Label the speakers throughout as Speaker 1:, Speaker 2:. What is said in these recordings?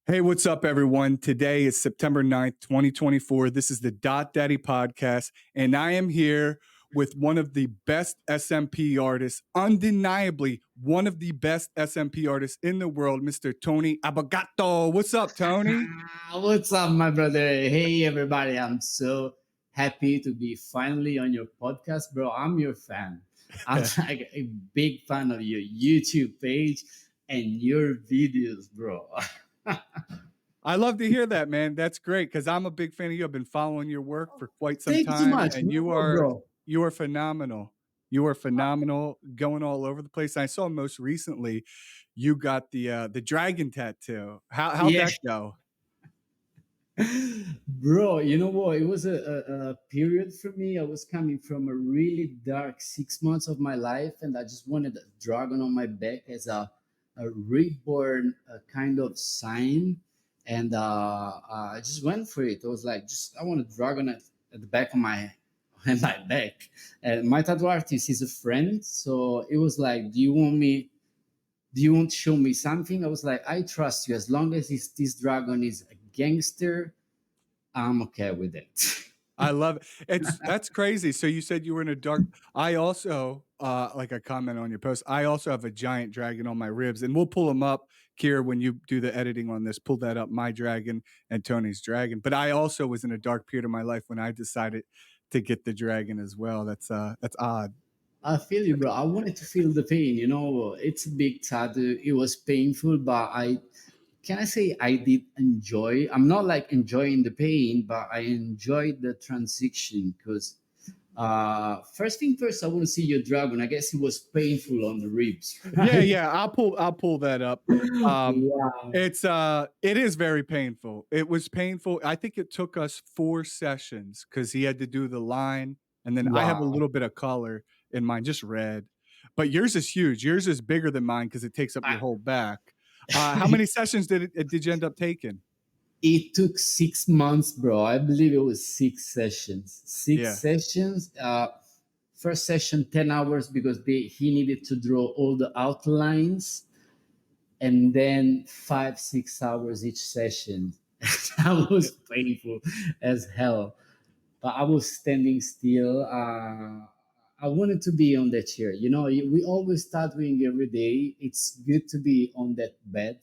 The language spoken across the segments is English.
Speaker 1: Hey, what's up, everyone? Today is September 9th, 2024. This is the Dattie podcast, and I am here with one of the best SMP artists, undeniably one of the best SMP artists in the world, Mr. Tony Abbagnato. What's up, Tony?
Speaker 2: What's up, my brother? Hey, everybody. I'm so happy to be finally on your podcast, bro. I'm your fan. I'm like a big fan of your YouTube page and your videos, bro.
Speaker 1: I love to hear that, man. That's great because I'm a big fan of you. I've been following your work for quite some
Speaker 2: Thank you so
Speaker 1: time,
Speaker 2: much.
Speaker 1: and you
Speaker 2: No,
Speaker 1: are
Speaker 2: bro.
Speaker 1: you are phenomenal. You are phenomenal, going all over the place. I saw most recently you got the dragon tattoo. How'd
Speaker 2: Yeah,
Speaker 1: that go?
Speaker 2: bro. You know what? It was a period for me. I was coming from a really dark 6 months of my life, and I just wanted a dragon on my back as a reborn kind of sign. And I just went for it. I was like, just I want a dragon at the back of my on my back. And my tattoo artist is a friend, so it was like, do you want to show me something? I was like, I trust you. As long as this dragon is a gangster, I'm okay with it.
Speaker 1: I love it. That's crazy. So you said you were in a dark. I also, like I comment on your post, I also have a giant dragon on my ribs, and we'll pull them up here when you do the editing on this. Pull that up, my dragon and Tony's dragon. But I also was in a dark period of my life when I decided to get the dragon as well. That's odd.
Speaker 2: I feel you, bro. I wanted to feel the pain. It's a big tattoo. It was painful, but I say I did enjoy. I'm not like enjoying the pain, but I enjoyed the transition because first thing first, I want to see your dragon. I guess it was painful on the ribs,
Speaker 1: Yeah,
Speaker 2: right?
Speaker 1: yeah. I'll pull that up. Um,
Speaker 2: Wow.
Speaker 1: it is very painful. It was painful. I think it took us 4 sessions because he had to do the line, and then I have a
Speaker 2: Wow.
Speaker 1: little bit of color in mine, just red. But yours is huge. Yours is bigger than mine because it takes up your whole back. How many sessions did you end up taking?
Speaker 2: It took 6 months, bro. I believe it was 6 sessions. Six
Speaker 1: Yeah.
Speaker 2: sessions. First session 10 hours because he needed to draw all the outlines, and then 5 6 hours each session. That was painful as hell. But I was standing still. I wanted to be on that chair. We always tattooing every day. It's good to be on that bed,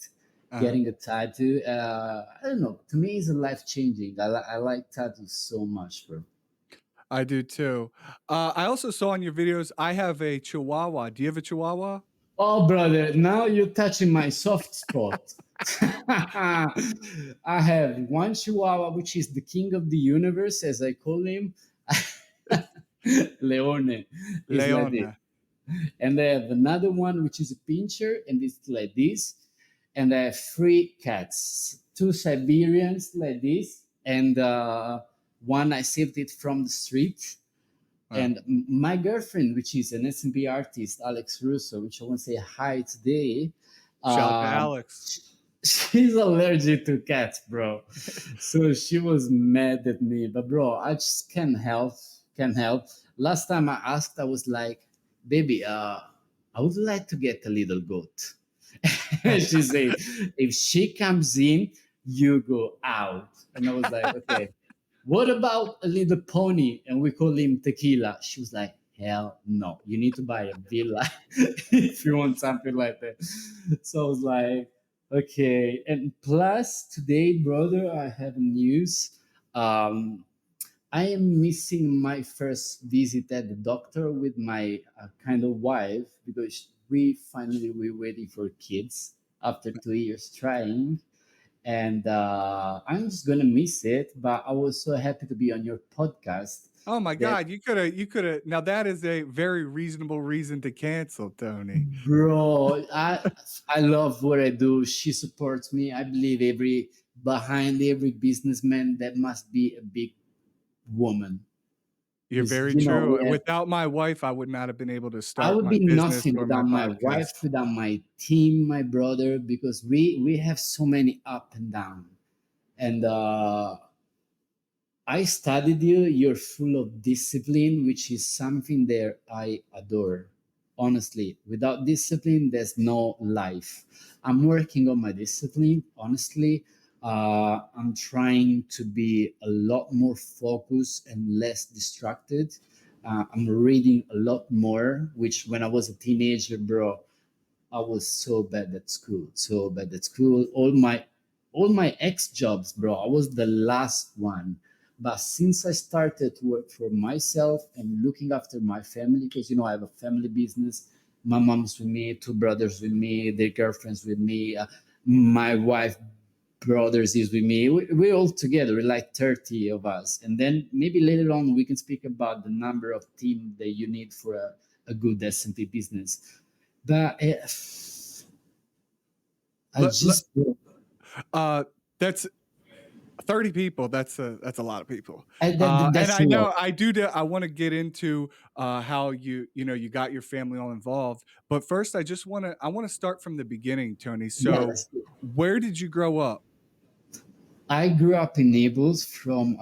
Speaker 1: Uh-huh.
Speaker 2: getting a tattoo. I don't know. To me, it's life changing. I like tattoos so much, bro.
Speaker 1: I do too. I also saw in your videos. I have a Chihuahua. Do you have a Chihuahua?
Speaker 2: Oh, brother, now you're touching my soft spot. I have one Chihuahua, which is the king of the universe, as I call him. Leone is like this.
Speaker 1: Leona.
Speaker 2: And I have another one, which is a pincher, and it's like this. And I have three cats, two Siberians like this, and one I saved it from the street.
Speaker 1: Wow.
Speaker 2: And my girlfriend, which is an SMP artist, Alex Russo, which I want to say hi today,
Speaker 1: Shout out to
Speaker 2: um,
Speaker 1: Alex.
Speaker 2: she's allergic to cats, bro. So she was mad at me. But bro, I just can't help. Can't help. Last time I asked, I was like, "Baby, I would like to get a little goat." She said, "If she comes in, you go out." And I was like, "Okay." What about a little pony? And we call him Tequila. She was like, hell no. You need to buy a villa if you want something like that. So I was like, okay. And plus, today, brother, I have news. Um, I am missing my first visit at the doctor with my kind of wife because we're waiting for kids after 2 years trying, and I'm just gonna miss it. But I was so happy to be on your podcast.
Speaker 1: Oh my
Speaker 2: That,
Speaker 1: god, you coulda now that is a very reasonable reason to cancel, Tony.
Speaker 2: bro, I love what I do. She supports me. I believe behind every businessman that must be a big woman.
Speaker 1: You're
Speaker 2: Is
Speaker 1: very
Speaker 2: we
Speaker 1: true.
Speaker 2: have.
Speaker 1: Without my wife, I would not have been able to
Speaker 2: I
Speaker 1: start
Speaker 2: would
Speaker 1: my
Speaker 2: be
Speaker 1: business
Speaker 2: nothing
Speaker 1: or my
Speaker 2: without my
Speaker 1: podcast.
Speaker 2: wife, without my team, my brother, because we have so many up and down. And I studied you. You're full of discipline, which is something that I adore. honestly. Without discipline, there's no life. I'm working on my discipline, honestly. I'm trying to be a lot more focused and less distracted. I'm reading a lot more, which when I was a teenager, bro, I was so bad at school, so bad at school. All my ex jobs, bro, I was the last one. But since I started to work for myself and looking after my family, because I have a family business, my mom's with me, two brothers with me, their girlfriends with me, my wife brothers is with me. We're all together. We're like 30 of us, and then maybe later on we can speak about the number of team that you need for a good SMP business. But I
Speaker 1: Let, let-
Speaker 2: just
Speaker 1: uh, that's 30 people. That's a lot of people. And
Speaker 2: that's
Speaker 1: I
Speaker 2: a lot.
Speaker 1: know I want to get into how you got your family all involved. But first, I want to start from the beginning, Tony.
Speaker 2: Yeah,
Speaker 1: So, where did you grow up?
Speaker 2: I grew up in Naples from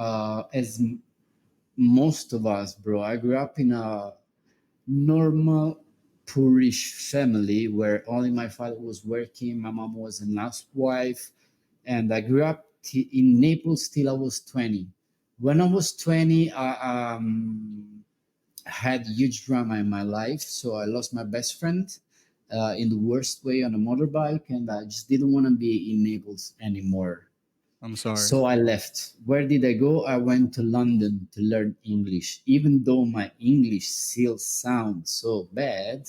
Speaker 2: as most of us, bro. I grew up in a normal poorish family where only my father was working, my mom was an housewife, and I grew up in Naples till I was 20. When I was 20, had huge drama in my life. So I lost my best friend in the worst way on a motorbike, and I just didn't want to be in Naples anymore.
Speaker 1: I'm sorry.
Speaker 2: So I left. Where did I go? I went to London to learn English. Even though my English still sounds so bad,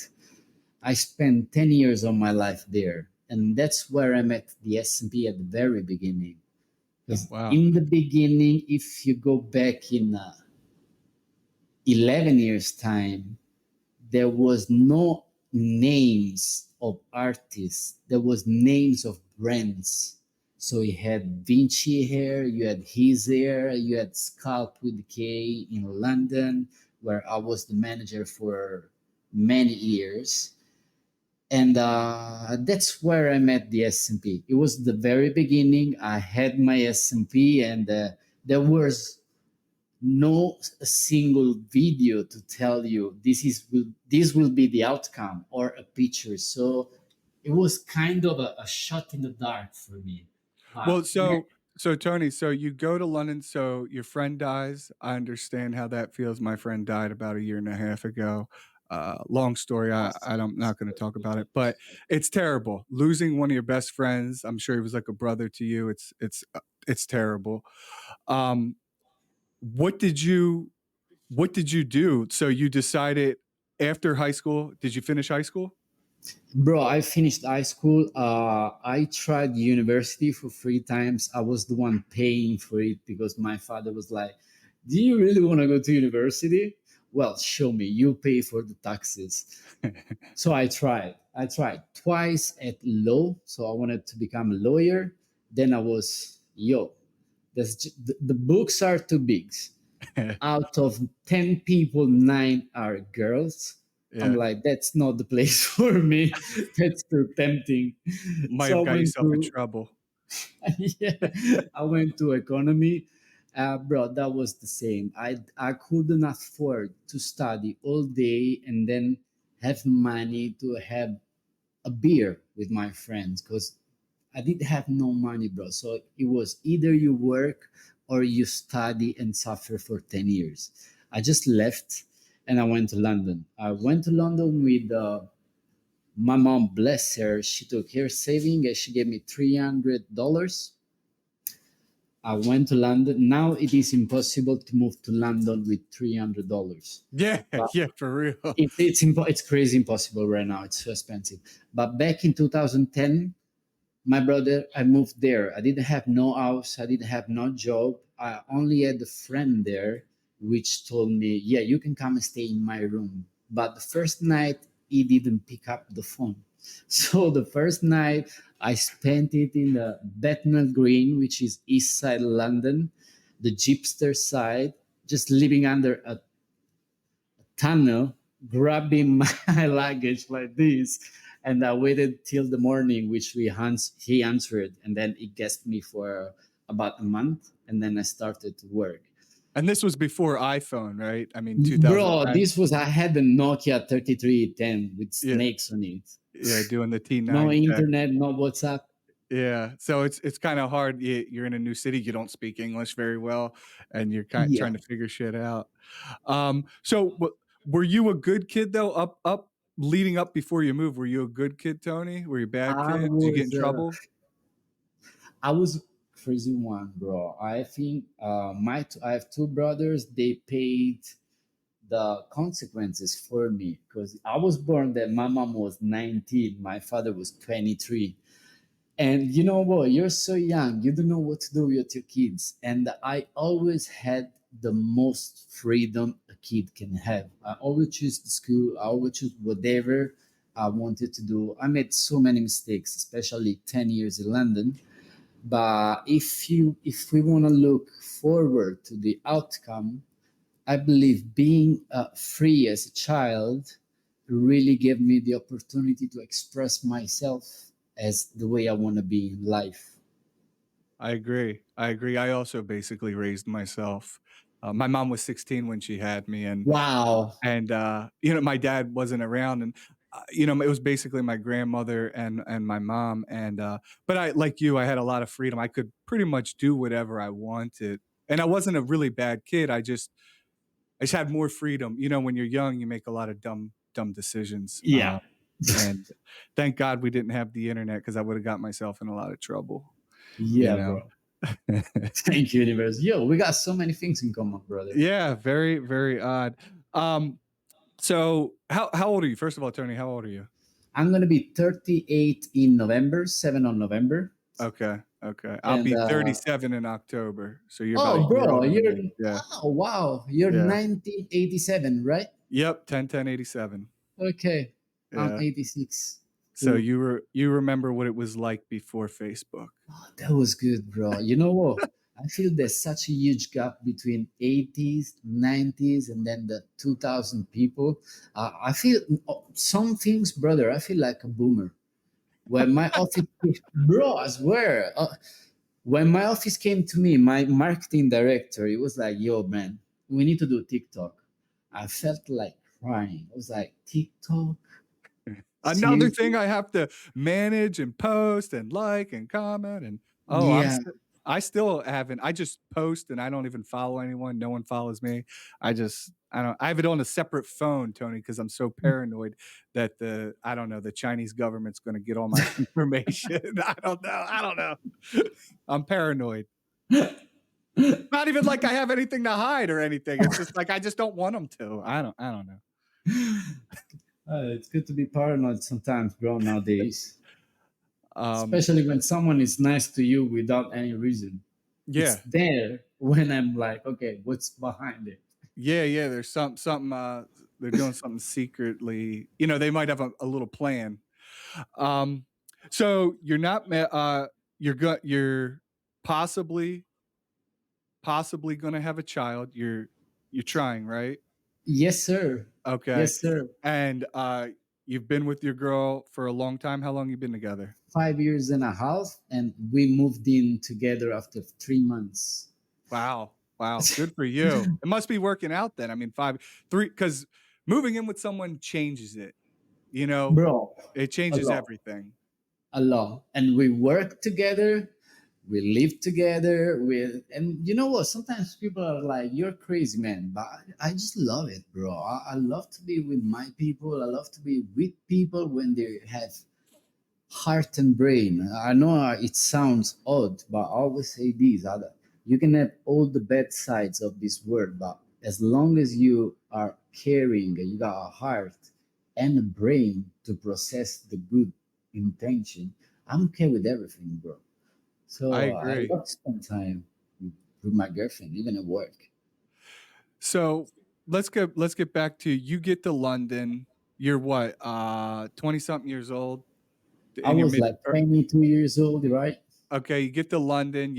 Speaker 2: I spent 10 years of my life there. And that's where I met the SMP at the very beginning. Because
Speaker 1: Wow.
Speaker 2: in the beginning, if you go back in 11 years' time, there was no names of artists. There was names of brands. So you had Vinci hair, you had his hair, you had Scalp with K in London, where I was the manager for many years. And that's where I met the SMP. It was the very beginning. I had my SMP, and there was no single video to tell you this will be the outcome or a picture. So it was kind of a shot in the dark for me.
Speaker 1: Well,
Speaker 2: But
Speaker 1: so Tony, so you go to London, so your friend dies. I understand how that feels. My friend died about a year and a half ago. Long story. I'm not going to talk about it, but it's terrible losing one of your best friends. I'm sure he was like a brother to you. It's terrible. Um, what did you what did you do? So you decided after high school. Did you finish high school?
Speaker 2: bro, I finished high school. I tried university for 3 times. I was the one paying for it because my father was like, "Do you really want to go to university? Well, show me. You pay for the taxes." So I tried. I tried twice at law. So I wanted to become a lawyer. Then I was, the books are too big. Out of 10 people, 9 are girls. I'm
Speaker 1: Yeah,
Speaker 2: like, that's not the place for me. That's too tempting.
Speaker 1: might
Speaker 2: So
Speaker 1: have
Speaker 2: I
Speaker 1: got
Speaker 2: went
Speaker 1: yourself in
Speaker 2: to,
Speaker 1: trouble.
Speaker 2: yeah, I went to economy. Bro, that was the same. I couldn't afford to study all day and then have money to have a beer with my friends because I didn't have no money, bro. So it was either you work or you study and suffer for 10 years. I just left and I went to London. I went to London with my mom, bless her. She took her saving and she gave me $300. I went to London. Now it is impossible to move to London with $300.
Speaker 1: Yeah,
Speaker 2: But
Speaker 1: yeah, for real.
Speaker 2: it's crazy impossible right now. It's so expensive. But back in 2010, my brother, I moved there. I didn't have no house. I didn't have no job. I only had a friend there, which told me, "Yeah, you can come and stay in my room." But the first night, he didn't pick up the phone. So the first night, I spent it in the Bethnal Green, which is east side London, the Gipster side, just living under a tunnel, grabbing my luggage like this. And I waited till the morning, which he answered, and then it guessed me for about a month, and then I started to work.
Speaker 1: And this was before iPhone, right? I mean,
Speaker 2: Bro,
Speaker 1: 2010.
Speaker 2: this was I had the Nokia 3310 with
Speaker 1: Yeah,
Speaker 2: snakes on it.
Speaker 1: yeah, doing the
Speaker 2: No
Speaker 1: T9 tech.
Speaker 2: internet, no WhatsApp.
Speaker 1: Yeah, so it's kinda hard. You're in a new city, you don't speak English very well, and you're kind
Speaker 2: Yeah.
Speaker 1: trying to figure shit out. So were you a good kid though? Up leading up before you moved, were you a good kid, Tony? Were you a bad
Speaker 2: I
Speaker 1: kid? Did you get in
Speaker 2: was
Speaker 1: trouble?
Speaker 2: I was crazy one, bro. I think I have two brothers. They paid the consequences for me because I was born that my mom was 19, my father was 23. And you know what? You're so young, you don't know what to do with your kids. And I always had the most freedom a kid can have. I always choose the school, I always choose whatever I wanted to do. I made so many mistakes, especially 10 years in London. But if we want to look forward to the outcome, I believe being free as a child really gave me the opportunity to express myself as the way I want to be in life.
Speaker 1: I agree. I agree. I also basically raised myself. My mom was 16 when she had me,
Speaker 2: Wow.
Speaker 1: my dad wasn't around, and it was basically my grandmother and my mom, but I like you, I had a lot of freedom. I could pretty much do whatever I wanted, and I wasn't a really bad kid. I just had more freedom. When you're young, you make a lot of dumb decisions.
Speaker 2: Yeah.
Speaker 1: And thank God we didn't have the internet because I would have got myself in a lot of trouble. You
Speaker 2: Yeah,
Speaker 1: know.
Speaker 2: bro. Thank you, universe. Yo, we got so many things in common, brother.
Speaker 1: Yeah, very, very odd. Um, so how old are you? First of all, Tony, how old are you?
Speaker 2: I'm going to be 38 in November, 7 on November.
Speaker 1: Okay, okay. I'll
Speaker 2: And
Speaker 1: be 37 in October, so you're about a
Speaker 2: oh,
Speaker 1: year
Speaker 2: bro,
Speaker 1: older than
Speaker 2: you're
Speaker 1: me. Yeah,
Speaker 2: oh, wow, you're
Speaker 1: yeah.
Speaker 2: 1987, right?
Speaker 1: Yep, 10-10-87.
Speaker 2: Okay. I'm
Speaker 1: Yeah.
Speaker 2: 86.
Speaker 1: So
Speaker 2: Cool.
Speaker 1: you remember what it was like before Facebook.
Speaker 2: Oh, that was good, bro. You know what? I feel there's such a huge gap between 80s, 90s, and then the 2000 people. I feel some things, brother. I feel like a boomer. When my office, bro, I swear, when my office came to me, my marketing director, he was like, "Yo, man, we need to do TikTok." I felt like crying. I was like, "TikTok,
Speaker 1: Another
Speaker 2: seriously?"
Speaker 1: thing I have to manage and post and like and comment and oh,
Speaker 2: Yeah,
Speaker 1: I still haven't. I just post and I don't even follow anyone. No one follows me. I have it on a separate phone, Tony, because I'm so paranoid that I don't know, the Chinese government's gonna get all my information. I don't know. I'm paranoid. Not even like I have anything to hide or anything. It's just like I just don't want them to. I don't know.
Speaker 2: it's good to be paranoid sometimes, bro. Nowadays.
Speaker 1: Um,
Speaker 2: Especially when someone is nice to you without any reason. It's
Speaker 1: yeah.
Speaker 2: there when I'm like, okay, what's behind it?
Speaker 1: Yeah, yeah, there's something, they're doing something secretly. They might have a little plan. Um, so you're possibly gonna have a child. You're trying, right?
Speaker 2: Yes, sir.
Speaker 1: Okay.
Speaker 2: Yes, sir.
Speaker 1: And, you've been with your girl for a long time. How long you been together?
Speaker 2: 5 years and a half, and we moved in together after 3 months.
Speaker 1: Wow. Wow, good for you. It must be working out then. I mean, 'cause moving in with someone changes it, you know?
Speaker 2: Bro,
Speaker 1: It
Speaker 2: a
Speaker 1: changes
Speaker 2: lot,
Speaker 1: everything.
Speaker 2: a lot. And we work together, we live together. And you know what? Sometimes people are like, "You're crazy, man," but I just love it, bro. I love to be with my people. I love to be with people when they have heart and brain. I know it sounds odd, but I always say this: you can have all the bad sides of this world, but as long as you are caring, you got a heart and a brain to process the good intention, I'm okay with everything, bro.
Speaker 1: I
Speaker 2: So I
Speaker 1: agree.
Speaker 2: love to spend time with my girlfriend, even at work.
Speaker 1: So, let's get back to you get to London. You're what, 20 something years old
Speaker 2: I
Speaker 1: in your
Speaker 2: was
Speaker 1: mid
Speaker 2: like 22 years old, right?
Speaker 1: okay, you get to London.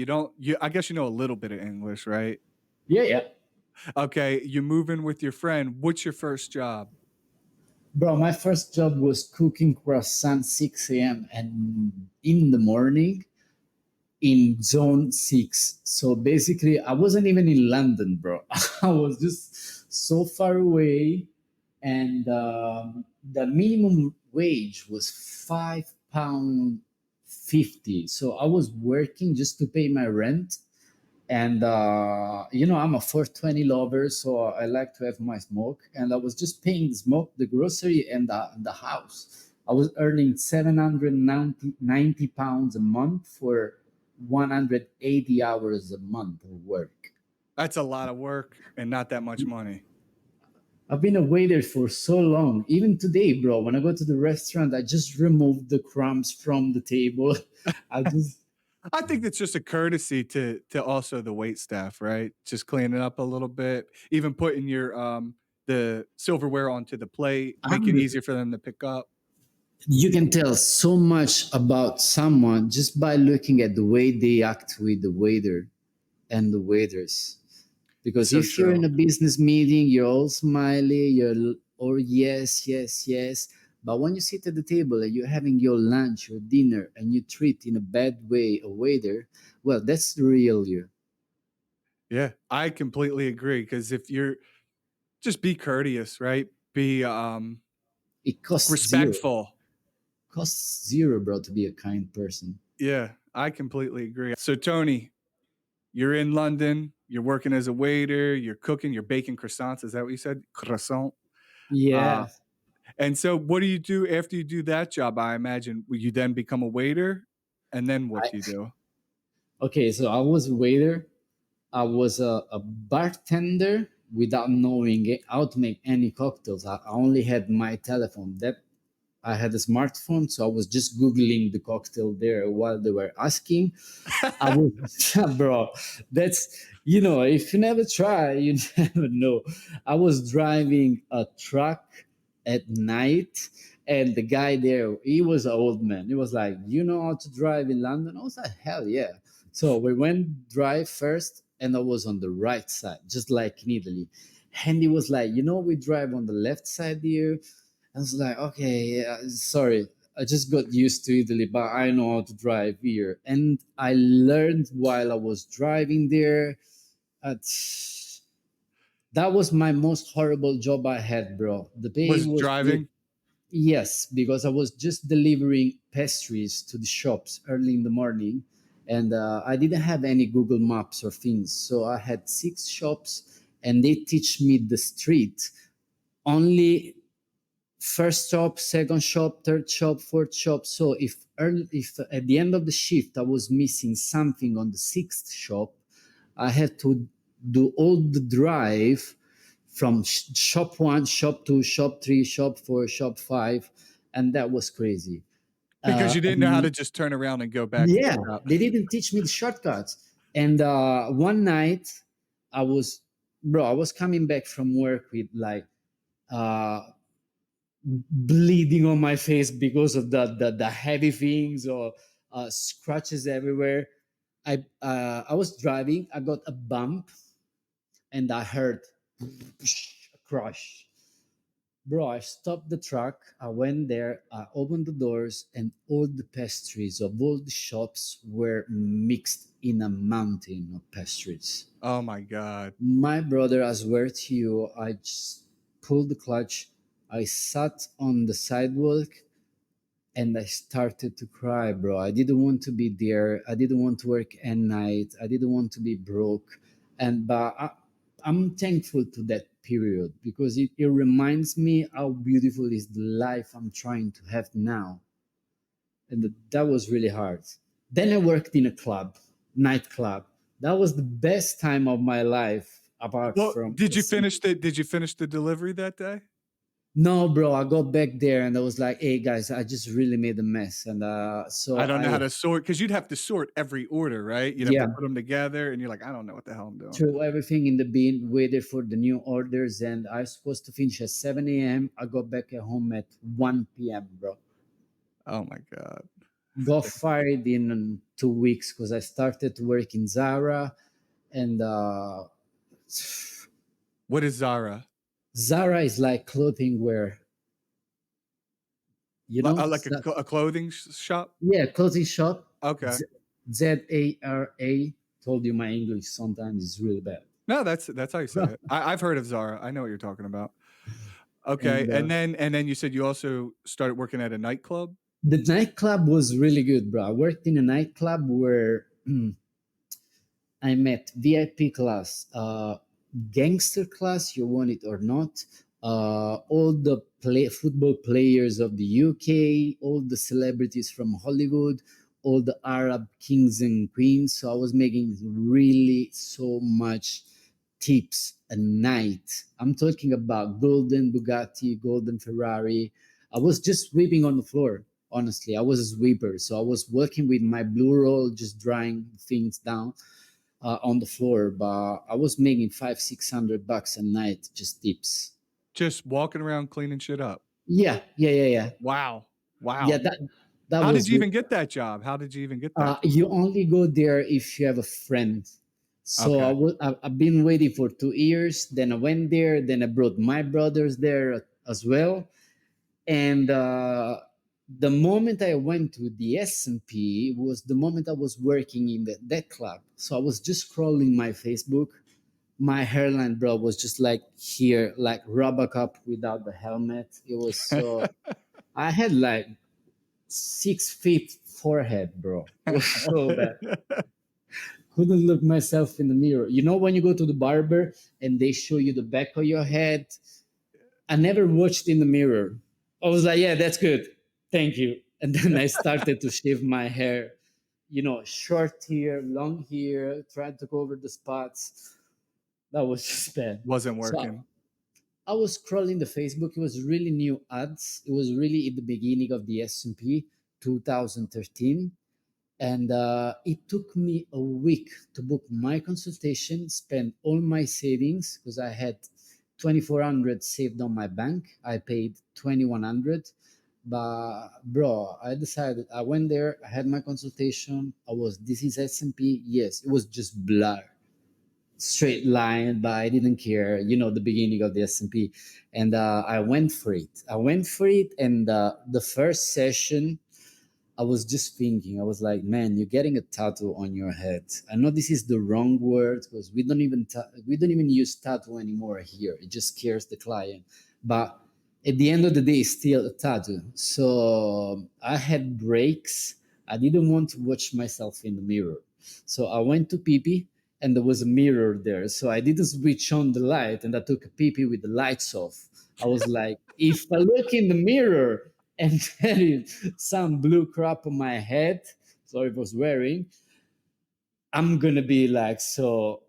Speaker 1: I guess you know a little bit of English, right?
Speaker 2: Yeah, yeah.
Speaker 1: Okay, you move in with your friend. What's your first job?
Speaker 2: Bro, my first job was cooking croissants 6 a.m. and in the morning. in zone 6. So basically, I wasn't even in London, bro. I was just so far away. And the minimum wage was £5.50. So I was working just to pay my rent. And I'm a 420 lover, so I like to have my smoke. And I was just paying the smoke, the grocery, and the house. I was earning 790 pounds a month for 180 hours a month of work.
Speaker 1: That's a lot of work and not that much money.
Speaker 2: I've been a waiter for so long. Even today, bro, when I go to the restaurant, I just remove the crumbs from the table. I just
Speaker 1: I think it's just a courtesy to also the wait staff, right? Just cleaning up a little bit, even putting your the silverware onto the plate, make it
Speaker 2: I'm
Speaker 1: easier for them to pick up.
Speaker 2: you can tell so much about someone just by looking at the way they act with the waiter and the waiters. Because
Speaker 1: So
Speaker 2: if you're in
Speaker 1: true.
Speaker 2: a business meeting, you're all smiley, or yes, yes, yes. But when you sit at the table and you're having your lunch or dinner and you treat in a bad way a waiter, well, that's the real you.
Speaker 1: Yeah, I completely agree. Because if you're just be courteous, right? Be
Speaker 2: It costs zero.
Speaker 1: respectful.
Speaker 2: Costs zero, bro, to be a kind person.
Speaker 1: Yeah, I completely agree. So Tony, you're in London, you're working as a waiter, you're cooking, you're baking croissants. Is that what you said? Croissant. Uh,
Speaker 2: Yeah.
Speaker 1: and so what do you do after you do that job? I imagine will you then become a waiter? And then what
Speaker 2: I,
Speaker 1: do you do?
Speaker 2: okay, so I was a waiter. I was a bartender without knowing how to make any cocktails. I only had my telephone. That I had a smartphone, so I was just googling the cocktail there while they were asking. I was, bro. That's if you never try, you never know. I was driving a truck at night, and the guy there, he was an old man. He was like, "You know how to drive in London?" I was like, "Hell yeah!" So we went drive first, and I was on the right side, just like in Italy. And he was like, "We drive on the left side here." I was like, okay, yeah, sorry. I just got used to Italy, but I know how to drive here. And I learned while I was driving there. Uh, that was my most horrible job I had, bro. The pay
Speaker 1: Was
Speaker 2: was
Speaker 1: driving?
Speaker 2: yes, because I was just delivering pastries to the shops early in the morning, and I didn't have any Google Maps or things. So I had 6 shops, and they teach me the street only first shop, second shop, third shop, fourth shop. So if at the end of the shift I was missing something on the 6th shop, I had to do all the drive from shop 1, shop 2, shop 3, shop 4, shop 5, and that was crazy.
Speaker 1: Because you didn't know how
Speaker 2: And
Speaker 1: to just turn around and go back to the
Speaker 2: yeah,
Speaker 1: shop.
Speaker 2: they didn't teach me the shortcuts. And one night, I was coming back from work with like uh, bleeding on my face because of the heavy things or scratches everywhere. I was driving. I got a bump and I heard a crash. Bro, I stopped the truck. I went there. I opened the doors, and all the pastries of all the shops were mixed in a mountain of pastries.
Speaker 1: Oh my God.
Speaker 2: My brother, I swear to you, I just pulled the clutch. I sat on the sidewalk and I started to cry, bro. I didn't want to be there. I didn't want to work at night. I didn't want to be broke. I'm thankful to that period because it reminds me how beautiful is the life I'm trying to have now. And that was really hard. Then I worked in a club, nightclub. That was the best time of my life, apart
Speaker 1: Well,
Speaker 2: from
Speaker 1: did you finish the delivery that day?
Speaker 2: no, bro. I got back there and I was like, "Hey, guys, I just really made a mess." And
Speaker 1: I
Speaker 2: so
Speaker 1: don't know how to sort because you'd have to sort every order, right? You'd have to
Speaker 2: yeah,
Speaker 1: put them together and you're like, I don't know what the hell I'm doing.
Speaker 2: threw everything in the bin, waited for the new orders, and I was supposed to finish at 7 a.m. I got back at home at 1 p.m., bro.
Speaker 1: Oh my God.
Speaker 2: Got fired in 2 weeks because I started to work in Zara, and
Speaker 1: What is Zara?
Speaker 2: Zara is like clothing wear, you know?
Speaker 1: Like a clothing shop?
Speaker 2: Yeah, clothing shop.
Speaker 1: Okay.
Speaker 2: Zara. Told you my English sometimes is really bad.
Speaker 1: No, that's how you say it. I've heard of Zara. I know what you're talking about. Okay,
Speaker 2: And
Speaker 1: and then you said you also started working at a nightclub?
Speaker 2: the nightclub was really good, bro. I worked in a nightclub where I met VIP class, gangster class, you want it or not, all the football players of the UK, all the celebrities from Hollywood, all the Arab kings and queens. So I was making really so much tips a night. I'm talking about golden Bugatti, golden Ferrari. I was just sweeping on the floor. Honestly, I was a sweeper. So I was working with my blue roll, just drying things down on the floor, but I was making 500-600 bucks a night, just tips.
Speaker 1: Just walking around cleaning shit up.
Speaker 2: Yeah.
Speaker 1: Wow.
Speaker 2: Yeah,
Speaker 1: Wow.
Speaker 2: that
Speaker 1: How did
Speaker 2: was
Speaker 1: you
Speaker 2: good.
Speaker 1: even get that job? How did you even get that job?
Speaker 2: You only go there if you have a friend. So
Speaker 1: Okay.
Speaker 2: I've been waiting for 2 years. Then I went there. Then I brought my brothers there as well. And the moment I went to the SMP was the moment I was working in that club. So I was just scrolling my Facebook. My hairline, bro, was just like here, like Robocop without the helmet. It was so. I had like 6 feet forehead, bro. It was so bad. Couldn't look myself in the mirror. You know when you go to the barber and they show you the back of your head? I never watched in the mirror. I was like, yeah, that's good. Thank you. And then I started to shave my hair, short here, long here, tried to cover the spots. That was just bad.
Speaker 1: Wasn't
Speaker 2: So
Speaker 1: working.
Speaker 2: I was scrolling the Facebook. It was really new ads. It was really at the beginning of the SMP 2013. And it took me a week to book my consultation, spend all my savings because I had 2,400 saved on my bank. I paid 2,100. But bro, I decided I went there, I had my consultation. This is SMP. Yes, it was just blur, straight line, but I didn't care. The beginning of the SMP, and I went for it. And the first session, I was just thinking, I was like, man, you're getting a tattoo on your head. I know this is the wrong word because we don't even use tattoo anymore here. It just scares the client. But at the end of the day, it's still a tattoo. So I had breaks. I didn't want to watch myself in the mirror. So I went to pee and there was a mirror there. So I didn't switch on the light and I took a pee with the lights off. I was like, if I look in the mirror and there is some blue crap on my head, so I was wearing, I'm gonna be like, so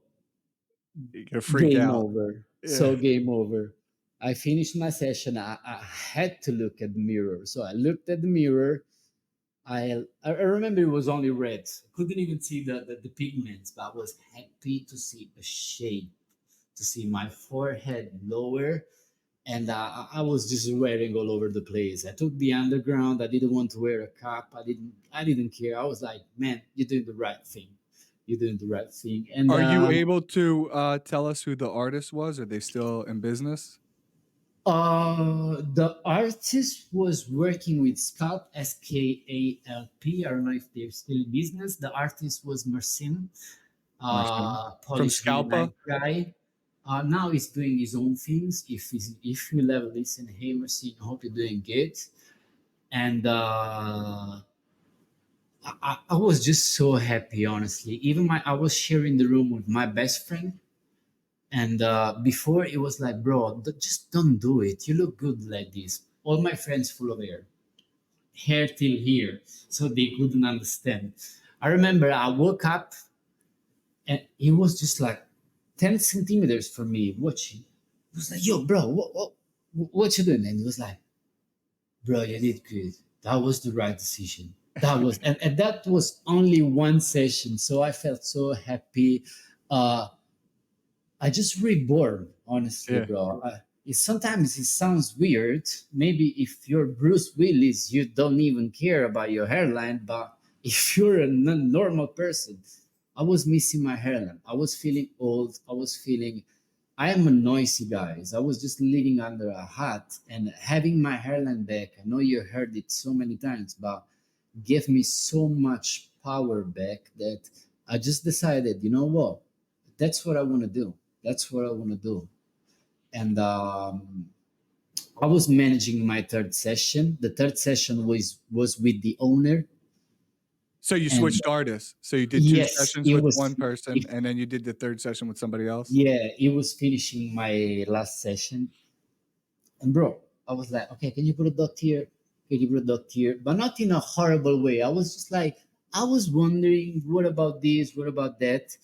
Speaker 1: You're gonna freak
Speaker 2: game
Speaker 1: out.
Speaker 2: over.
Speaker 1: Yeah.
Speaker 2: So game over. I finished my session. I had to look at the mirror. So I looked at the mirror. I remember it was only red. Couldn't even see the pigments, but I was happy to see a shape, to see my forehead lower, and I was just wearing all over the place. I took the underground. I didn't want to wear a cap. I didn't care. I was like, man, you're doing the right thing. You're doing the right thing. And
Speaker 1: Are you able to tell us who the artist was? Are they still in business?
Speaker 2: the artist was working with Scalp, Scalp. I don't know if they're still in business. The artist was Mersin,
Speaker 1: Marcin from
Speaker 2: Polish, really nice
Speaker 1: Scalpa?
Speaker 2: guy. Now he's doing his own things. If you ever listen, hey Mersin, I hope you're doing good. And I was just so happy, honestly. Even I was sharing the room with my best friend, and before it was like, bro, just don't do it. You look good like this. All my friends full of hair till here, so they couldn't understand. I remember I woke up and it was just like 10 centimeters from me watching. It was like, yo, bro, what you doing? And it was like, bro, you did good. That was the right decision. That was, and that was only one session. So I felt so happy. Uh, I just reborn, honestly,
Speaker 1: Yeah.
Speaker 2: bro. Sometimes it sounds weird. Maybe if you're Bruce Willis, you don't even care about your hairline. But if you're a normal person, I was missing my hairline. I was feeling old. I am a noisy guy. I was just living under a hat and having my hairline back. I know you heard it so many times, but gave me so much power back that I just decided, you know what, that's what I want to do. That's what I want to do. And I was managing my third session. The third session was with the owner,
Speaker 1: So you
Speaker 2: and
Speaker 1: switched artists. So you did 2
Speaker 2: yes,
Speaker 1: sessions
Speaker 2: it
Speaker 1: with
Speaker 2: was.
Speaker 1: one person, and then you did the 3rd session with somebody else?
Speaker 2: Yeah, it was finishing my last session, and bro, I was like, okay, can you put a dot here? Can you put a dot here? But not in a horrible way. I was just like, I was wondering, what about this? What about that?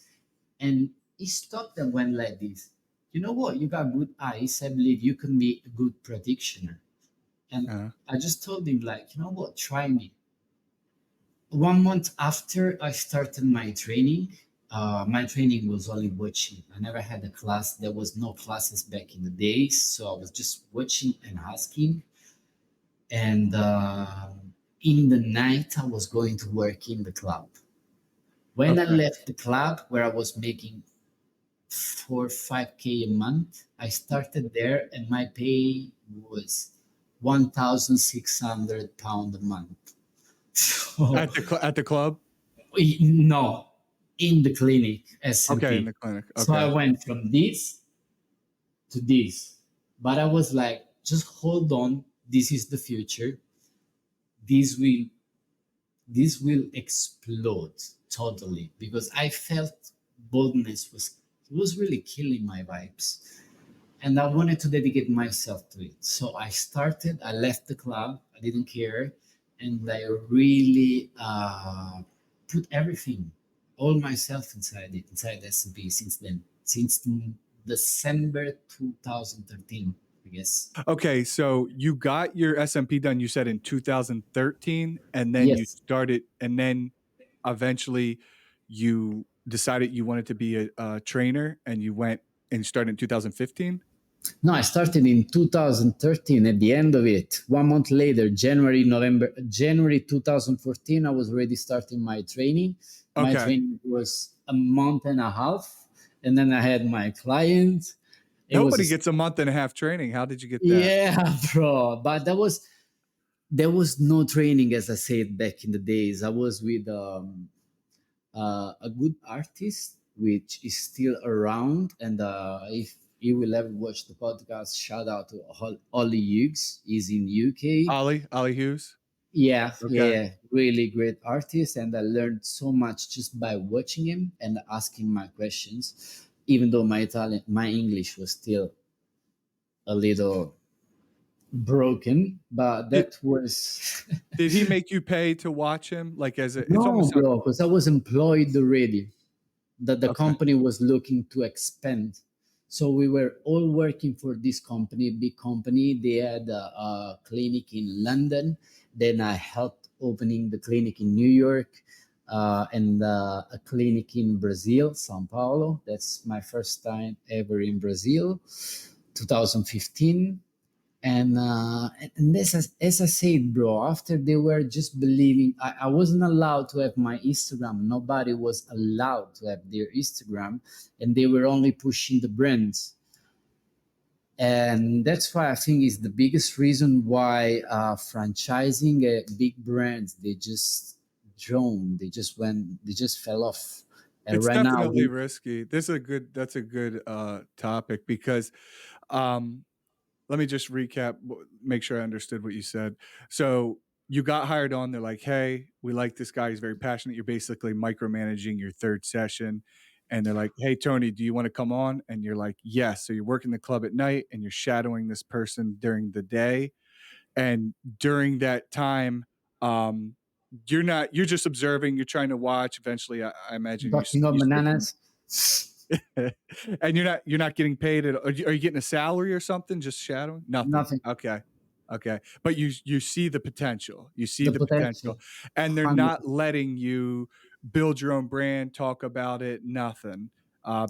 Speaker 2: And he stopped and went like this. You know what? You got good eyes. I believe you can be a good practitioner. And
Speaker 1: Uh-huh.
Speaker 2: I just told him, like, you know what? Try me. 1 month after I started my training was only watching. I never had a class. There was no classes back in the days, so I was just watching and asking. And in the night, I was going to work in the club. When I
Speaker 1: Okay.
Speaker 2: left the club, where I was making 5K a month, I started there, and my pay was £1,600 a month. So
Speaker 1: At the club?
Speaker 2: no, in the clinic
Speaker 1: Okay, in
Speaker 2: SMP.
Speaker 1: the clinic.
Speaker 2: So I
Speaker 1: Okay.
Speaker 2: went from this to this, but I was like, just hold on. This is the future. This will this will explode totally, because I felt boldness was really killing my vibes, and I wanted to dedicate myself to it. So I started. I left the club. I didn't care, and I really put everything, all myself inside it, inside SMP. Since then, since December 2013, I guess.
Speaker 1: Okay, so you got your SMP done, you said in 2013, and then you
Speaker 2: Yes.
Speaker 1: started and then eventually you decided you wanted to be a trainer, and you went and started in 2015?
Speaker 2: No, I started in 2013 at the end of it. 1 month later, January 2014, I was already starting my training. My
Speaker 1: Okay.
Speaker 2: training was a month and a half. And then I had my client. It was,
Speaker 1: Nobody gets a month and a half training. How did you get that?
Speaker 2: yeah, bro. But there was no training, as I said back in the days. I was with a good artist, which is still around. And if you will ever watch the podcast, shout out to Ollie Hughes. He's in UK.
Speaker 1: Ollie Hughes?
Speaker 2: Yeah, yeah,
Speaker 1: Okay.
Speaker 2: yeah, really great artist, and I learned so much just by watching him and asking my questions. Even though my English was still a little broken, but
Speaker 1: Did
Speaker 2: that was
Speaker 1: did he make you pay to watch him? Like, as a it's
Speaker 2: no,
Speaker 1: almost sound
Speaker 2: bro, because I was employed already. That the
Speaker 1: okay.
Speaker 2: company was looking to expand. So we were all working for this company, big company. They had a clinic in London. Then I helped opening the clinic in New York, and a clinic in Brazil, Sao Paulo. That's my first time ever in Brazil, 2015. And as I said, bro, after they were just believing, I wasn't allowed to have my Instagram. Nobody was allowed to have their Instagram, and they were only pushing the brands. And that's why I think is the biggest reason why franchising big brands, they just droned, they just fell off. And
Speaker 1: It's
Speaker 2: right now
Speaker 1: definitely
Speaker 2: we,
Speaker 1: risky. This is a good That's a good topic because um let me just recap, make sure I understood what you said. So you got hired on. They're like, "Hey, we like this guy. He's very passionate." You're basically micromanaging your 3rd session, and they're like, "Hey, Tony, do you want to come on?" And you're like, "Yes." So you're working the club at night, and you're shadowing this person during the day. And during that time, um, you're just observing. You're trying to watch. Eventually, I imagine
Speaker 2: talking of
Speaker 1: you start to
Speaker 2: bananas,
Speaker 1: and you're not getting paid at are you getting a salary or something just shadowing? Nothing.
Speaker 2: nothing,
Speaker 1: Okay. Okay. But you see the potential. You see
Speaker 2: the
Speaker 1: the
Speaker 2: potential,
Speaker 1: potential, and they're
Speaker 2: 100.
Speaker 1: not letting you build your own brand, talk about it, nothing,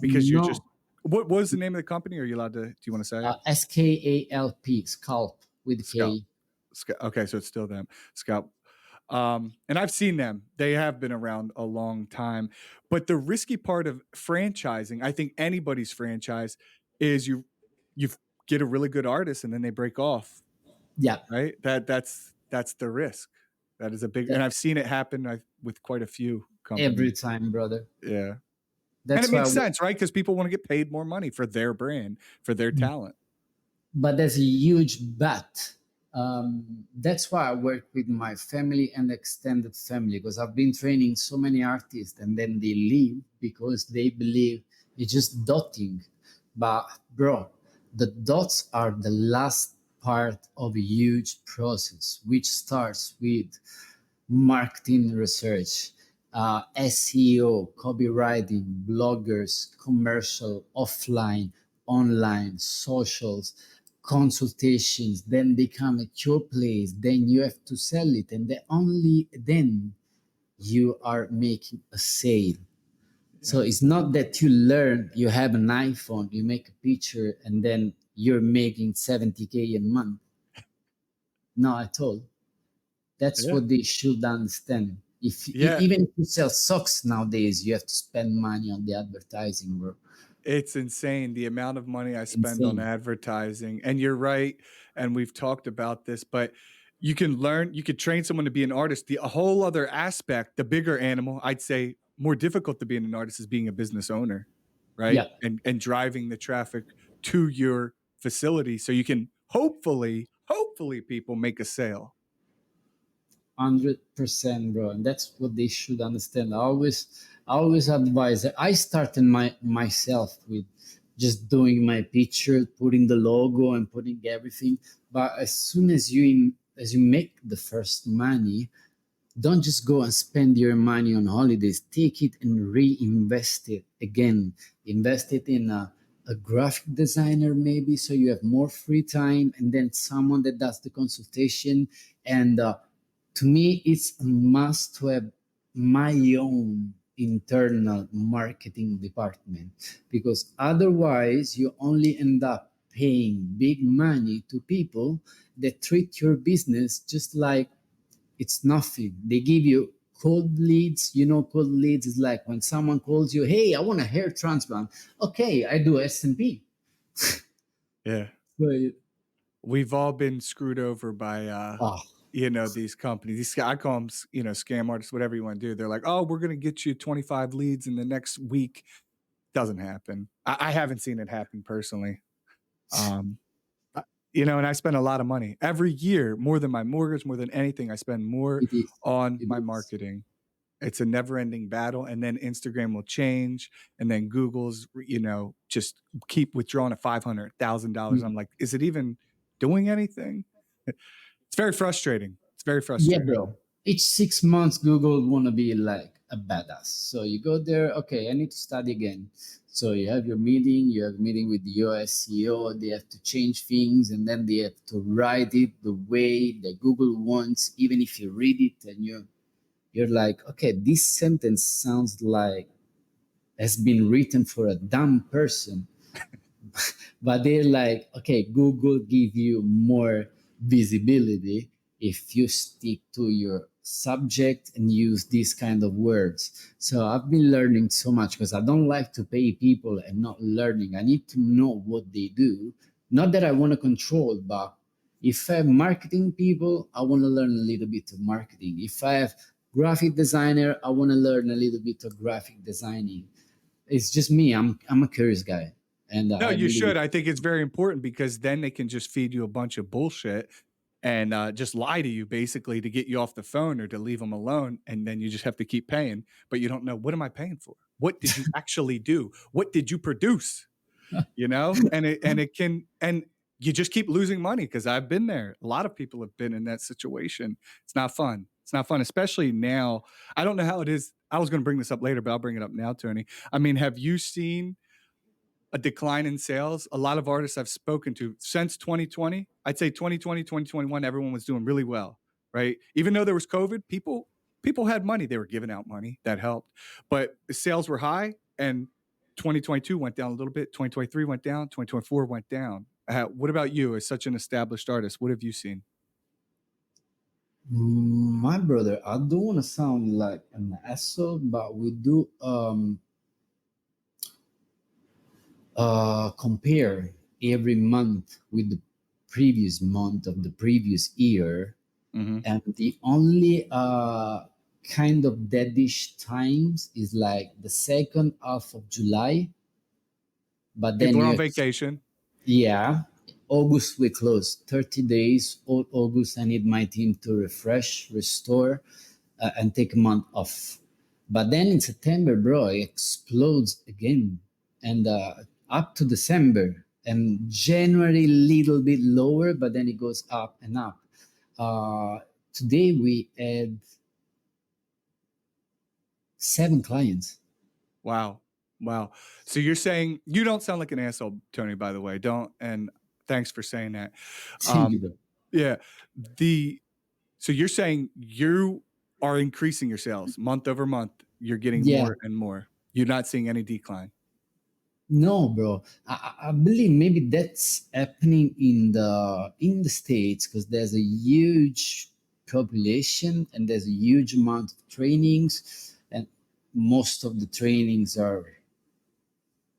Speaker 1: because you're just
Speaker 2: No,
Speaker 1: what was the name of the company? Are you allowed to do you wanna say it?
Speaker 2: Scalp, Scalp with
Speaker 1: Scout.
Speaker 2: K.
Speaker 1: Okay, so it's still them. Scout. And I've seen them. They have been around a long time. But the risky part of franchising, I think anybody's franchise, is you get a really good artist and then they break off,
Speaker 2: Yeah,
Speaker 1: right? That's the risk. That is a big,
Speaker 2: That
Speaker 1: and I've seen it happen with quite a few
Speaker 2: every
Speaker 1: companies.
Speaker 2: time, brother.
Speaker 1: Yeah. And it
Speaker 2: That's why
Speaker 1: makes sense, right? Because people wanna get paid more money for their brand, for their talent.
Speaker 2: but there's a huge but. That's why I work with my family and extended family, because I've been training so many artists and then they leave because they believe it's just dotting. But bro, the dots are the last part of a huge process, which starts with marketing research, SEO, copywriting, bloggers, commercial, offline, online, socials, consultations, then they come at your place, then you have to sell it, and only then you are making a sale. So
Speaker 1: Yeah.
Speaker 2: it's not that you learn, you have an iPhone, you make a picture, and then you're making 70K a month. Not at all. That's
Speaker 1: Yeah.
Speaker 2: what they should understand. If
Speaker 1: Yeah.
Speaker 2: even if you sell socks nowadays, you have to spend money on the advertising, bro.
Speaker 1: It's insane the amount of money I spend on
Speaker 2: Insane.
Speaker 1: advertising, and you're right, and we've talked about this, but you could train someone to be an artist. A whole other aspect, the bigger animal, I'd say more difficult to being an artist is being a business owner, right?
Speaker 2: Yeah,
Speaker 1: And driving the traffic to your facility so you can hopefully people make a sale.
Speaker 2: 100%, bro. And that's what they should understand. I always advise. I started myself with just doing my picture, putting the logo, and putting everything. But as soon as you make the first money, don't just go and spend your money on holidays. Take it and reinvest it again. Invest it in a graphic designer, maybe, so you have more free time, and then someone that does the consultation. And to me, it's a must to have my own internal marketing department, because otherwise, you only end up paying big money to people that treat your business just like it's nothing. They give you cold leads. You know, cold leads is like when someone calls you, "Hey, I want a hair transplant." Okay, I do SMP.
Speaker 1: Yeah.
Speaker 2: But,
Speaker 1: We've all been screwed over by,
Speaker 2: oh,
Speaker 1: these companies. I call them, scam artists, whatever you wanna do. They're like, "Oh, we're gonna get you 25 leads in the next week." Doesn't happen. I haven't seen it happen personally. Um, and I spend a lot of money. Every year, more than my mortgage, more than anything, I spend more
Speaker 2: it is.
Speaker 1: on
Speaker 2: It
Speaker 1: my
Speaker 2: is.
Speaker 1: marketing. It's a never-ending battle, and then Instagram will change, and then Google's, just keep withdrawing at $500,000. I'm
Speaker 2: Mm.
Speaker 1: like, "Is it even doing anything?" It's very frustrating. It's very
Speaker 2: Yeah,
Speaker 1: frustrating.
Speaker 2: bro. Each 6 months, Google wanna be like a badass. So you go there. Okay, I need to study again. So you have your meeting. You have a meeting with the US CEO. They have to change things, and then they have to write it the way that Google wants. Even if you read it and you're like, okay, this sentence sounds like has been written for a dumb person. But they're like, okay, Google give you more visibility if you stick to your subject and use these kind of words. So I've been learning so much, because I don't like to pay people and not learning. I need to know what they do. Not that I want to control, but if I have marketing people, I want to learn a little bit of marketing. If I have graphic designer, I want to learn a little bit of graphic designing. It's just me. I'm a curious guy, and
Speaker 1: No,
Speaker 2: I
Speaker 1: you
Speaker 2: believe.
Speaker 1: should. I think it's very important because then they can just feed you a bunch of bullshit and, just lie to you basically to get you off the phone or to leave them alone, and then you just have to keep paying, but you don't know, "What am I paying for? What did you actually do? What did you produce?" And you just keep losing money because 'cause I've been there. A lot of people have been in that situation. It's not fun. It's not fun, especially now. I don't know how it is. I was gonna bring this up later, but I'll bring it up now, Tony. I mean, have you seen a decline in sales? A lot of artists I've spoken to since 2020, I'd say 2020, 2021, everyone was doing really well, right? Even though there was COVID, people had money. They were giving out money. That helped. But the sales were high and 2022 went down a little bit, 2023 went down, 2024 went down. What about you as such an established artist? What have you seen?
Speaker 2: My brother, I don't want to sound like an asshole, but we do compare every month with the previous month of the previous year.
Speaker 1: Hmm.
Speaker 2: and the only kind of deadish times is like the second half of July, but then
Speaker 1: People are
Speaker 2: you
Speaker 1: on vacation.
Speaker 2: yeah, August we close 30 days. All August I need my team to refresh, restore, and take a month off. But then in September, bro, it explodes again, and up to December and January, little bit lower, but then it goes up and up. Today we had 7 clients.
Speaker 1: Wow. Wow. So you're saying you don't sound like an asshole, Tony, by the way. Don't, and thanks for saying that.
Speaker 2: Thank you,
Speaker 1: Um,
Speaker 2: bro.
Speaker 1: yeah. The so you're saying you are increasing your sales month over month. You're getting
Speaker 2: Yeah,
Speaker 1: more and more. You're not seeing any decline.
Speaker 2: no, bro. I believe maybe that's happening in the States because there's a huge population and there's a huge amount of trainings, and most of the trainings are,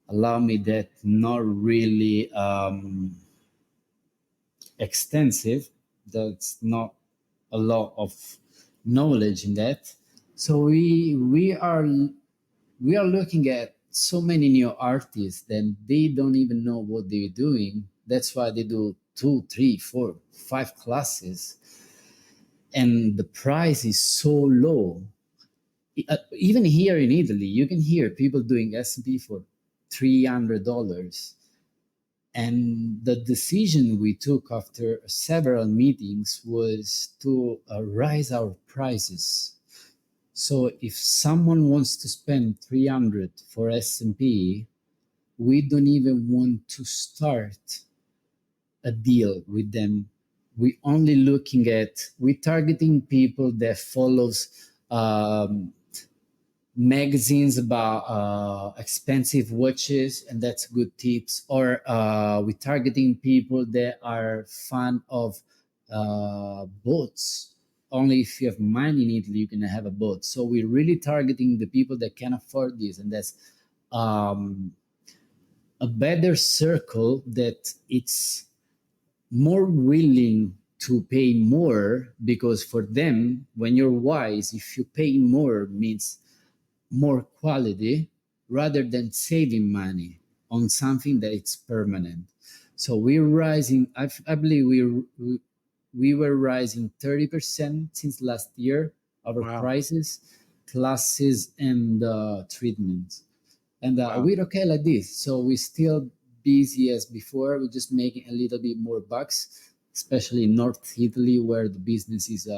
Speaker 2: allow me that, not really extensive. That's not a lot of knowledge in that. So we are looking at so many new artists that they don't even know what they're doing. That's why they do 2, 3, 4, 5 classes, and the price is so low. Even here in Italy, you can hear people doing SMP for $300. And the decision we took after several meetings was to raise our prices. So if someone wants to spend 300 for SMP, we don't even want to start a deal with them. We only looking at, we targeting people that follows magazines about expensive watches, and that's good tips. Or we targeting people that are fan of boats. Only if you have money in Italy you can have a boat. So we're really targeting the people that can afford this, and that's um, a better circle that it's more willing to pay more, because for them, when you're wise, if you pay more means more quality rather than saving money on something that it's permanent. So we're rising. I believe we were rising 30% since last year, our
Speaker 1: Wow.
Speaker 2: prices, classes, and treatments. And
Speaker 1: Wow.
Speaker 2: we're okay like this. So we're still busy as before. We're just making a little bit more bucks, especially in North Italy, where the business is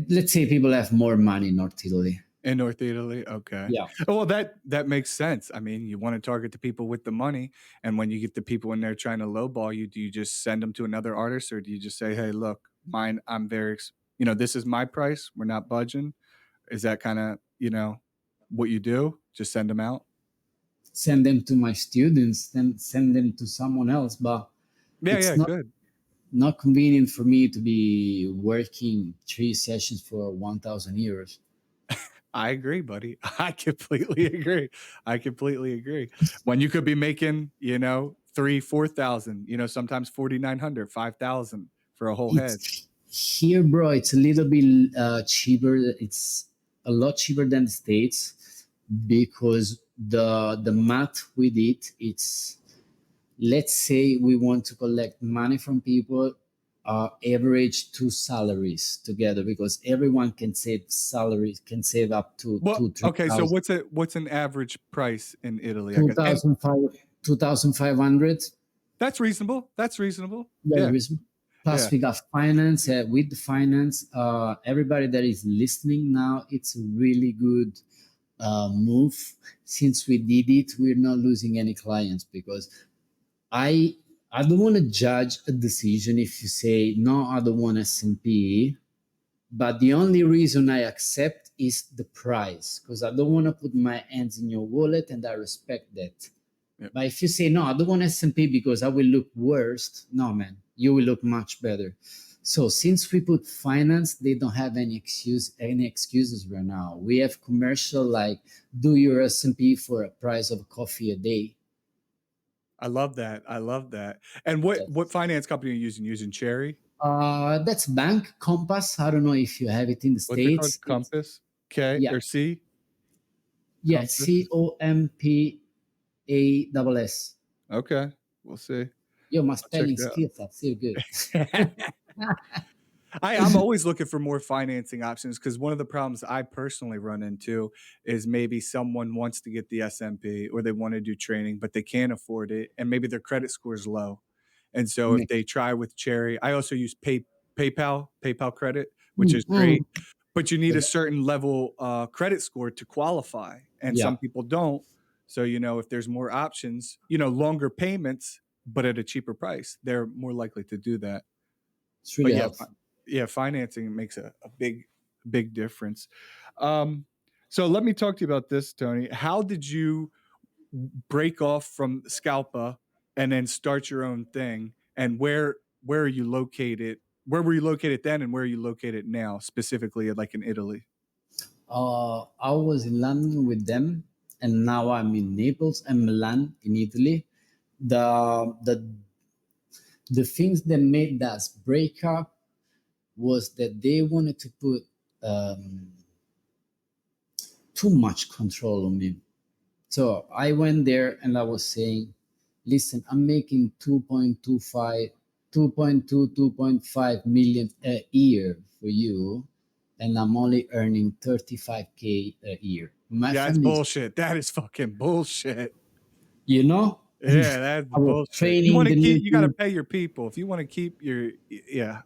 Speaker 2: let's say people have more money in North Italy.
Speaker 1: In North Italy? Okay.
Speaker 2: Yeah.
Speaker 1: Oh, well, that makes sense. I mean, you wanna target the people with the money, and when you get the people in there trying to lowball you, do you just send them to another artist, or do you just say, "Hey, look, mine I'm very ex this is my price, we're not budging." Is that kinda, what you do? Just send them out?
Speaker 2: Send them to my students, then send them to someone else. But
Speaker 1: Yeah,
Speaker 2: it's
Speaker 1: yeah, good.
Speaker 2: not convenient for me to be working 3 sessions for 1,000 euros.
Speaker 1: I agree, buddy. I completely agree. I completely agree. When you could be making, 3, 4,000, sometimes 4,900, 5,000 for a whole head.
Speaker 2: It's here, bro. It's a little bit cheaper. It's a lot cheaper than the States, because the math with it, it's, let's say we want to collect money from people, average 2 salaries together, because everyone can save salaries, can save up to
Speaker 1: Well,
Speaker 2: two three
Speaker 1: okay, so
Speaker 2: thousand
Speaker 1: what's an average price in Italy, I
Speaker 2: two
Speaker 1: guess? And
Speaker 2: thousand five 2,500.
Speaker 1: that's reasonable. That's reasonable.
Speaker 2: Very
Speaker 1: Yeah,
Speaker 2: reasonable. Plus
Speaker 1: yeah.
Speaker 2: we got finance. With the finance, everybody that is listening now, it's a really good move. Since we did it, we're not losing any clients, because I I don't want to judge a decision if you say no, I don't want SMP, but the only reason I accept is the price, because I don't want to put my hands in your wallet, and I respect that.
Speaker 1: Yep.
Speaker 2: But if you say no, I don't want SMP because I will look worse, no man, you will look much better. So since we put finance, they don't have any excuses right now. We have commercial like do your SMP for a price of a coffee a day.
Speaker 1: I love that. I love that. And what
Speaker 2: That's
Speaker 1: finance company are you using? Using Cherry?
Speaker 2: That's Bank Compass. I don't know if you have it in the
Speaker 1: What's it called?
Speaker 2: States. It's,
Speaker 1: Compass? K
Speaker 2: yeah,
Speaker 1: or C?
Speaker 2: yeah,
Speaker 1: Compass?
Speaker 2: COMPASS.
Speaker 1: Okay. We'll see.
Speaker 2: Yo, my
Speaker 1: I'll check
Speaker 2: spelling
Speaker 1: it out.
Speaker 2: skills are still good.
Speaker 1: I'm always looking for more financing options because one of the problems I personally run into is maybe someone wants to get the SMP or they want to do training, but they can't afford it, and maybe their credit score is low. And so if
Speaker 2: Me-
Speaker 1: they try with Cherry, I also use PayPal credit, which
Speaker 2: Mm,
Speaker 1: is
Speaker 2: mm.
Speaker 1: great, but you need a certain level credit score to qualify, and
Speaker 2: Yeah,
Speaker 1: some people don't. So if there's more options, longer payments, but at a cheaper price, they're more likely to do that.
Speaker 2: it's
Speaker 1: But
Speaker 2: really
Speaker 1: yeah,
Speaker 2: helpful.
Speaker 1: yeah, financing makes a big difference. Um, so let me talk to you about this, Tony. How did you break off from Scalpa and then start your own thing? And where are you located? Where were you located then, and where are you located now, specifically, like in Italy?
Speaker 2: I was in London with them, and now I'm in Naples and Milan in Italy. The things that made us break up was that they wanted to put um, too much control on me. So I went there and I was saying, listen, I'm making 2.25, 2.2, 2.5 million a year for you, and I'm only earning 35K a year. My
Speaker 1: Yeah, that's
Speaker 2: family is,
Speaker 1: bullshit. That is fucking bullshit.
Speaker 2: you know, and
Speaker 1: Yeah, that's
Speaker 2: I was
Speaker 1: bullshit. You
Speaker 2: training
Speaker 1: want to
Speaker 2: the
Speaker 1: keep,
Speaker 2: new
Speaker 1: you got to
Speaker 2: dude.
Speaker 1: pay your people. If you want to keep your, yeah,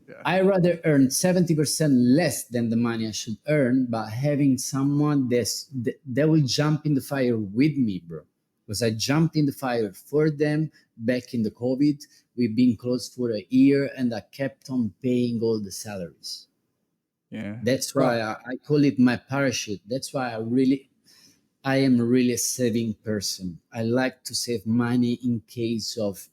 Speaker 1: yeah,
Speaker 2: I rather earn 70% less than the money I should earn by having someone that will jump in the fire with me, bro. Because I jumped in the fire for them back in the COVID. We've been closed for a year and I kept on paying all the salaries.
Speaker 1: yeah.
Speaker 2: That's
Speaker 1: Rough.
Speaker 2: why I call it my parachute. That's why I am really a saving person. I like to save money in case of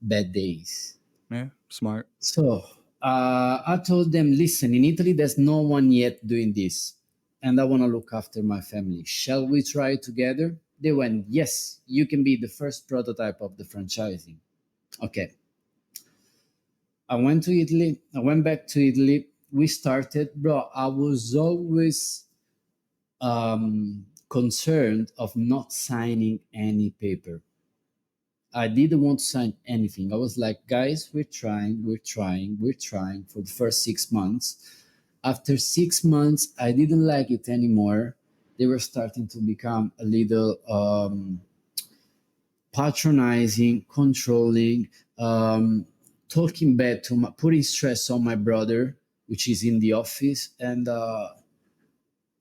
Speaker 2: bad days.
Speaker 1: Yeah, smart.
Speaker 2: So I told them, listen, in Italy, there's no one yet doing this, and I want to look after my family. Shall we try together? They went, yes, you can be the first prototype of the franchising. Okay. I went to Italy. I went back to Italy. We started, bro. I was always concerned of not signing any paper. I didn't want to sign anything. I was like, guys, we're trying for the first 6 months. After 6 months, I didn't like it anymore. They were starting to become a little patronizing, controlling, talking bad to my, putting stress on my brother, which is in the office, and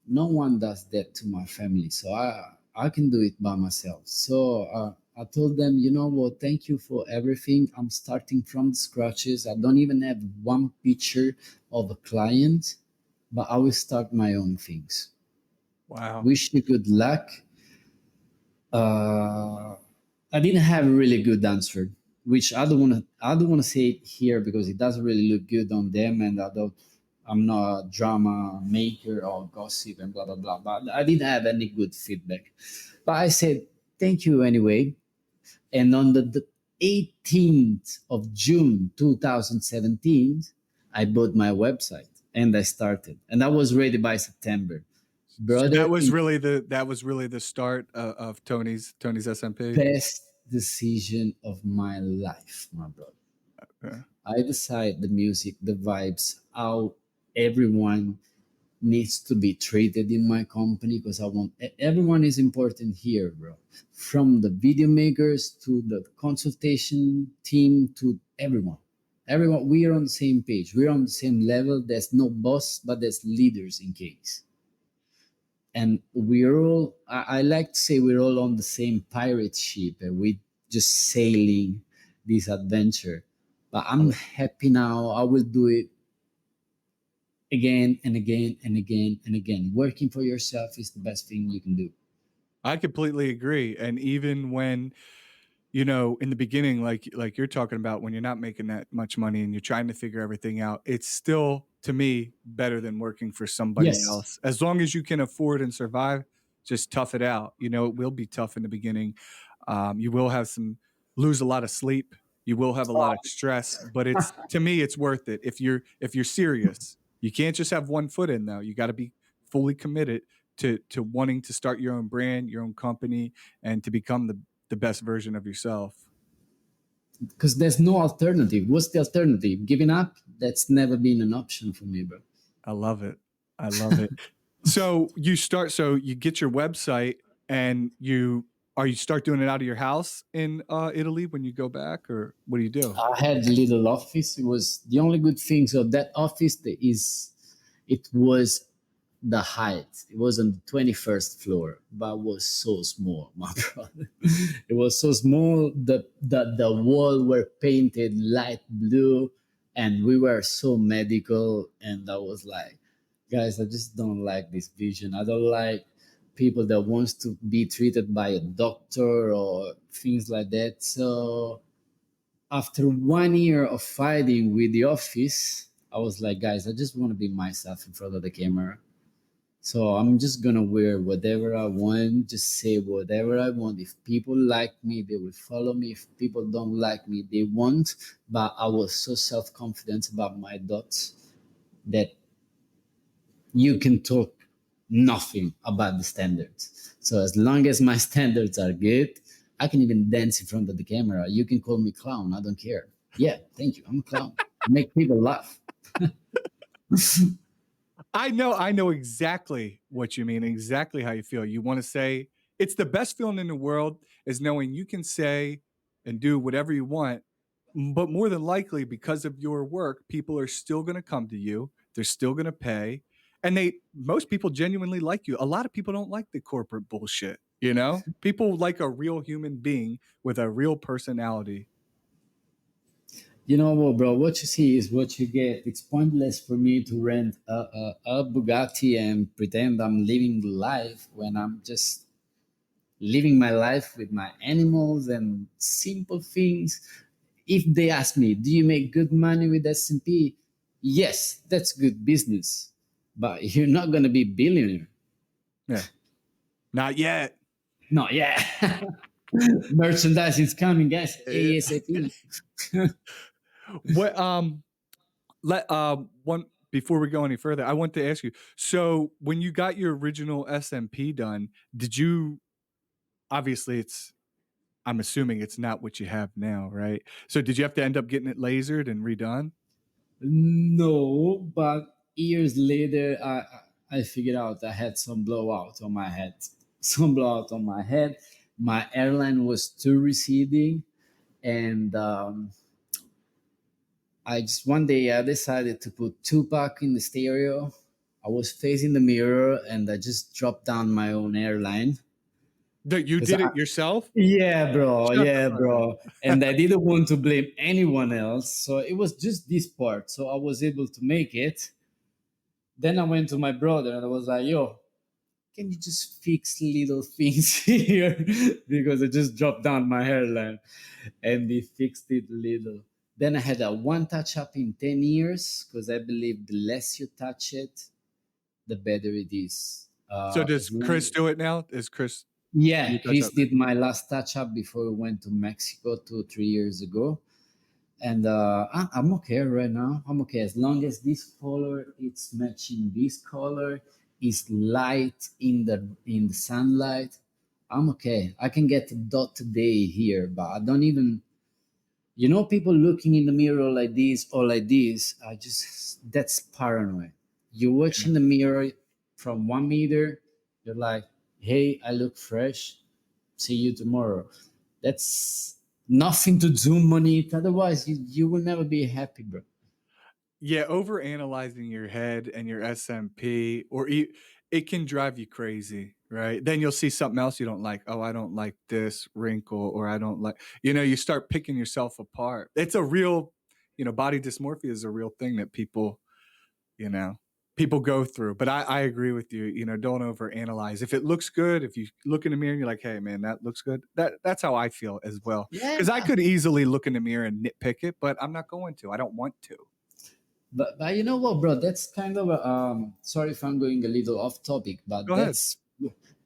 Speaker 2: no one does that to my family, so I can do it by myself. So I told them, you know what, thank you for everything. I'm starting from the scratches. I don't even have one picture of a client, but I will start my own things.
Speaker 1: Wow.
Speaker 2: Wish you good luck. uh, I didn't have a really good answer, which I don't want to say it here because it doesn't really look good on them, and I'm not a drama maker or gossip and blah blah blah. But I didn't have any good feedback. But I said thank you anyway. And on the 18th of June 2017, I bought my website and I started, and I was ready by September,
Speaker 1: So
Speaker 2: brother.
Speaker 1: that was really the start of Tony's SMP.
Speaker 2: Best decision of my life, my brother.
Speaker 1: Yeah.
Speaker 2: I decide the music, the vibes, how everyone needs to be treated in my company because I want everyone is important here, bro. From the video makers to the consultation team to everyone. Everyone, we are on the same page. We're on the same level. There's no boss, but there's leaders in case. And we're all I like to say we're all on the same pirate ship and we just sailing this adventure. But I'm happy now. I will do it again and again and again and again. Working for yourself is the best thing you can do.
Speaker 1: I completely agree. And even when, in the beginning, like you're talking about, when you're not making that much money and you're trying to figure everything out, it's still, to me, better than working for somebody
Speaker 2: Yes.
Speaker 1: else. As long as you can afford and survive, just tough it out. It will be tough in the beginning. You will have lose a lot of sleep. You will have a lot of stress, but it's to me, it's worth it if you're serious. You can't just have one foot in though. You got to be fully committed to wanting to start your own brand, your own company, and to become the best version of yourself.
Speaker 2: Because there's no alternative. What's the alternative? Giving up? That's never been an option for me, bro.
Speaker 1: I love it. I love it. So you get your website and you start doing it out of your house in Italy when you go back, or what do you do?
Speaker 2: I had a little office. It was the only good things of that office that is it was the height. It was on the 21st floor, but it was so small, my brother. It was so small that the wall were painted light blue and we were so medical. And I was like, guys, I just don't like this vision. I don't like people that wants to be treated by a doctor or things like that. So after 1 year of fighting with the office, I was like, guys, I just want to be myself in front of the camera. So I'm just gonna wear whatever I want, just say whatever I want. If people like me, they will follow me. If people don't like me, they won't. But I was so self-confident about my dots that you can talk nothing about the standards. So as long as my standards are good, I can even dance in front of the camera. You can call me clown. I don't care. Yeah, thank you. I'm a clown. Make people laugh.
Speaker 1: I know exactly what you mean, exactly how you feel. You wanna say it's the best feeling in the world is knowing you can say and do whatever you want, but more than likely, because of your work, people are still gonna come to you, they're still gonna pay, and most people genuinely like you. A lot of people don't like the corporate bullshit, you know? People like a real human being with a real personality.
Speaker 2: You know what, bro? What you see is what you get. It's pointless for me to rent a Bugatti and pretend I'm living life when I'm just living my life with my animals and simple things. If they ask me, "Do you make good money with SMP?" Yes, that's good business, but you're not gonna be billionaire.
Speaker 1: Yeah. Not yet.
Speaker 2: No, yeah. Merchandise is coming, guys.
Speaker 1: Yeah.
Speaker 2: ASAP.
Speaker 1: What, let one before we go any further, I want to ask you. So when you got your original SMP done, did you obviously it's I'm assuming it's not what you have now, right? So did you have to end up getting it lasered and redone?
Speaker 2: No, but years later, I figured out I had some blowout on my head. Some blowout on my head. My airline was too receding, and I just one day I decided to put Tupac in the stereo. I was facing the mirror, and I just dropped down my own airline.
Speaker 1: That you
Speaker 2: 'Cause
Speaker 1: did it yourself?
Speaker 2: Yeah, bro.
Speaker 1: Shut the
Speaker 2: Yeah,
Speaker 1: fuck up.
Speaker 2: bro. And I didn't want to blame anyone else. So it was just this part. So I was able to make it. Then I went to my brother and I was like, yo, can you just fix little things here? Because I just dropped down my hairline and they fixed it little. Then I had a one touch up in 10 years because I believe the less you touch it, the better it is.
Speaker 1: So does
Speaker 2: As
Speaker 1: Chris
Speaker 2: long
Speaker 1: do it now? Is Chris do
Speaker 2: Yeah,
Speaker 1: you touch
Speaker 2: Chris
Speaker 1: up?
Speaker 2: did my last touch up before we went to Mexico 2 3 years ago, and I'm okay right now. I'm okay as long as this color it's matching this color, is light in the sunlight. I'm okay. I can get a dot today here, but I don't even. People looking in the mirror like this or like this. I just that's paranoid. You watch in the mirror from 1 meter. You're like, hey, I look fresh. See you tomorrow. That's nothing to zoom on it. Otherwise, you will never be happy, bro.
Speaker 1: Yeah, over analyzing your head and your SMP it can drive you crazy, right? Then you'll see something else you don't like. Oh, I don't like this wrinkle, or I don't like, you start picking yourself apart. It's a real, body dysmorphia is a real thing that you know, people go through. But I agree with you. Don't over analyze. If it looks good, if you look in the mirror and you're like, hey man, that looks good. That's how I feel as well.
Speaker 2: Yeah,
Speaker 1: Because I could easily look in the mirror and nitpick it, but I'm not going to. I don't want to.
Speaker 2: but you know what, bro? That's kind of sorry if I'm going a little off topic, but
Speaker 1: Go ahead.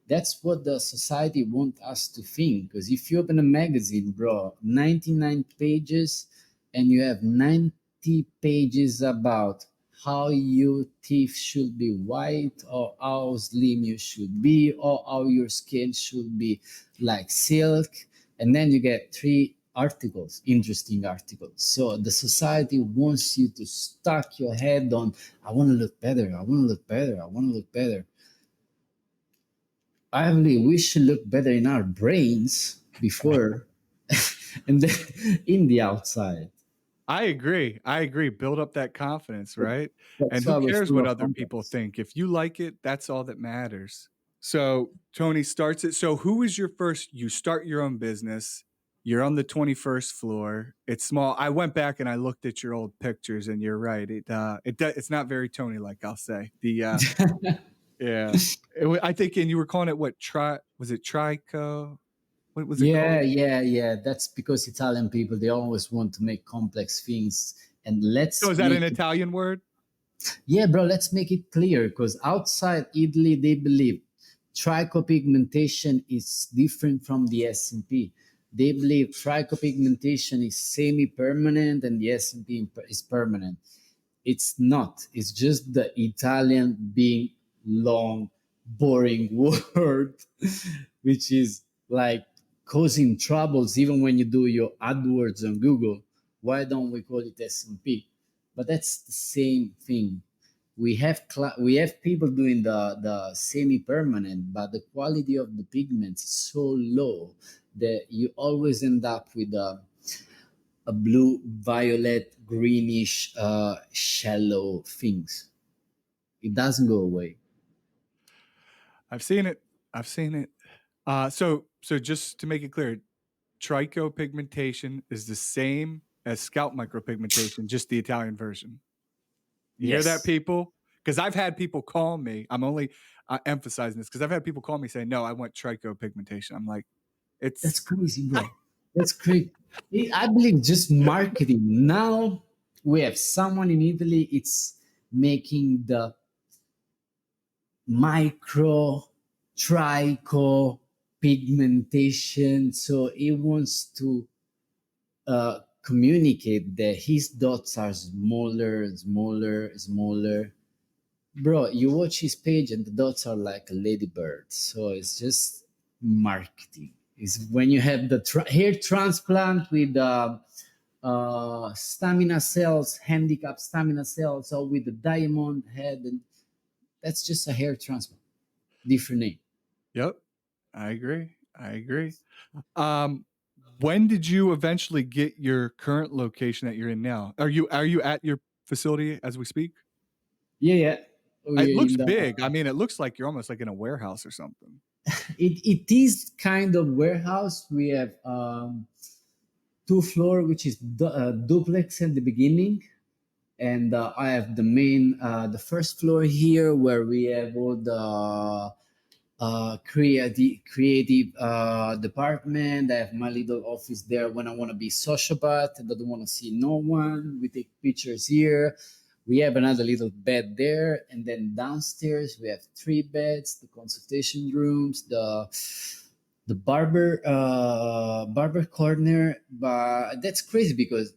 Speaker 2: That's what the society want us to think. Because if you open a magazine, bro, 99 pages, and you have 90 pages about how your teeth should be white, or how slim you should be, or how your skin should be like silk, and then you get three articles, interesting articles. So the society wants you to stuck your head on, I want to look better, I want to look better, I want to look better. I believe we should look better in our brains before and then in the outside.
Speaker 1: I agree. I agree. Build up that confidence, right? And
Speaker 2: That's
Speaker 1: who
Speaker 2: why we're
Speaker 1: cares
Speaker 2: full
Speaker 1: what
Speaker 2: of
Speaker 1: other people
Speaker 2: complex.
Speaker 1: think? If you like it, that's all that matters. So Tony starts it. So who is your first? You start your own business. You're on the 21st floor. It's small. I went back and I looked at your old pictures, and you're right. It's not very Tony like, I'll say. Yeah. I think, and you were calling it what? Was it Trico? What was it
Speaker 2: Yeah,
Speaker 1: called?
Speaker 2: yeah, yeah. That's because Italian people, they always want to make complex things. And
Speaker 1: So
Speaker 2: let's
Speaker 1: is that an
Speaker 2: make it,
Speaker 1: Italian word?
Speaker 2: yeah, bro, let's make it clear, because outside Italy, they believe trichopigmentation is different from the SMP. They believe trichopigmentation is semi-permanent and the SMP is permanent. It's not. It's just the Italian being long, boring word, which is like causing troubles even when you do your AdWords on Google. Why don't we call it SMP? But that's the same thing. We have people doing the semi permanent, but the quality of the pigments is so low that you always end up with a blue, violet, greenish, shallow things. It doesn't go away.
Speaker 1: I've seen it. I've seen it. So just to make it clear, trichopigmentation is the same as scalp micropigmentation, just the Italian version. You hear that,
Speaker 2: Yes,
Speaker 1: people? Because I've had people call me. I'm only emphasizing this because I've had people call me saying, "No, I want trichopigmentation." I'm like,
Speaker 2: that's
Speaker 1: it's
Speaker 2: crazy, bro. That's crazy. I believe just marketing. Now we have someone in Italy. It's making the micro tricho pigmentation. So he wants to communicate that his dots are smaller, smaller, smaller. Bro, you watch his page and the dots are like a ladybird. So it's just marketing. It's when you have the hair transplant with stamina cells, handicap stamina cells, or with the diamond head, and that's just a hair transplant. Different name.
Speaker 1: yep. I agree. I agree. Um, when did you eventually get your current location that you're in now? Are you at your facility as we speak?
Speaker 2: Yeah, yeah.
Speaker 1: It
Speaker 2: We
Speaker 1: looks
Speaker 2: in the
Speaker 1: big. I mean, it looks like you're almost like in a warehouse or something.
Speaker 2: it is kind of warehouse. We have two floor, which is duplex in the beginning, and I have the main, the first floor here where we have all the creative department. I have my little office there when I want to be sociopath and don't want to see no one. We take pictures here. We have another little bed there, and then downstairs we have three beds, the consultation rooms, the barber corner. But that's crazy because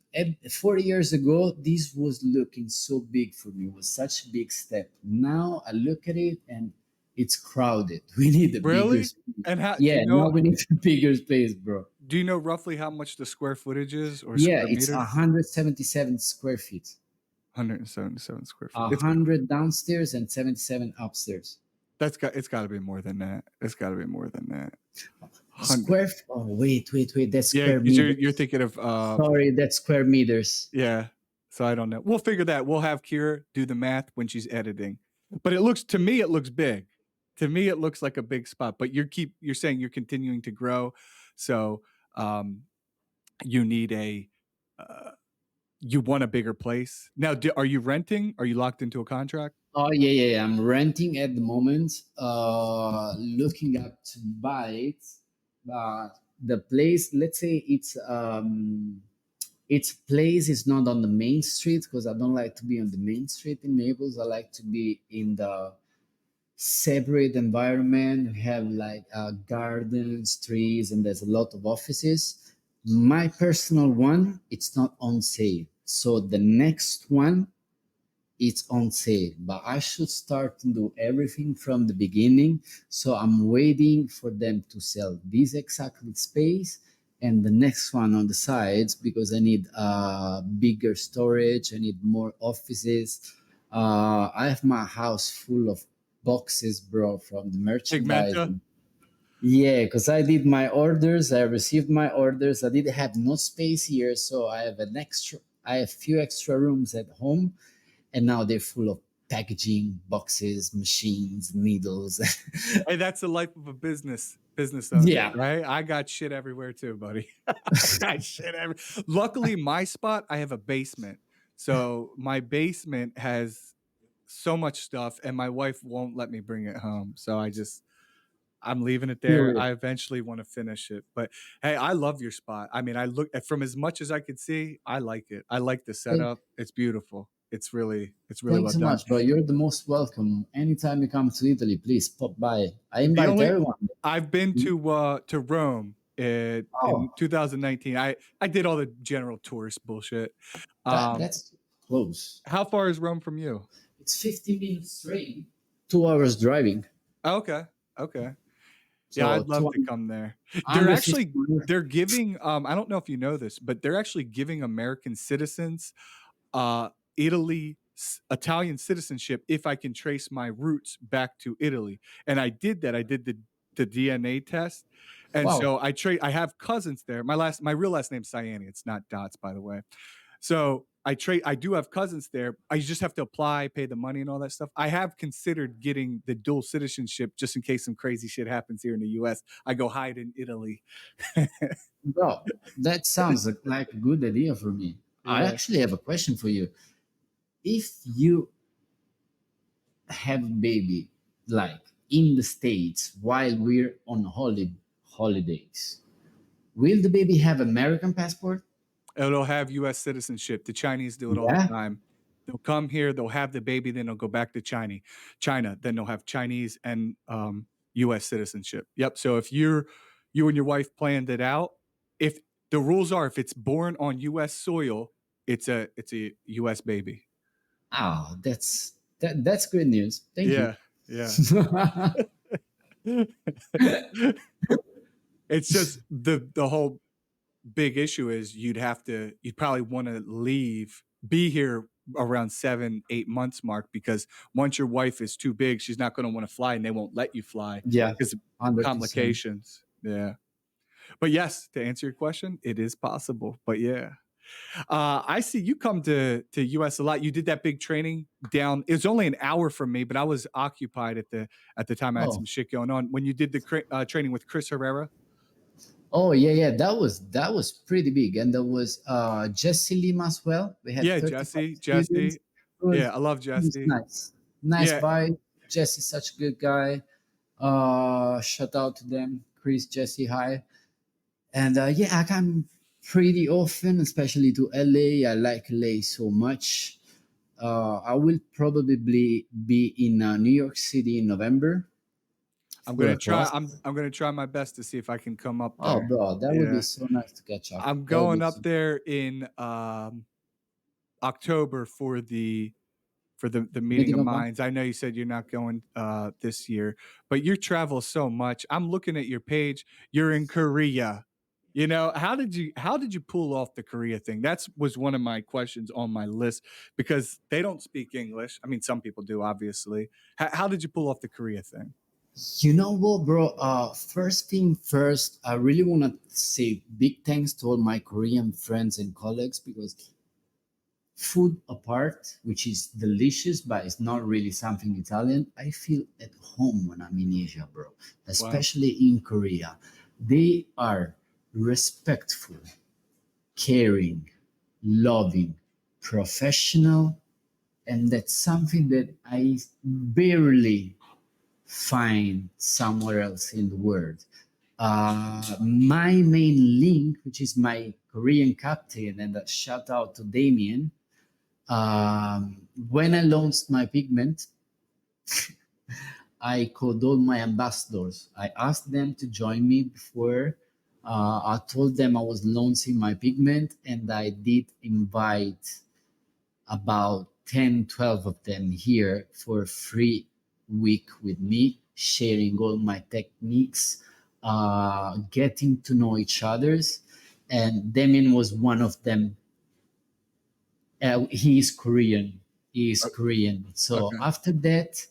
Speaker 2: 40 years ago this was looking so big for me. It was such a big step. Now I look at it and it's crowded. We need a bigger
Speaker 1: Really?
Speaker 2: space.
Speaker 1: And how
Speaker 2: Yeah, now we need a bigger space, bro.
Speaker 1: do you know roughly how much the square footage is or
Speaker 2: Yeah,
Speaker 1: square
Speaker 2: it's
Speaker 1: meters?
Speaker 2: 177 square feet.
Speaker 1: 177 square feet.
Speaker 2: 100 downstairs and 77 upstairs.
Speaker 1: It's got to be more than that. It's got to be more than that. 100.
Speaker 2: Oh, wait. That's
Speaker 1: Yeah,
Speaker 2: square
Speaker 1: because you're
Speaker 2: meters.
Speaker 1: thinking of
Speaker 2: Sorry, that's square meters.
Speaker 1: yeah. So I don't know. We'll figure that. We'll have Kira do the math when she's editing. But it looks to me it looks big. To me it looks like a big spot. But you're saying you're continuing to grow, so um, you need uh, you want a bigger place now. Are you renting? Are you locked into a contract?
Speaker 2: Oh yeah. I'm renting at the moment. Looking up to buy it, but the place, let's say its place is not on the main street because I don't like to be on the main street in Naples. I like to be in the separate environment. We have like gardens, trees, and there's a lot of offices. My personal one, it's not on sale. So the next one, it's on sale, but I should start to do everything from the beginning. So I'm waiting for them to sell this exactly space and the next one on the sides because I need bigger storage. I need more offices. I have my house full of boxes, bro, from the merchandise.
Speaker 1: Pigmenta.
Speaker 2: Yeah, because I did my orders, I received my orders. I did have no space here, so I have an extra. I have few extra rooms at home, and now they're full of packaging, boxes, machines, needles.
Speaker 1: Hey, that's the life of a business owner,
Speaker 2: Yeah.
Speaker 1: right? I got shit everywhere too, buddy. I got shit every Luckily, my spot, I have a basement. So my basement has so much stuff and my wife won't let me bring it home. So I'm leaving it
Speaker 2: Feel
Speaker 1: there.
Speaker 2: it.
Speaker 1: I eventually want to finish it. But hey, I love your spot. I mean, I look from as much as I could see, I like it. I like the
Speaker 2: Thank,
Speaker 1: setup. It's beautiful. It's really
Speaker 2: thanks
Speaker 1: well
Speaker 2: so
Speaker 1: done.
Speaker 2: much, bro. You're the most welcome. Anytime you come to Italy, please pop by. I
Speaker 1: The
Speaker 2: invite
Speaker 1: only
Speaker 2: everyone.
Speaker 1: I've been to Rome in
Speaker 2: Oh,
Speaker 1: 2019. I did all the general tourist bullshit. Um,
Speaker 2: that's close.
Speaker 1: how far is Rome from you?
Speaker 2: It's 50 minutes train, 2 hours driving.
Speaker 1: Okay, okay. Yeah,
Speaker 2: So
Speaker 1: I'd love
Speaker 2: two,
Speaker 1: to come there. They're
Speaker 2: under 50
Speaker 1: actually
Speaker 2: minutes.
Speaker 1: they're giving I don't know if you know this, but they're actually giving American citizens uh Italian citizenship if I can trace my roots back to Italy. And I did that. I did the DNA test. And
Speaker 2: Wow.
Speaker 1: so I have cousins there. My real last name's Cyani. It's not Dots, by the way. So I do have cousins there. I just have to apply, pay the money and all that stuff. I have considered getting the dual citizenship just in case some crazy shit happens here in the US. I go hide in Italy.
Speaker 2: Bro, that sounds like a good idea for me. I
Speaker 1: Yeah.
Speaker 2: actually have a question for you. If you have a baby, like in the States, while we're on holidays, will the baby have American passport?
Speaker 1: It'll have US citizenship. The Chinese do it all the
Speaker 2: Yeah.
Speaker 1: time. They'll come here, they'll have the baby, then they'll go back to China, then they'll have Chinese and US citizenship. Yep. So if you and your wife planned it out, if the rules are if it's born on US soil, it's a US baby.
Speaker 2: Oh, that's good news. Thank you.
Speaker 1: Yeah. Yeah. It's just the whole big issue is you'd probably want to be here around 7-8 months mark because once your wife is too big she's not going to want to fly and they won't let you fly
Speaker 2: Yeah,
Speaker 1: because of
Speaker 2: 100%.
Speaker 1: complications. Yeah, but yes, to answer your question, it is possible. But yeah, I see you come to us a lot. You did that big training down, it was only an hour from me, but I was occupied at the time. I had
Speaker 2: Oh,
Speaker 1: some shit going on when you did the training with Chris Herrera.
Speaker 2: oh yeah, yeah. That was pretty big, and there was Jesse Lima as well. We had
Speaker 1: Yeah,
Speaker 2: 35
Speaker 1: Jesse.
Speaker 2: students.
Speaker 1: Yeah, I love
Speaker 2: It was
Speaker 1: Jesse.
Speaker 2: nice, nice
Speaker 1: Yeah,
Speaker 2: vibe. Jesse's such a good guy. Shout out to them, Chris, Jesse, hi. And yeah, I come pretty often, especially to LA. I like LA so much. I will probably be in New York City in November
Speaker 1: I'm
Speaker 2: for
Speaker 1: gonna
Speaker 2: a
Speaker 1: try.
Speaker 2: class.
Speaker 1: I'm gonna try my best to see if I can come up
Speaker 2: Oh,
Speaker 1: there.
Speaker 2: bro, that would be
Speaker 1: Yeah,
Speaker 2: so nice to catch up.
Speaker 1: I'm
Speaker 2: That would
Speaker 1: going
Speaker 2: be so.
Speaker 1: up there in October for the meeting
Speaker 2: Meeting
Speaker 1: of
Speaker 2: of one.
Speaker 1: minds. I know you said you're not going this year, but you travel so much. I'm looking at your page. You're in Korea. You know, how did you pull off the Korea thing? That's was one of my questions on my list because they don't speak English. I mean, some people do, obviously. How did you pull off the Korea thing?
Speaker 2: You know what, bro? First thing first, I really want to say big thanks to all my Korean friends and colleagues because food apart, which is delicious, but it's not really something Italian, I feel at home when I'm in Asia, bro,
Speaker 1: Wow.
Speaker 2: especially in Korea. They are respectful, caring, loving, professional, and that's something that I barely find somewhere else in the world. My main link, which is my Korean captain, and a shout out to Damien. When I launched my pigment, I called all my ambassadors. I asked them to join me before. I told them I was launching my pigment, and I did invite about 10, 12 of them here for a free week with me, sharing all my techniques, getting to know each other's. And Damien was one of them. He is Korean. He is Korean. So
Speaker 1: Okay.
Speaker 2: after that,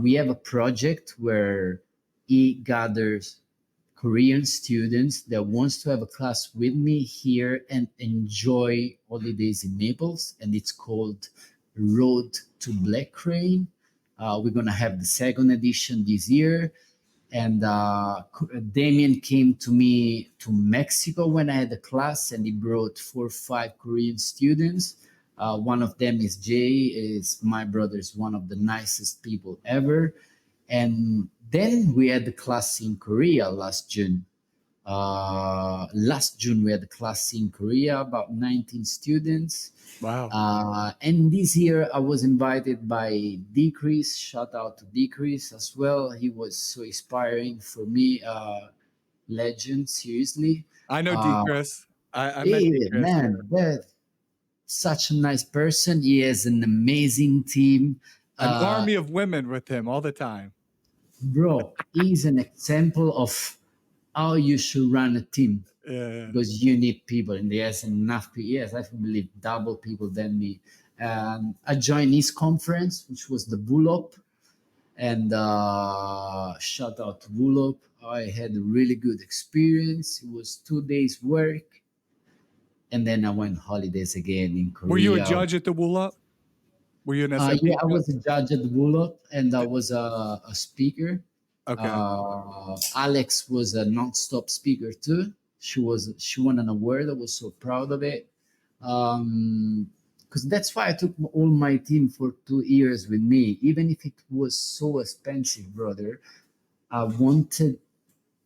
Speaker 2: we have a project where he gathers Korean students that wants to have a class with me here and enjoy holidays in Naples, and it's called Road to Black Rain. We're gonna have the second edition this year, and Damien came to me to Mexico when I had a class, and he brought 4 or 5 Korean students. One of them is Jay, is my brother, is one of the nicest people ever. And then we had the class in Korea last June. Last June we had a class in Korea, about 19 students.
Speaker 1: Wow.
Speaker 2: And this year I was invited by Decrease. Shout out to Decrease as well. He was so inspiring for me. Legend, seriously.
Speaker 1: I know D.
Speaker 2: Uh,
Speaker 1: Chris. I met D.
Speaker 2: hey,
Speaker 1: Chris.
Speaker 2: man, that such a nice person. He has an amazing team.
Speaker 1: An army of women with him all the time.
Speaker 2: Bro, he's an example of how you should run a team.
Speaker 1: Yeah.
Speaker 2: Because you need people, and he has enough people. Yes, I believe double people than me. I joined his conference, which was the Bulop, and shout out to Bulop. I had a really good experience. It was 2 days work, and then I went holidays again in Korea.
Speaker 1: Were you a judge at the Wool Up? Were you an SMP?
Speaker 2: Yeah, I was a judge at the Bulop, and I was a speaker.
Speaker 1: Okay.
Speaker 2: Alex was a non-stop speaker too. She won an award. I was so proud of it. Because that's why I took all my team for 2 years with me, even if it was so expensive, brother. I wanted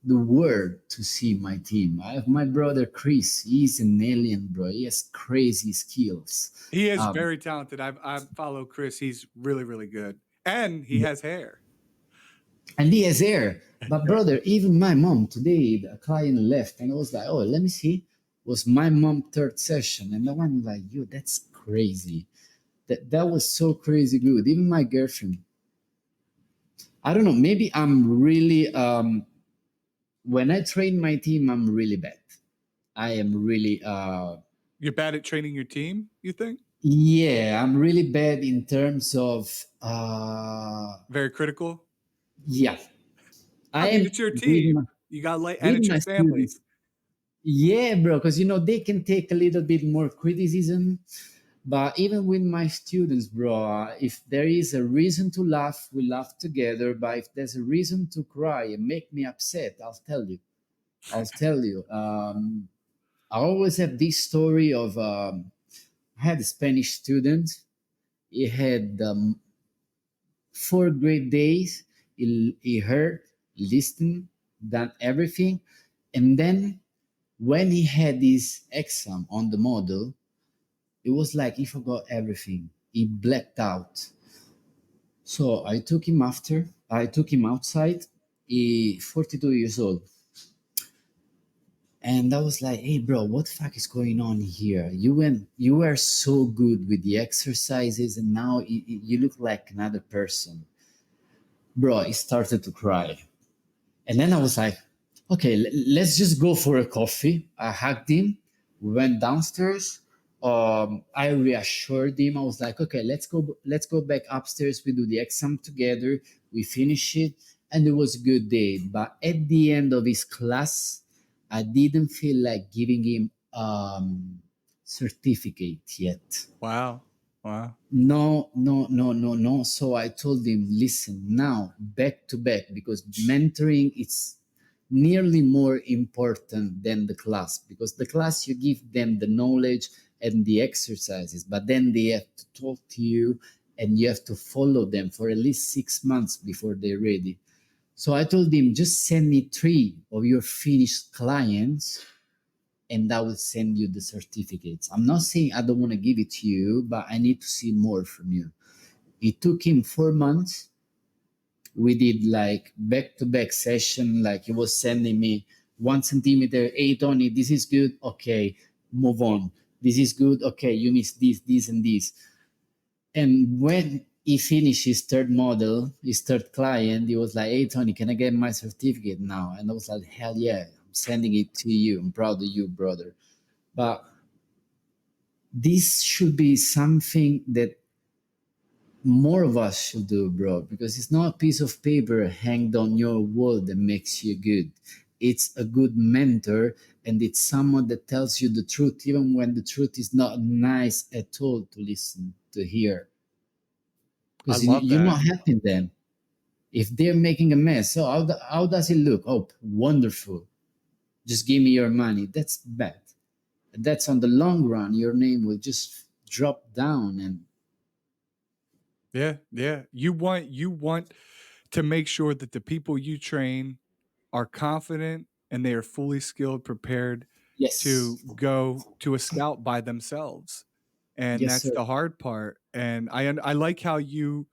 Speaker 2: the world to see my team. I have my brother Chris. He's an alien, bro. He has crazy skills.
Speaker 1: He is very talented. I follow Chris. He's really, really good, and he has hair.
Speaker 2: And he has hair. But brother, even my mom today, a client left, and I was like, oh, let me see. Was my mom third session, and I went like, yo, that's crazy. That was so crazy good. Even my girlfriend. I don't know. Maybe I'm really when I train my team, I'm really bad. I am really
Speaker 1: You're bad at training your team, you think?
Speaker 2: Yeah, I'm really bad in terms of
Speaker 1: Very critical.
Speaker 2: Yeah.
Speaker 1: I mean, it's your team. You got and it's your family.
Speaker 2: Students. Yeah, bro, because they can take a little bit more criticism. But even with my students, bro, if there is a reason to laugh, we laugh together. But if there's a reason to cry and make me upset, I'll tell you. I always have this story of I had a Spanish student. He had 4 great days. He heard, listened, done everything. And then when he had his exam on the model, it was like he forgot everything. He blacked out. So I took him outside. He 42 years old. And I was like, hey bro, what the fuck is going on here? You were so good with the exercises, and now you look like another person. Bro, he started to cry. And then I was like, okay, let's just go for a coffee. I hugged him. We went downstairs. I reassured him. I was like, okay, let's go back upstairs. We do the exam together. We finish it. And it was a good day. But at the end of his class, I didn't feel like giving him certificate yet.
Speaker 1: Wow.
Speaker 2: No. So I told him, listen, now back to back, because mentoring is nearly more important than the class, because the class you give them the knowledge and the exercises, but then they have to talk to you and you have to follow them for at least 6 months before they're ready. So I told him, just send me 3 of your finished clients and I will send you the certificates. I'm not saying I don't want to give it to you, but I need to see more from you. It took him 4 months. We did like back-to-back session. Like he was sending me 1 centimeter. Hey Tony, this is good. Okay, move on. This is good. Okay, you missed this, and this. And when he finished his third model, his third client, he was like, "Hey Tony, can I get my certificate now?" And I was like, "Hell yeah, I'm sending it to you. I'm proud of you, brother." But this should be something that more of us should do, bro, because it's not a piece of paper hanged on your wall that makes you good. It's a good mentor, and it's someone that tells you the truth, even when the truth is not nice at all to listen, to hear.
Speaker 1: I
Speaker 2: Because
Speaker 1: love
Speaker 2: you're
Speaker 1: that.
Speaker 2: not helping them. If they're making a mess, so how does it look? Oh, wonderful. Just give me your money. That's bad. That's on the long run, your name will just drop down. And
Speaker 1: Yeah, yeah. You want to make sure that the people you train are confident and they are fully skilled, prepared
Speaker 2: yes,
Speaker 1: to go to a scout by themselves. And
Speaker 2: yes,
Speaker 1: that's
Speaker 2: sir.
Speaker 1: the hard part. And I like how you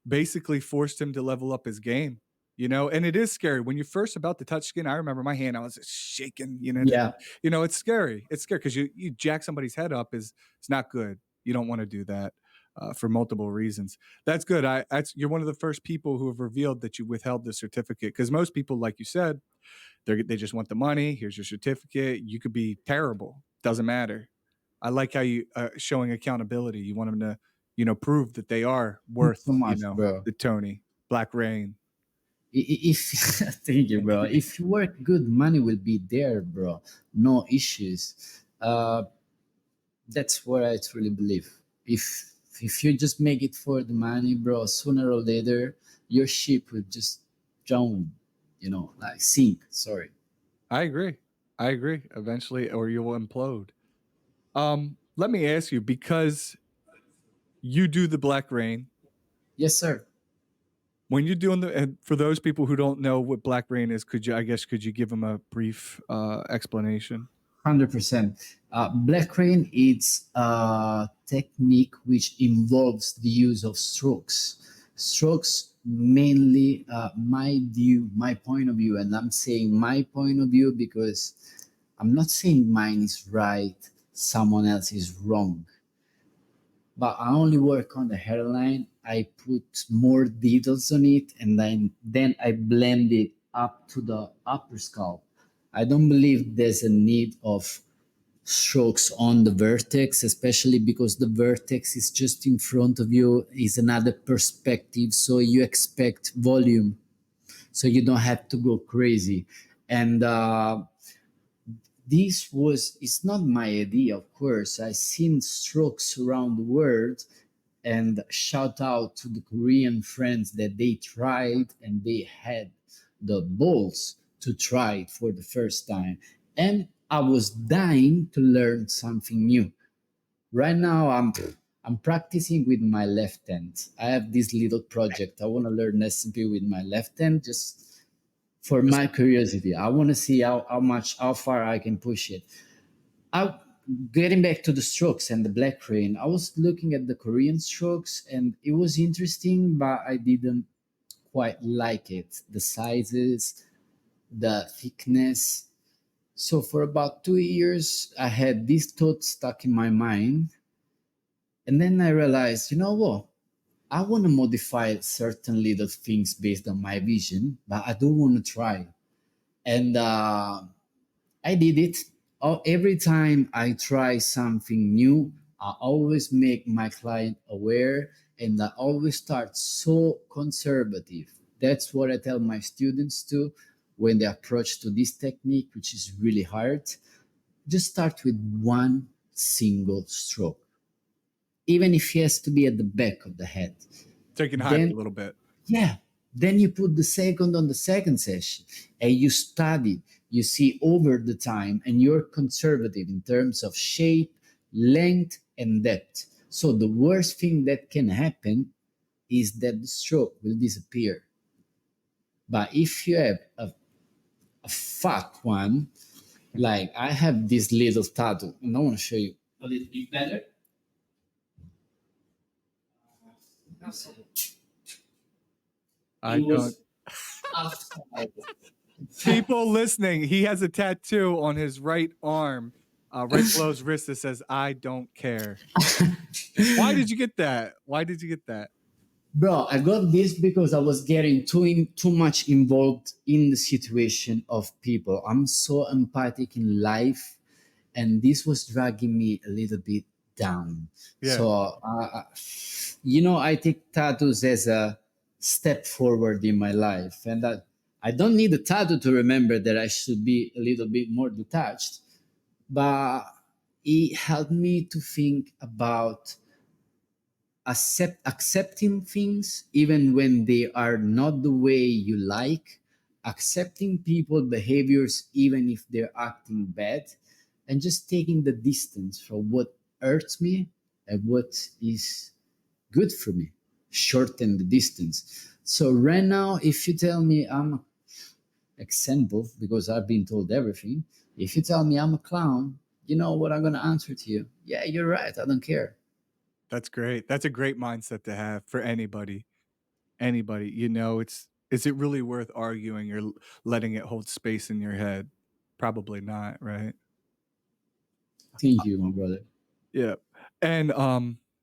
Speaker 1: basically forced him to level up his game, you know? And it is scary when you're first about to touch skin. I remember my hand, I was just shaking,
Speaker 2: Yeah,
Speaker 1: you know, it's scary. It's scary because you jack somebody's head up is it's not good. You don't want to do that for multiple reasons. That's good. You're one of the first people who have revealed that you withheld the certificate because most people, like you said, they just want the money. Here's your certificate. You could be terrible. Doesn't matter. I like how you showing accountability. You want them to, prove that they are
Speaker 2: thanks so
Speaker 1: worth,
Speaker 2: much, bro.
Speaker 1: the Tony Black Rain.
Speaker 2: If thank you, bro. If you work good, money will be there, bro. No issues. That's what I truly believe. If you just make it for the money, bro, sooner or later your ship will just drown, like sink. Sorry.
Speaker 1: I agree. I agree. Eventually, or you will implode. Let me ask you because you do the Black Rain.
Speaker 2: Yes, sir.
Speaker 1: When you're doing and for those people who don't know what Black Rain is, could you give them a brief explanation?
Speaker 2: 100%. Black rain is a technique which involves the use of strokes. Strokes mainly, my point of view, and I'm saying my point of view because I'm not saying mine is right, someone else is wrong. But I only work on the hairline. I put more details on it, and then I blend it up to the upper scalp. I don't believe there's a need of strokes on the vertex, especially because the vertex is just in front of you, is another perspective. So you expect volume, so you don't have to go crazy. And this was, it's not my idea, of course. I seen strokes around the world, and shout out to the Korean friends that they tried and they had the balls to try it for the first time. And I was dying to learn something new. Right now I'm practicing with my left hand. I have this little project. I want to learn SMP with my left hand just for
Speaker 1: Just
Speaker 2: my curiosity. I want to see how far I can push it. I Getting back to the strokes and the black rain, I was looking at the Korean strokes and it was interesting, but I didn't quite like it. The sizes, the thickness. So for about 2 years, I had this thought stuck in my mind. And then I realized, you know what? I want to modify certain little things based on my vision, but I don't want to try. And I did it. Every time I try something new, I always make my client aware and I always start so conservative. That's what I tell my students too when they approach to this technique, which is really hard. Just start with one single stroke, even if he has to be at the back of the head.
Speaker 1: taking hype a
Speaker 2: Then
Speaker 1: little bit.
Speaker 2: yeah. Then you put the second on the second session and you study, you see over the time, and you're conservative in terms of shape, length, and depth. So the worst thing that can happen is that the stroke will disappear. But if you have a fat one, like I have this little tattoo, and I want to show you a little bit better.
Speaker 1: I
Speaker 2: It
Speaker 1: don't.
Speaker 2: was outside.
Speaker 1: People listening, he has a tattoo on his right arm, right below his wrist that says "I don't care." Why did you get that? Why did you get that?
Speaker 2: Bro, I got this because I was getting too much involved in the situation of people. I'm so empathic in life, and this was dragging me a little bit down.
Speaker 1: Yeah,
Speaker 2: So, you know, I take tattoos as a step forward in my life, and that I don't need a tattoo to remember that I should be a little bit more detached. But it helped me to think about accepting things even when they are not the way you like, accepting people behaviors even if they're acting bad, and just taking the distance from what hurts me and what is good for me, shorten the distance. So right now, if you tell me I'm example, because I've been told everything, if you tell me I'm a clown, you know what I'm gonna answer to you? Yeah, you're right, I don't care.
Speaker 1: that's great. That's a great mindset to have for anybody. Anybody, it's is it really worth arguing or letting it hold space in your head? Probably not, right?
Speaker 2: Thank you, my brother.
Speaker 1: Yeah. And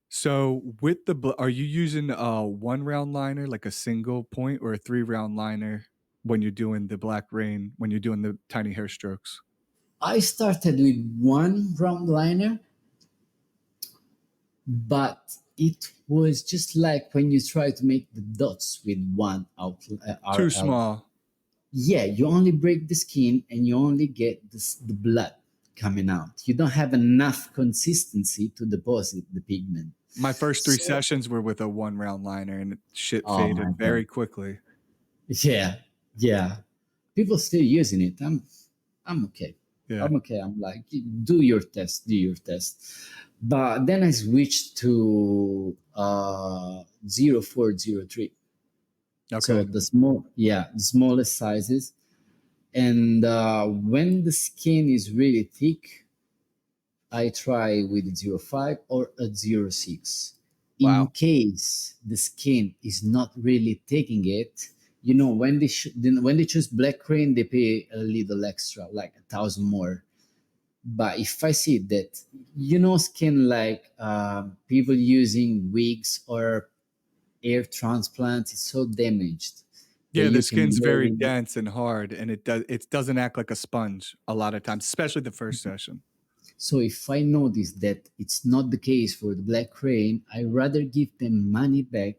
Speaker 1: so with the are you using a one round liner, like a single point, or a three round liner when you're doing the black rain, when you're doing the tiny hair strokes?
Speaker 2: I started with one round liner, but it was just like when you try to make the dots with one
Speaker 1: Too
Speaker 2: RL.
Speaker 1: small.
Speaker 2: Yeah, you only break the skin and you only get the blood coming out. You don't have enough consistency to deposit the pigment.
Speaker 1: My first three
Speaker 2: So,
Speaker 1: sessions were with a one round liner and shit
Speaker 2: oh my
Speaker 1: faded
Speaker 2: God.
Speaker 1: very quickly.
Speaker 2: Yeah, yeah. People still using it. I'm okay.
Speaker 1: Yeah.
Speaker 2: I'm okay. I'm like, do your test, do your test. But then I switched to 0403. So
Speaker 1: Okay.
Speaker 2: the smallest sizes. And when the skin is really thick, I try with a zero 0.5 or a zero 0.6. In
Speaker 1: Wow.
Speaker 2: case the skin is not really taking it, you know, when they choose black crane, they pay a little extra, like 1,000 more. But if I see that, you know, skin like people using wigs or hair transplants is so damaged that
Speaker 1: Yeah, the
Speaker 2: you can
Speaker 1: skin's very
Speaker 2: barely.
Speaker 1: dense and hard, and it doesn't act like a sponge a lot of times, especially the first session.
Speaker 2: So if I notice that it's not the case for the black crane, I rather give them money back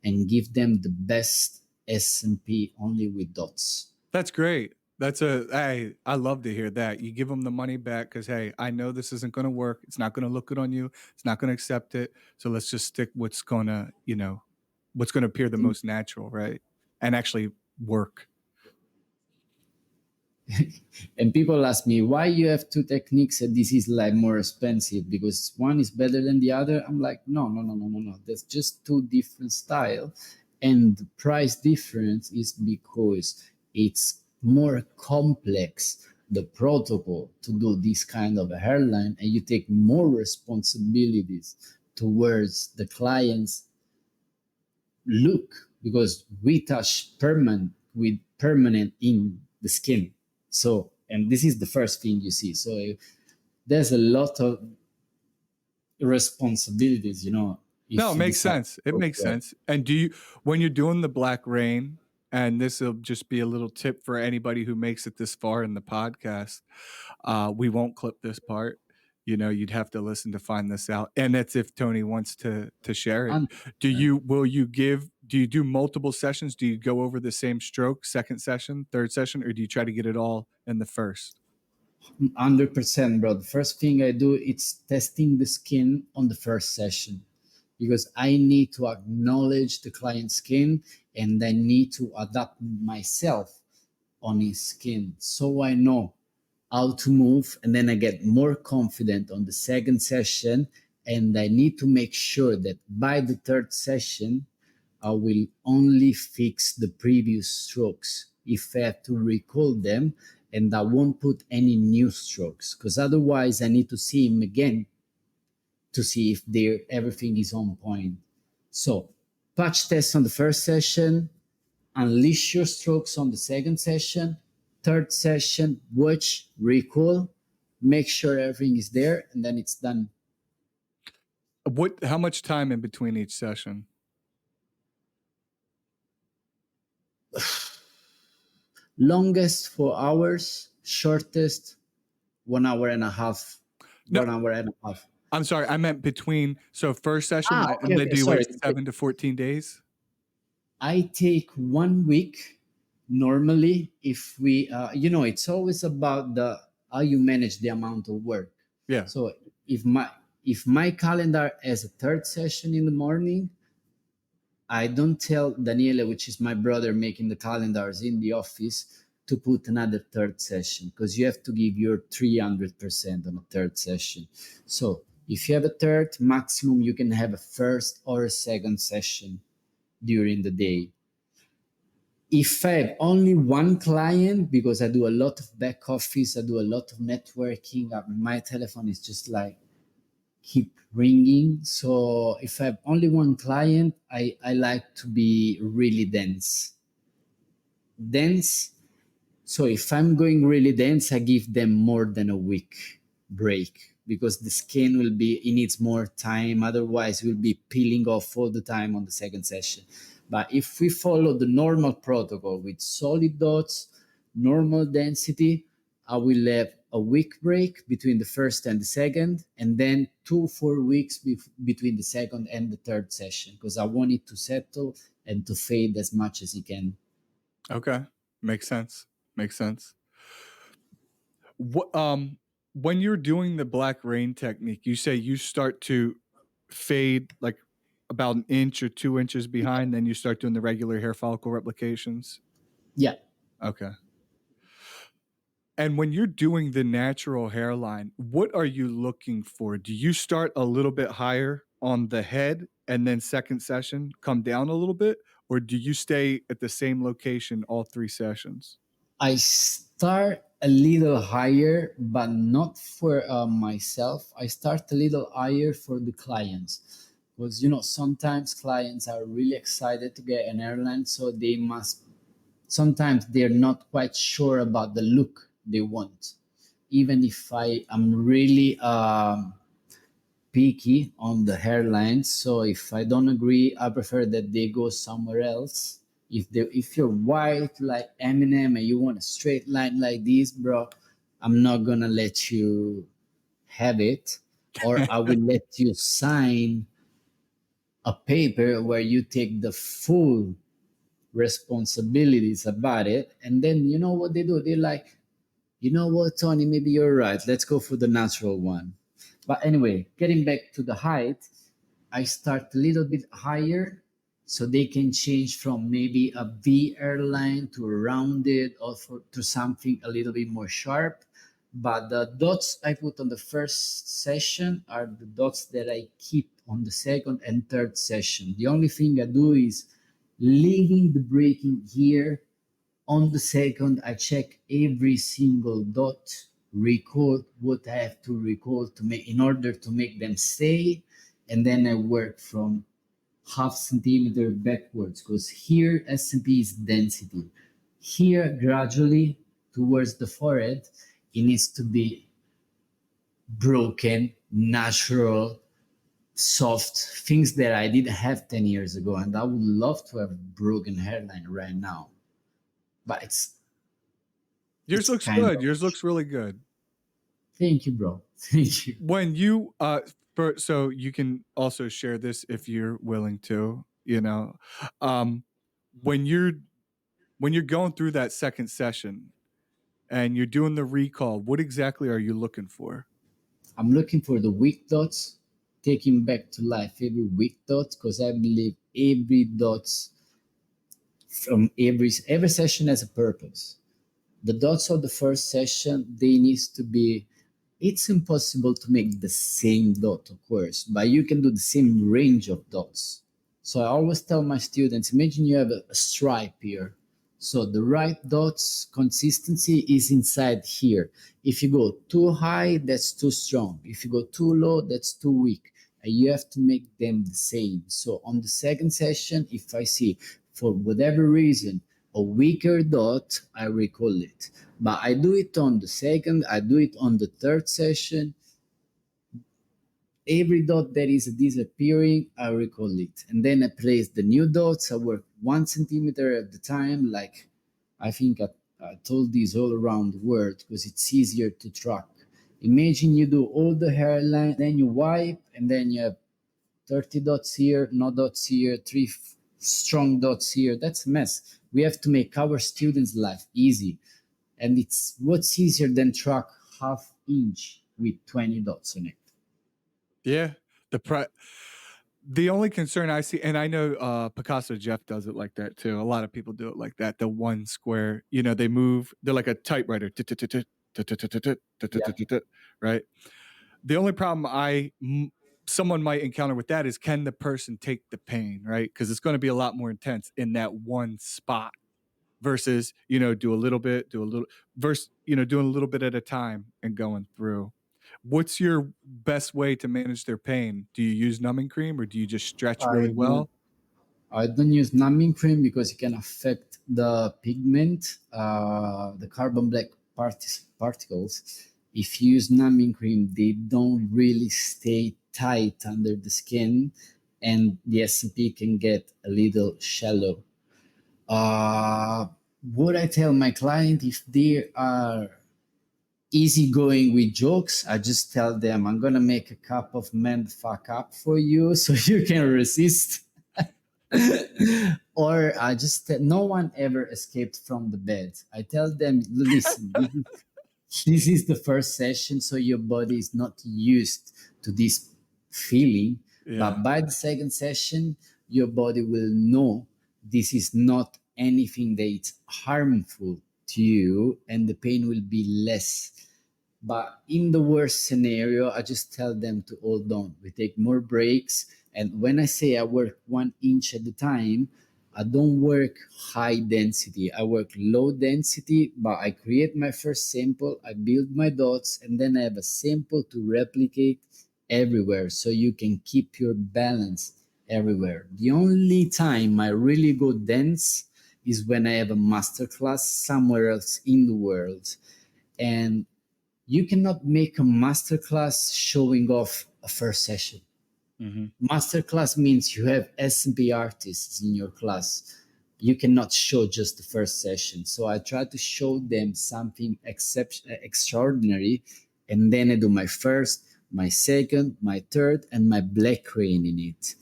Speaker 2: and give them the best SMP only with dots.
Speaker 1: That's great. That's a hey, I love to hear that. You give them the money back because hey, I know this isn't going to work. It's not going to look good on you. It's not going to accept it. So let's just stick what's going to appear the most natural, right? And actually work.
Speaker 2: And people ask me why you have two techniques and this is like more expensive because one is better than the other. I'm like, no, no, no, no, no, no. That's just two different style, and the price difference is because it's more complex the protocol to do this kind of a hairline, and you take more responsibilities towards the client's look because we touch permanent in the skin. So, and this is the first thing you see. So there's a lot of responsibilities, you know,
Speaker 1: No, it
Speaker 2: if you
Speaker 1: makes
Speaker 2: decide
Speaker 1: sense.
Speaker 2: to
Speaker 1: It
Speaker 2: go
Speaker 1: makes
Speaker 2: for it.
Speaker 1: sense. And when you're doing the black rain, and this will just be a little tip for anybody who makes it this far in the podcast. We won't clip this part. You'd have to listen to find this out. And that's if Tony wants to share it.
Speaker 2: And
Speaker 1: Do you do multiple sessions? Do you go over the same stroke, second session, third session, or do you try to get it all in the first?
Speaker 2: 100%, bro. The first thing I do is testing the skin on the first session because I need to acknowledge the client's skin and I need to adapt myself on his skin so I know how to move, and then I get more confident on the second session, and I need to make sure that by the third session I will only fix the previous strokes if I have to recall them, and I won't put any new strokes because otherwise I need to see him again to see if everything is on point. So patch test on the first session, unleash your strokes on the second session. Third session, watch, recall, make sure everything is there, and then it's done.
Speaker 1: How much time in between each session?
Speaker 2: Longest 4 hours, shortest 1 hour and a half.
Speaker 1: No,
Speaker 2: 1 hour and a half.
Speaker 1: I'm sorry, I meant between. So first session,
Speaker 2: Okay,
Speaker 1: and then
Speaker 2: okay,
Speaker 1: do you
Speaker 2: sorry.
Speaker 1: wait 7 to 14 days?
Speaker 2: I take 1 week normally. If we, it's always about the how you manage the amount of work.
Speaker 1: Yeah.
Speaker 2: So if my calendar has a third session in the morning, I don't tell Daniele, which is my brother making the calendars in the office, to put another third session because you have to give your 300% on a third session. So if you have a third, maximum you can have a first or a second session during the day. If I have only one client, because I do a lot of back office, I do a lot of networking, my telephone is just like keep ringing. So if I have only one client, I like to be really dense. Dense. So if I'm going really dense, I give them more than a week break because the skin will be, it needs more time. Otherwise, we'll be peeling off all the time on the second session. But if we follow the normal protocol with solid dots, normal density, I will have a week break between the first and the second, and then 2 4 weeks between the second and the third session because I want it to settle and to fade as much as it can.
Speaker 1: Okay. Makes sense. Makes sense. What when you're doing the black rain technique, you say you start to fade like about an inch or 2 inches behind, then you start doing the regular hair follicle replications?
Speaker 2: Yeah.
Speaker 1: Okay. And when you're doing the natural hairline, what are you looking for? Do you start a little bit higher on the head and then second session come down a little bit? Or do you stay at the same location all 3 sessions?
Speaker 2: I start a little higher, but not for myself. I start a little higher for the clients because sometimes clients are really excited to get an airline, so they must. Sometimes they're not quite sure about the look they want. Even if I am really picky on the hairlines. So if I don't agree, I prefer that they go somewhere else. If you're white like Eminem and you want a straight line like this, bro, I'm not gonna let you have it, or I will let you sign a paper where you take the full responsibilities about it. And then you know what they do? They're like, you know what, Tony, maybe you're right. Let's go for the natural one. But anyway, getting back to the height, I start a little bit higher so they can change from maybe a V airline to a rounded or to something a little bit more sharp. But the dots I put on the first session are the dots that I keep on the second and third session. The only thing I do is leaving the breaking here. On the second, I check every single dot, record what I have to record to make in order to make them stay, and then I work from half centimeter backwards because here SMP is density. Here, gradually towards the forehead, it needs to be broken, natural, soft things that I didn't have 10 years ago, and I would love to have a broken hairline right now. But
Speaker 1: Yours
Speaker 2: it's
Speaker 1: looks
Speaker 2: kind
Speaker 1: good.
Speaker 2: of.
Speaker 1: Yours looks really good.
Speaker 2: Thank you, bro. Thank you.
Speaker 1: When you so you can also share this if you're willing to, um when you're going through that second session and you're doing the recall, what exactly are you looking for?
Speaker 2: I'm looking for the weak dots, taking back to life every weak dot, because I believe every dots from every session has a purpose. The dots of the first session, they needs to be. It's impossible to make the same dot, of course, but you can do the same range of dots. So I always tell my students, imagine you have a stripe here. So the right dots consistency is inside here. If you go too high, that's too strong. If you go too low, that's too weak. And you have to make them the same. So on the second session, if I see for whatever reason a weaker dot, I recall it. But I do it on the second, I do it on the third session. Every dot that is disappearing, I recall it. And then I place the new dots. I work 1 centimeter at the time. Like, I think I told this all around the world because it's easier to track. Imagine you do all the hairline, then you wipe, and then you have 30 dots here, no dots here, three strong dots here. That's a mess. We have to make our students' life easy. And it's what's easier than track half inch with 20 dots on it.
Speaker 1: Yeah. The only concern I see, and I know Picasso Jeff does it like that too. A lot of people do it like that. The one square, they move. They're like a typewriter,
Speaker 2: Yeah.
Speaker 1: right? The only problem someone might encounter with that is, can the person take the pain, right? Because it's going to be a lot more intense in that one spot versus do a little bit, versus doing a little bit at a time and going through. What's your best way to manage their pain? Do you use numbing cream or do you just stretch really
Speaker 2: I do.
Speaker 1: well?
Speaker 2: I don't use numbing cream because it can affect the pigment, the carbon black particles. If you use numbing cream, they don't really stay tight under the skin, and the SMP can get a little shallow. Uh, what I tell my client, if they are easygoing with jokes, I just tell them, I'm gonna make a cup of man the fuck up for you so you can resist. Or I just no one ever escaped from the bed. I tell them, listen, this is the first session, so your body is not used to this feeling.
Speaker 1: Yeah.
Speaker 2: But by the second session, your body will know this is not anything that's harmful to you, and the pain will be less. But in the worst scenario, I just tell them to hold on. We take more breaks. And when I say I work 1 inch at a time, I don't work high density. I work low density, but I create my first sample, I build my dots, and then I have a sample to replicate everywhere so you can keep your balance everywhere. The only time I really go dense is when I have a masterclass somewhere else in the world. And you cannot make a masterclass showing off a first session.
Speaker 1: Mhm.
Speaker 2: Masterclass means you have SMP artists in your class. You cannot show just the first session. So I try to show them something extraordinary, and then I do my first, my second, my third, and my black rain in it.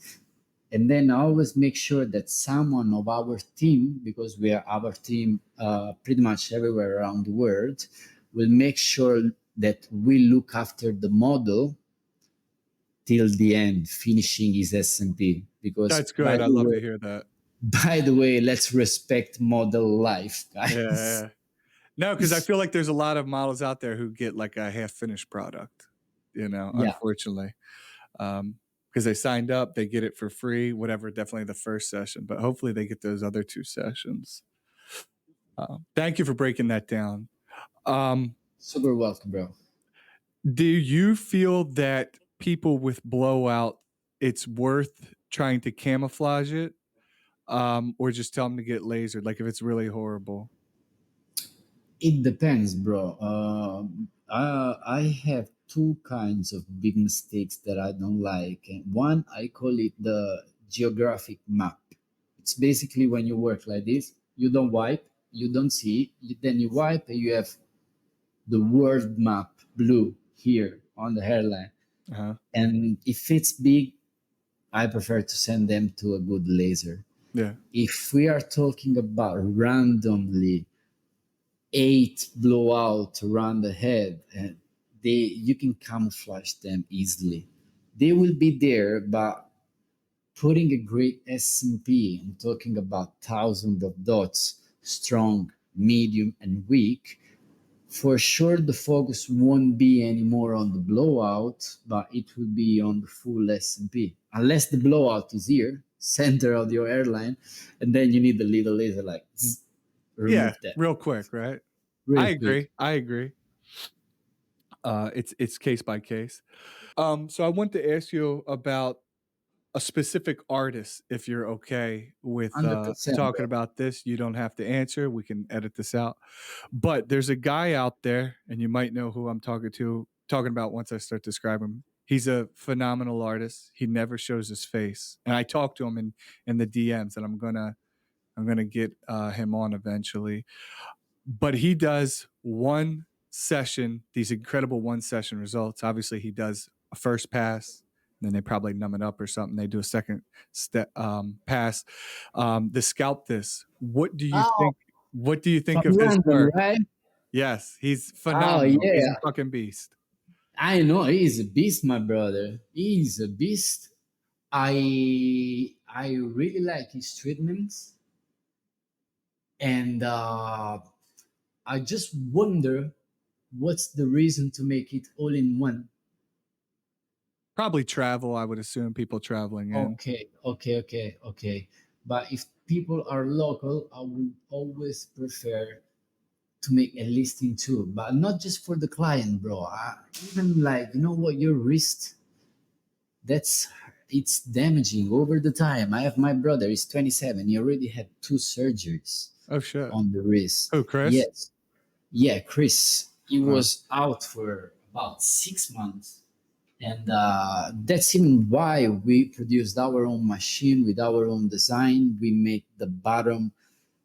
Speaker 2: And then I always make sure that someone of our team, because we are our team pretty much everywhere around the world, will make sure that we look after the model till the end, finishing his SMP. Because
Speaker 1: That's good. I love to hear that.
Speaker 2: by the way, let's respect model life,
Speaker 1: Yeah,
Speaker 2: guys.
Speaker 1: yeah. No, because I feel like there's a lot of models out there who get like a half finished product,
Speaker 2: Yeah.
Speaker 1: unfortunately. Because they signed up, they get it for free, whatever, definitely the first session, but hopefully they get those other two sessions. Thank you for breaking that down.
Speaker 2: Super welcome, bro.
Speaker 1: Do you feel that people with blowout, it's worth trying to camouflage it, or just tell them to get lasered, like if it's really horrible?
Speaker 2: It depends, bro. I have two kinds of big mistakes that I don't like. And one, I call it the geographic map. It's basically when you work like this, you don't wipe, you don't see, then you wipe, and you have the world map blue here on the hairline.
Speaker 1: Uh-huh.
Speaker 2: And if it's big, I prefer to send them to a good laser.
Speaker 1: Yeah.
Speaker 2: If we are talking about randomly 8 blowout around the head, and you can camouflage them easily. They will be there, but putting a great SMP, I'm talking about thousands of dots, strong, medium, and weak. For sure, the focus won't be anymore on the blowout, but it will be on the full SMP. Unless the blowout is here, center of your airline, and then you need the little laser like
Speaker 1: Yeah,
Speaker 2: remove that
Speaker 1: real quick, right?
Speaker 2: real
Speaker 1: I
Speaker 2: quick.
Speaker 1: agree. I agree. It's case by case. So I want to ask you about a specific artist, if you're okay with,
Speaker 2: 100%,
Speaker 1: talking
Speaker 2: bro.
Speaker 1: about this. You don't have to answer, we can edit this out. But there's a guy out there, and you might know who I'm talking about once I start describing him. He's a phenomenal artist, he never shows his face, and I talked to him in the DMs, and I'm gonna get, him on eventually. But he does one session, these incredible one session results. Obviously, he does a first pass, then they probably numb it up or something. They do a second step pass. The scalp this. What do you
Speaker 2: Oh,
Speaker 1: think? What do you
Speaker 2: from
Speaker 1: think of his
Speaker 2: London,
Speaker 1: work?
Speaker 2: right?
Speaker 1: Yes, he's
Speaker 2: Oh,
Speaker 1: phenomenal. He's a
Speaker 2: yeah.
Speaker 1: fucking beast.
Speaker 2: I know he's a beast, my brother. He's a beast. I really like his treatments, and I just wonder what's the reason to make it all in one.
Speaker 1: Probably travel, I would assume people traveling in.
Speaker 2: Okay. But if people are local, I would always prefer to make a listing too, but not just for the client, bro. Even like, you know what, your wrist, that's it's damaging over the time. I have my brother, he's 27. He already had two surgeries
Speaker 1: Oh shit.
Speaker 2: on the wrist.
Speaker 1: Oh, Chris?
Speaker 2: Yes. Yeah, Chris. He
Speaker 1: Wow.
Speaker 2: was out for about 6 months. And that's even why we produced our own machine with our own design. We make the bottom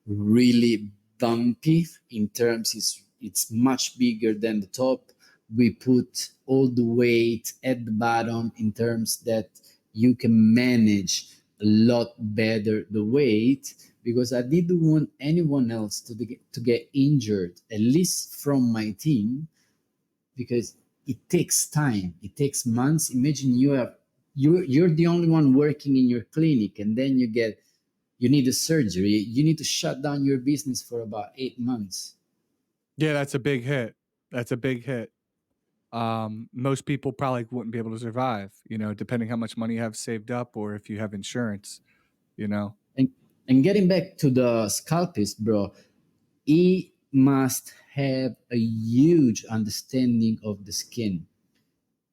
Speaker 2: really bumpy in terms it's much bigger than the top. We put all the weight at the bottom in terms that you can manage a lot better the weight, because I didn't want anyone else to get injured, at least from my team, because it takes time, it takes months. Imagine you're the only one working in your clinic, and then you need a surgery, you need to shut down your business for about 8 months.
Speaker 1: Yeah, that's a big hit. That's a big hit. Most people probably wouldn't be able to survive, depending how much money you have saved up or if you have insurance, you know?
Speaker 2: And getting back to the scalpist, bro, he must have a huge understanding of the skin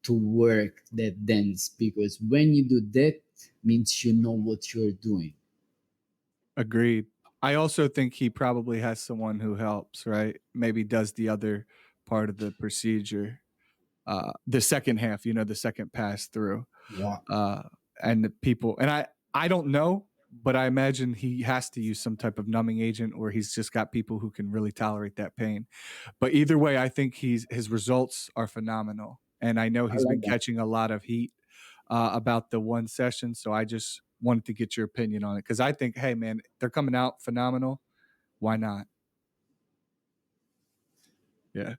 Speaker 2: to work that dance, because when you do that means you know what you're doing.
Speaker 1: Agreed. I also think he probably has someone who helps, right? Maybe does the other part of the procedure, the second half, the second pass through.
Speaker 2: Yeah.
Speaker 1: Uh, and the people, and I don't know, but I imagine he has to use some type of numbing agent, or he's just got people who can really tolerate that pain. But either way, I think his results are phenomenal, and I know
Speaker 2: I
Speaker 1: he's been
Speaker 2: like that.
Speaker 1: catching a lot of heat about the one session. So I just wanted to get your opinion on it, because I think, hey man, they're coming out phenomenal. Why not? Yeah.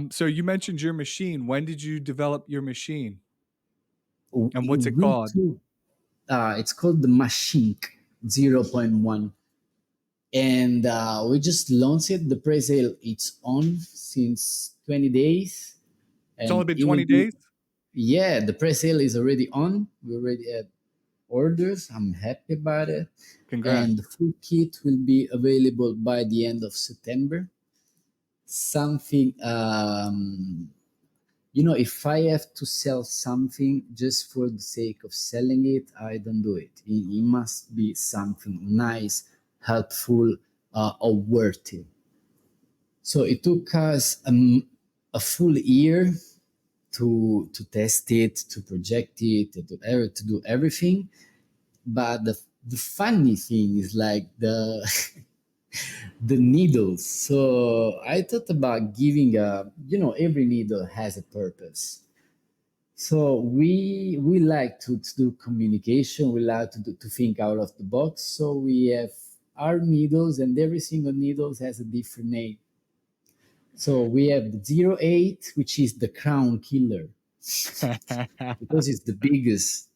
Speaker 1: So you mentioned your machine. When did you develop your machine, and what's it
Speaker 2: We
Speaker 1: called?
Speaker 2: too. It's called the Machink 0.1, and we just launched it. The pre-sale it's on since 20 days,
Speaker 1: It's only
Speaker 2: and
Speaker 1: been
Speaker 2: it will
Speaker 1: 20
Speaker 2: be,
Speaker 1: days.
Speaker 2: yeah, the pre-sale is already on. We already had orders. I'm happy about it,
Speaker 1: Congrats.
Speaker 2: and the full kit will be available by the end of September. Something, if I have to sell something just for the sake of selling it, I don't do it. It must be something nice, helpful, or worthy. So it took us a full year to test it, to project it, to do everything. But the funny thing is like the needles. So I thought about giving every needle has a purpose. So we like to do communication. We like to think out of the box. So we have our needles, and every single needle has a different name. So we have the 08, which is the crown killer because it's the biggest.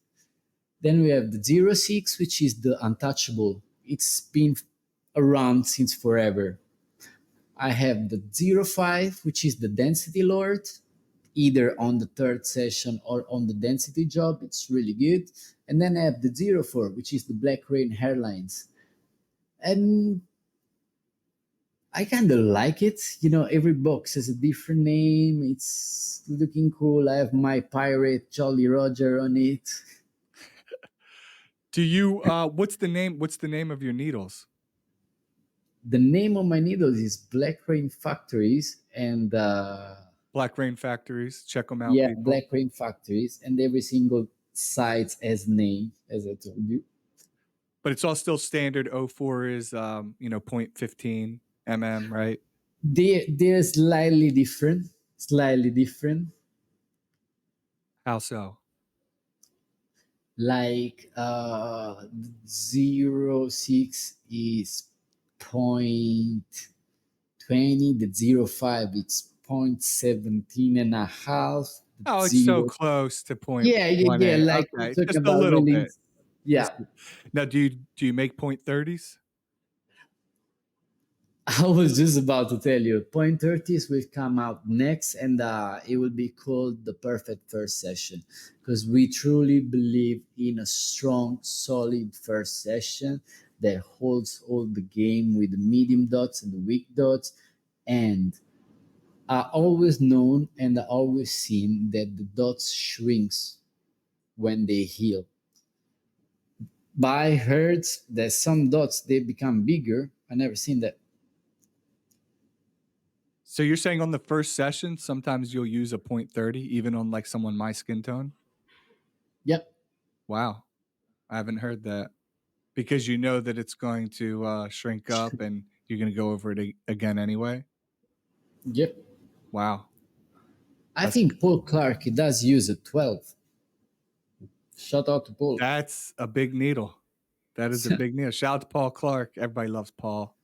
Speaker 2: Then we have the 06, which is the untouchable. It's been around since forever. I have the 05, which is the density lord, either on the third session or on the density job. It's really good. And then I have the 04, which is the black rain hairlines. And I kind of like it. Every box has a different name. It's looking cool. I have my pirate Jolly Roger on it.
Speaker 1: Do you what's the name of your needles?
Speaker 2: The name of my needles is Black Rain Factories, and
Speaker 1: Black Rain Factories, check them out,
Speaker 2: yeah,
Speaker 1: people.
Speaker 2: Black Rain Factories, and every single site has name, as I told you.
Speaker 1: But it's all still standard. O4 is, you know, 0.15 mm, right?
Speaker 2: They're slightly different.
Speaker 1: How so?
Speaker 2: Like 0.6 is point 20, the 0.5 it's point 17 and a half, the
Speaker 1: Oh, it's so
Speaker 2: zero.
Speaker 1: close to
Speaker 2: Yeah, yeah, yeah.
Speaker 1: 0.18.
Speaker 2: Like we're
Speaker 1: Okay,
Speaker 2: talking
Speaker 1: just a
Speaker 2: about
Speaker 1: little
Speaker 2: really,
Speaker 1: bit.
Speaker 2: yeah.
Speaker 1: Just now, do you make 0.30s?
Speaker 2: I was just about to tell you, point 30s will come out next, and it will be called the perfect first session because we truly believe in a strong, solid first session that holds all the game with the medium dots and the weak dots. And I always known and I always seen that the dots shrinks when they heal. But I heard that some dots they become bigger. I never seen that.
Speaker 1: So you're saying on the first session, sometimes you'll use a 0.30 even on, like, someone my skin tone?
Speaker 2: Yep,
Speaker 1: Wow, I haven't heard that. Because you know that it's going to, shrink up and you're gonna go over it again anyway?
Speaker 2: yep.
Speaker 1: Wow,
Speaker 2: I
Speaker 1: that's
Speaker 2: think Paul Clark he does use a 12. Shout out to Paul.
Speaker 1: that's a big needle. That is a big needle. Shout out to Paul Clark. Everybody loves Paul.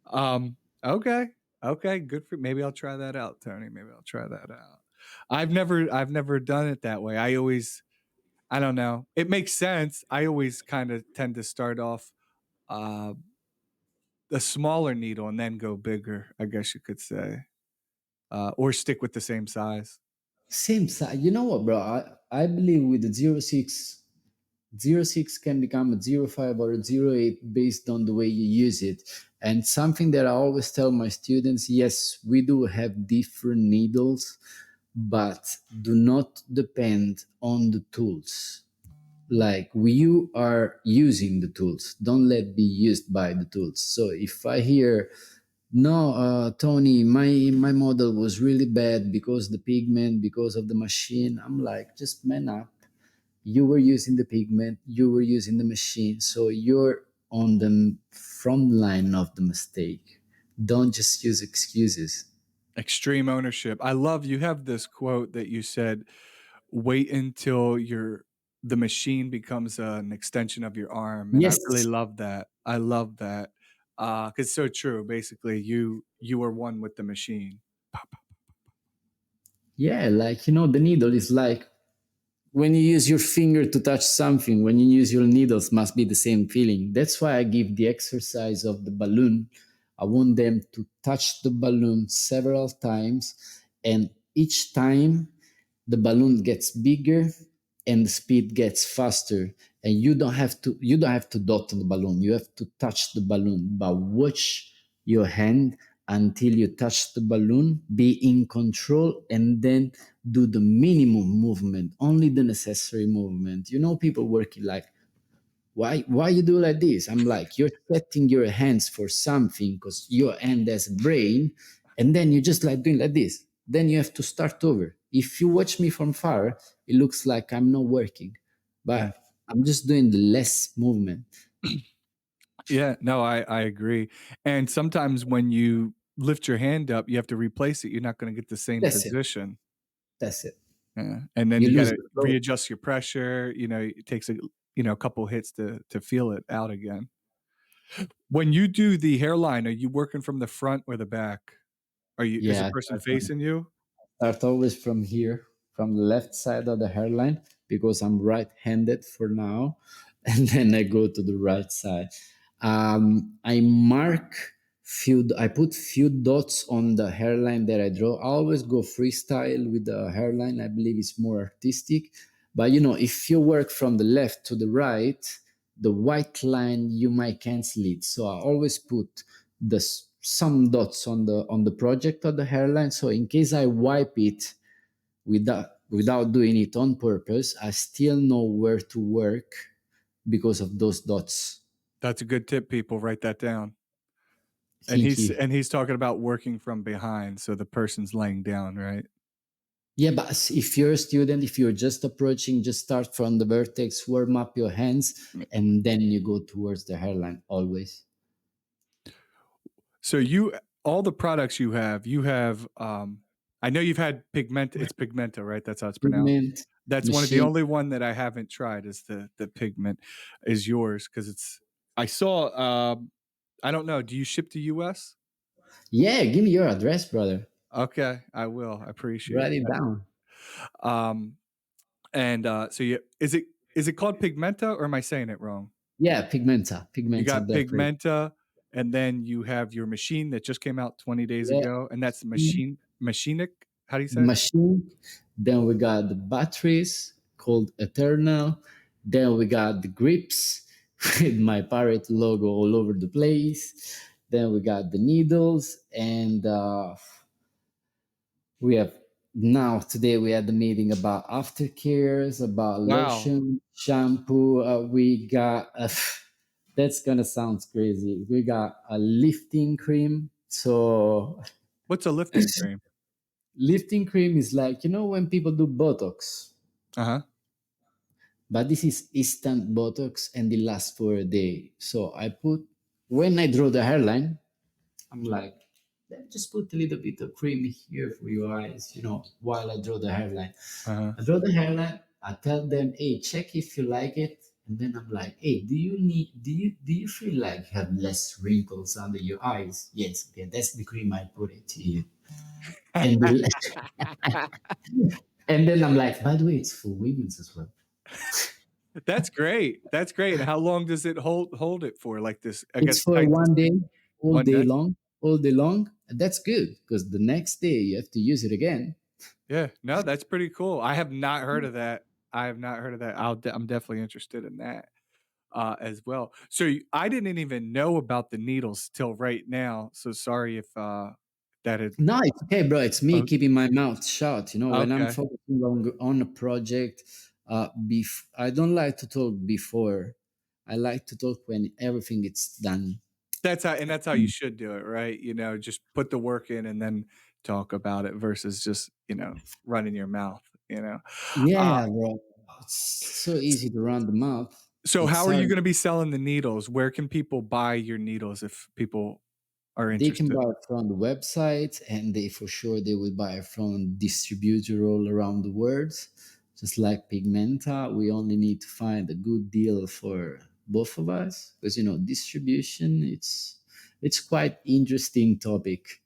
Speaker 1: Um, okay. Okay, good for maybe I'll try that out, Tony. Maybe I'll try that out. I've never done it that way. I don't know. It makes sense. I always kinda tend to start off, uh, a smaller needle and then go bigger, I guess you could say, or stick with the same size.
Speaker 2: Same size. You know what, bro? I believe with the 06, 06 can become a 05 or a 08 based on the way you use it. And something that I always tell my students, yes, we do have different needles, but do not depend on the tools. Like you are using the tools, don't let be used by the tools. So if I hear, no, Tony, my model was really bad because the pigment, because of the machine, I'm like, just man up. You were using the pigment, you were using the machine, so you're on the front line of the mistake. Don't just use excuses.
Speaker 1: Extreme ownership. I love you have this quote that you said, "Wait until the machine becomes an extension of your arm," and I really
Speaker 2: Yes.
Speaker 1: love that. I love that, 'cause it's so true. Basically, you are one with the machine. Pow, pow.
Speaker 2: Yeah, like the needle is like when you use your finger to touch something, when you use your needles, must be the same feeling. That's why I give the exercise of the balloon. I want them to touch the balloon several times, and each time the balloon gets bigger and the speed gets faster. And you don't have to dot on the balloon. You have to touch the balloon, but watch your hand until you touch the balloon, be in control, and then do the minimum movement, only the necessary movement. People working like, why you do like this? I'm like, you're setting your hands for something because your hand has a brain, and then you just like doing like this. Then you have to start over. If you watch me from far, it looks like I'm not working,
Speaker 1: Yeah.
Speaker 2: but I'm just doing the less movement.
Speaker 1: Yeah, no, I agree, and sometimes when you lift your hand up, you have to replace it. You're not gonna get the same
Speaker 2: That's it.
Speaker 1: position.
Speaker 2: That's it.
Speaker 1: Yeah, and then
Speaker 2: You
Speaker 1: you
Speaker 2: lose
Speaker 1: gotta
Speaker 2: the flow.
Speaker 1: readjust your pressure, it takes a couple hits to feel it out again. When you do the hairline, are you working from the front or the back? Is the
Speaker 2: Yeah,
Speaker 1: person facing you?
Speaker 2: start always from here, from the left side of the hairline, because I'm right-handed for now, and then I go to the right side. I put few dots on the hairline that I draw. I always go freestyle with the hairline. I believe it's more artistic. But if you work from the left to the right, the white line you might cancel it. So I always put some dots on the project of the hairline. So in case I wipe it without without doing it on purpose, I still know where to work because of those dots.
Speaker 1: That's a good tip, people, write that down. And
Speaker 2: Thank you.
Speaker 1: he's talking about working from behind, so the person's laying down, right?
Speaker 2: Yeah, but if you're a student, if you're just approaching, just start from the vertex, warm up your hands, and then you go towards the hairline always.
Speaker 1: So you all the products you have, I know you've had it's Pigmenta, right? That's how it's pronounced.
Speaker 2: Pigment,
Speaker 1: That's one of the
Speaker 2: machine.
Speaker 1: only one that I haven't tried is the pigment is yours because it's I saw, I don't know, do you ship to US?
Speaker 2: Yeah, give me your address, brother.
Speaker 1: Okay, I will. I appreciate
Speaker 2: Write it
Speaker 1: that.
Speaker 2: down.
Speaker 1: Um, and, so you is it called Pigmenta or am I saying it wrong?
Speaker 2: Yeah, Pigmenta,
Speaker 1: You
Speaker 2: Pigmenta,
Speaker 1: got
Speaker 2: that's it.
Speaker 1: Pigmenta, and then you have your machine that just came out 20 days
Speaker 2: Yeah,
Speaker 1: ago, and that's Machinic? How do you say it?
Speaker 2: machine. Then we got the batteries called Eternal. Then we got the grips with my pirate logo all over the place. Then we got the needles, and we have now today we had the meeting about aftercares, about
Speaker 1: Wow.
Speaker 2: lotion, shampoo. We got that's gonna sound crazy. We got a lifting cream. So
Speaker 1: What's a lifting cream?
Speaker 2: lifting cream is like, you know, when people do Botox,
Speaker 1: Uh-huh.
Speaker 2: but this is instant Botox and it lasts for a day. So I put, when I draw the hairline, I'm like, let me just put a little bit of cream here for your eyes, you know, while I draw the hairline.
Speaker 1: Uh-huh.
Speaker 2: I draw the hairline, I tell them, hey, check if you like it. And then I'm like, hey, do you feel like you have less wrinkles under your eyes? Yes, okay, that's the cream I put it to you. And and then I'm like, by the way, it's for women's as well.
Speaker 1: That's great. That's great. And how long does it hold it for? Like this, I
Speaker 2: It's
Speaker 1: guess
Speaker 2: for
Speaker 1: tight
Speaker 2: one day,
Speaker 1: one day?
Speaker 2: all day long. And that's good because the next day you have to use it again.
Speaker 1: Yeah. No, that's pretty cool. I have not heard of that. I have not heard of that. I'm definitely interested in that. As well. So I didn't even know about the needles till right now. So sorry if that had.
Speaker 2: No, it's okay, bro. It's me
Speaker 1: Oh,
Speaker 2: keeping my mouth shut. You know, when I'm
Speaker 1: okay,
Speaker 2: focusing on a project, I don't like to talk before. I like to talk when everything is done.
Speaker 1: that's how you should do it, right? You know, just put the work in and then talk about it versus just running your mouth. You know. Uh,
Speaker 2: Yeah, bro. It's so easy to run the mouth.
Speaker 1: so how
Speaker 2: It's
Speaker 1: are you
Speaker 2: hard.
Speaker 1: going to be selling the needles? Where can people buy your needles if people are
Speaker 2: They can
Speaker 1: interested?
Speaker 2: buy it from the website, and they for sure they will buy it from distributor all around the world. Just like Pigmenta, we only need to find a good deal for both of us because you know distribution. It's quite interesting topic.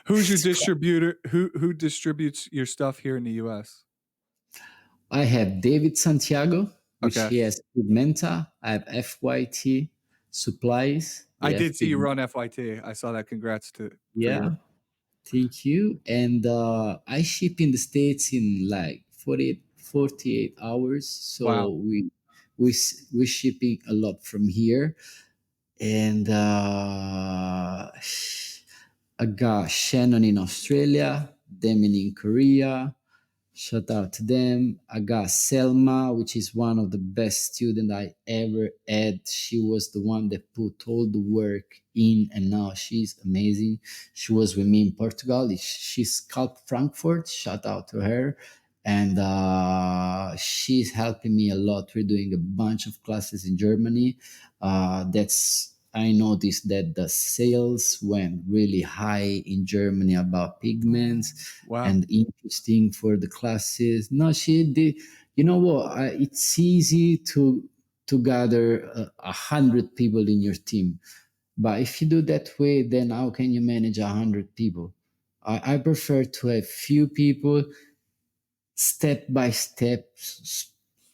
Speaker 1: Who's your distributor? Who distributes your stuff here in the U.S.?
Speaker 2: I have David Santiago, which
Speaker 1: Okay.
Speaker 2: he has Pigmenta. I have FYT supplies. They
Speaker 1: I
Speaker 2: have
Speaker 1: did see you
Speaker 2: Pigmenta.
Speaker 1: run FYT. I saw that. Congrats for your.
Speaker 2: Yeah, thank you. And I ship in the States in like 48 hours.
Speaker 1: Wow.
Speaker 2: So we're shipping a lot from here. And I got Shannon in Australia, Demin in Korea. Shout out to them. I got Selma, which is one of the best students I ever had. She was the one that put all the work in, and now she's amazing. She was with me in Portugal. She's Scalp Frankfurt. Shout out to her. And she's helping me a lot. We're doing a bunch of classes in Germany. That's I noticed that the sales went really high in Germany about pigments
Speaker 1: Wow.
Speaker 2: and interesting for the classes. No, she did. You know what? It's easy to gather 100 people in your team, but if you do that way, then how can you manage 100 people? I prefer to have few people, step by step,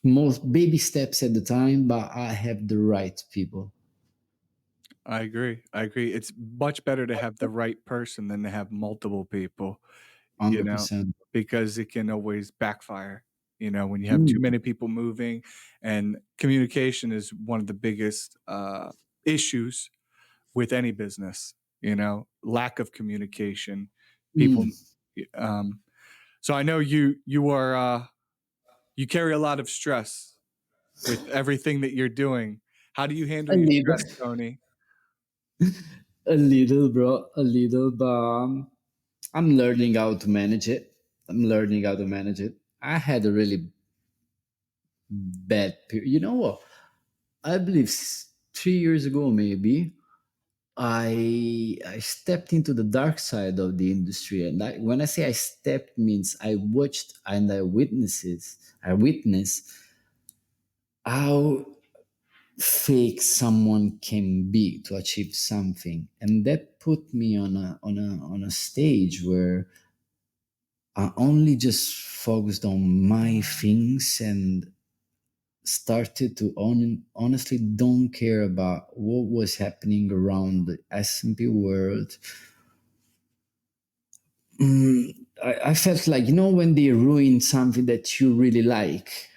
Speaker 2: most baby steps at the time, but I have the right people.
Speaker 1: I agree. I agree. It's much better to have the right person than to have multiple people, you know,
Speaker 2: 100%.
Speaker 1: because it can always backfire, when you have too
Speaker 2: Mm,
Speaker 1: many people moving and communication is one of the biggest issues with any business, lack of communication. People
Speaker 2: mm.
Speaker 1: um so I know you are You carry a lot of stress with everything that you're doing. How do you handle
Speaker 2: A
Speaker 1: your
Speaker 2: little,
Speaker 1: stress, Tony?
Speaker 2: a little, bro, a little, but I'm learning how to manage it. I'm learning how to manage it. I had a really bad period. You know what? I believe 3 years ago, maybe I stepped into the dark side of the industry, and when I say I stepped, means I watched and I witnessed how fake someone can be to achieve something, and that put me on a stage where I only just focused on my things and started to honestly don't care about what was happening around the SMP world. I felt like, when they ruin something that you really like,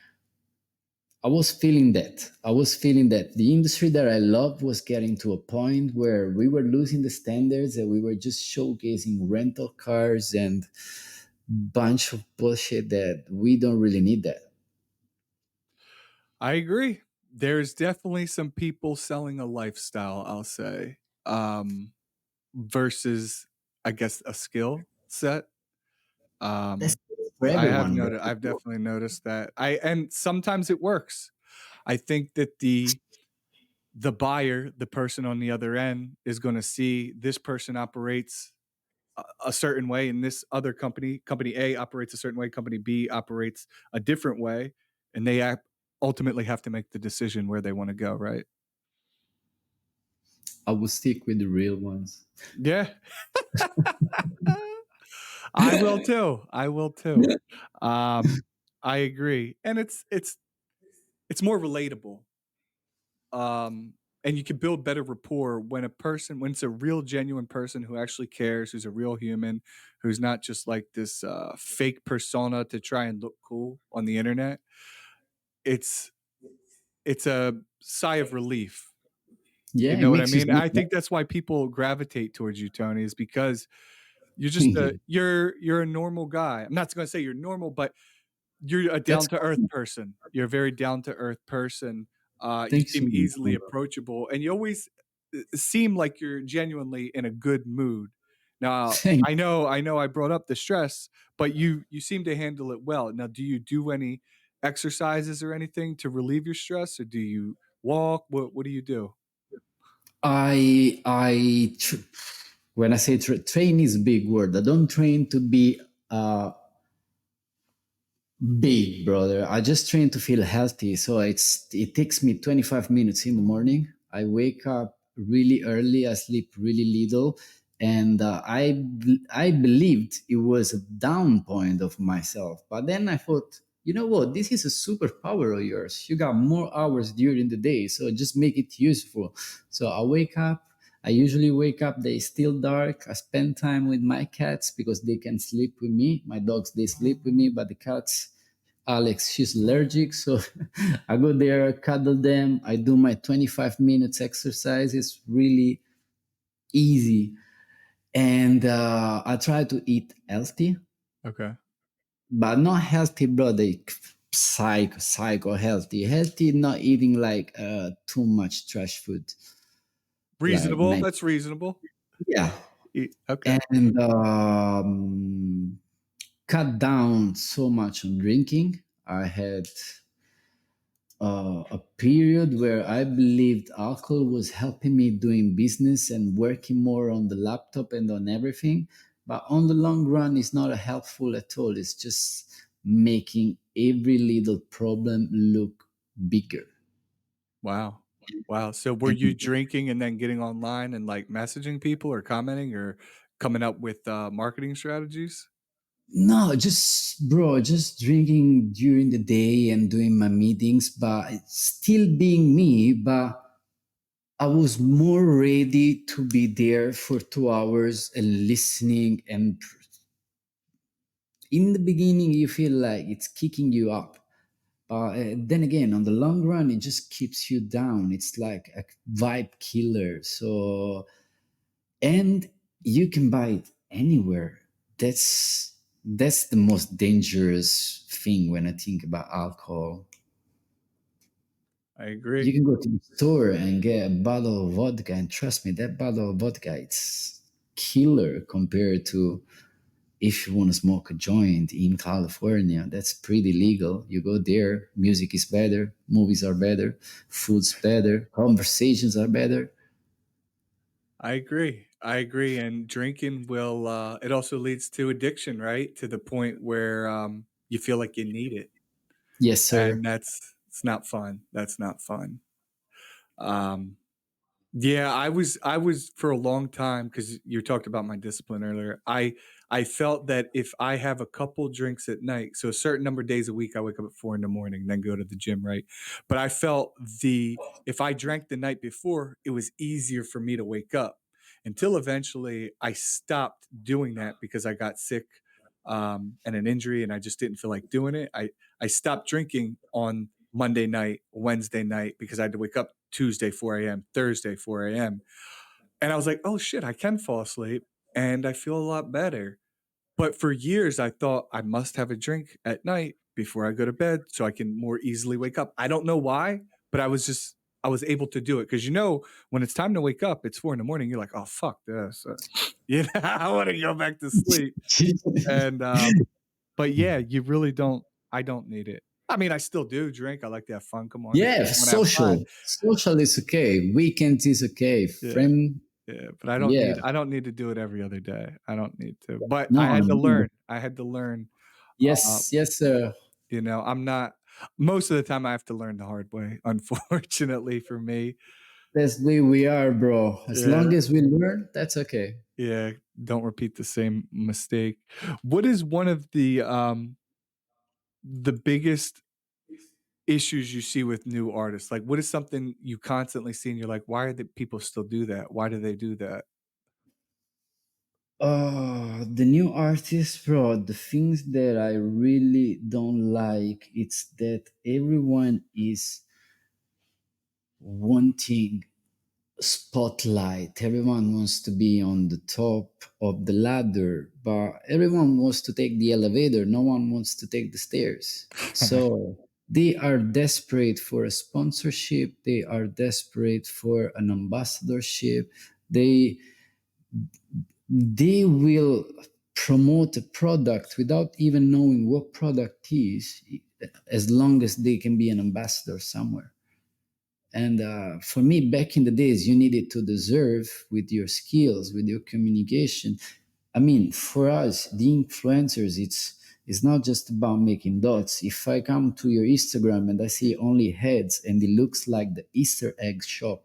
Speaker 2: I was feeling that. I was feeling that the industry that I loved was getting to a point where we were losing the standards and we were just showcasing rental cars and bunch of bullshit that we don't really need that.
Speaker 1: I agree. There's definitely some people selling a lifestyle, I'll say, versus, I guess, a skill set.
Speaker 2: That's
Speaker 1: Um,
Speaker 2: for everyone, bro.
Speaker 1: I've definitely noticed that. And sometimes it works. I think that the buyer, the person on the other end, is going to see this person operates a certain way, and this other company A operates a certain way, company B operates a different way, and ultimately have to make the decision where they want to go, right?
Speaker 2: I will stick with the real ones.
Speaker 1: Yeah. I will too. I will too. Um, I agree, and it's more relatable. And you can build better rapport when it's a real genuine person who actually cares, who's a real human, who's not just like this fake persona to try and look cool on the internet. It's it's a sigh of relief. You
Speaker 2: Yeah, it
Speaker 1: know what I
Speaker 2: makes you
Speaker 1: mean?
Speaker 2: smile.
Speaker 1: I think that's why people gravitate towards you, Tony, is because you're a normal guy. I'm not gonna say you're normal, but you're a
Speaker 2: That's
Speaker 1: down to earth person. You're a very down to earth person. You
Speaker 2: thanks
Speaker 1: seem
Speaker 2: so
Speaker 1: easily
Speaker 2: much.
Speaker 1: approachable, and you always seem like you're genuinely in a good mood. Now,
Speaker 2: Thank
Speaker 1: I know I brought up the stress, but you seem to handle it well. Now, do you do any exercises or anything to relieve your stress, or do you walk? What do you do?
Speaker 2: when I say train is a big word. I don't train to be uh, big, brother. I just train to feel healthy. So it takes me 25 minutes in the morning. I wake up really early. I sleep really little, and I believed it was a down point of myself. But then I thought, you know what? This is a superpower of yours. You got more hours during the day, so just make it useful. So I wake up. I usually wake up, they still dark. I spend time with my cats because they can sleep with me. My dogs, they sleep with me, but the cats, Alex, she's allergic. So I go there, cuddle them. I do my 25 minutes exercise. It's really easy. And I try to eat healthy,
Speaker 1: Okay.
Speaker 2: but not healthy, bro. They psycho healthy. Healthy, not eating like too much trash food. Like,
Speaker 1: Reasonable. That's reasonable.
Speaker 2: yeah.
Speaker 1: Okay.
Speaker 2: And cut down so much on drinking. I had a period where I believed alcohol was helping me doing business and working more on the laptop and on everything. But on the long run, it's not helpful at all. It's just making every little problem look bigger.
Speaker 1: Wow. Wow. So were
Speaker 2: And
Speaker 1: you drinking and then getting online and, like, messaging people or commenting or coming up with, marketing strategies?
Speaker 2: no, just bro, just drinking during the day and doing my meetings, but it's still being me. But I was more ready to be there for 2 hours and listening. And in the beginning, you feel like it's kicking you up. But then again, on the long run, it just keeps you down. It's like a vibe killer. So, and you can buy it anywhere. That's That's the most dangerous thing when I think about alcohol.
Speaker 1: I
Speaker 2: You
Speaker 1: agree.
Speaker 2: can go to the store and get a bottle of vodka, and trust me, that bottle of vodka it's killer compared to if you want to smoke a joint in California. That's pretty legal. You go there, music is better, movies are better, food's better, conversations are better.
Speaker 1: I agree. I agree. And drinking will, it also leads to addiction, right? To the point where you feel like you need it.
Speaker 2: Yes,
Speaker 1: And
Speaker 2: sir.
Speaker 1: it's not fun. That's not fun. Um, Yeah, I was for a long time because you talked about my discipline earlier. I felt that if I have a couple drinks at night, so a certain number of days a week, I wake up at 4 in the morning, then go to the gym, right? But I felt the if I drank the night before, it was easier for me to wake up until eventually I stopped doing that because I got sick and an injury, and I just didn't feel like doing it. I stopped drinking on Monday night, Wednesday night because I had to wake up Tuesday 4 a.m., Thursday 4 a.m. And I was like, oh shit, I can fall asleep and I feel a lot better. But for years, I thought I must have a drink at night before I go to bed so I can more easily wake up. I don't know why, but I was able to do it because when it's time to wake up, it's 4 in the morning. You're like, oh fuck this, I want to go back to sleep. And but yeah, you really don't. I don't need it. I mean, I still do drink. I like to have fun. Come on, if you
Speaker 2: Yeah,
Speaker 1: want to have fun,
Speaker 2: social is okay. Weekend is okay.
Speaker 1: yeah,
Speaker 2: Friend,
Speaker 1: yeah. But I don't need.
Speaker 2: yeah.
Speaker 1: I don't need to do it every other day. I don't need to. But I
Speaker 2: No,
Speaker 1: had to
Speaker 2: no.
Speaker 1: learn. I had to learn. Uh,
Speaker 2: Yes, yes, sir.
Speaker 1: I'm not. Most of the time, I have to learn the hard way. Unfortunately for me,
Speaker 2: That's the way we are, bro. As
Speaker 1: yeah,
Speaker 2: long as we learn, that's okay.
Speaker 1: yeah. Don't repeat the same mistake. What is one of the biggest issues you see with new artists? Like, what is something you constantly see and you're like, "Why are the people still do that? Why do they do that?"
Speaker 2: The new artists, bro, the things that I really don't like, it's that everyone is wanting spotlight. Everyone wants to be on the top of the ladder, but everyone wants to take the elevator. No one wants to take the stairs. So they are desperate for a sponsorship. They are desperate for an ambassadorship. They they will promote a product without even knowing what product is, as long as they can be an ambassador somewhere. And for me, back in the days, you needed to deserve with your skills, with your communication. I mean, for us, the influencers, it's not just about making dots. If I come to your Instagram and I see only heads and it looks like the Easter egg shop,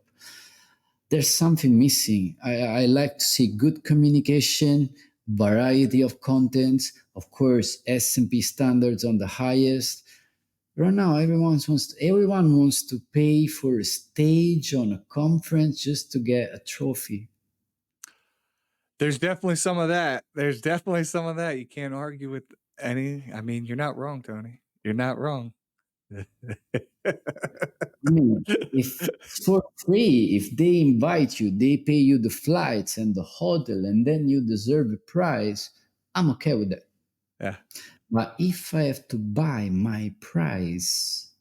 Speaker 2: there's something missing. I like to see good communication, variety of contents, of course, SMP standards on the highest. Right now, everyone wants to pay for a stage on a conference just to get a trophy.
Speaker 1: There's definitely some of that. There's definitely some of that. You can't argue with any. I mean, you're not wrong, Tony. You're not wrong.
Speaker 2: I mean, if it's for free, if they invite you, they pay you the flights and the hotel, and then you deserve a prize, I'm okay with that.
Speaker 1: Yeah.
Speaker 2: But if I have to buy my prize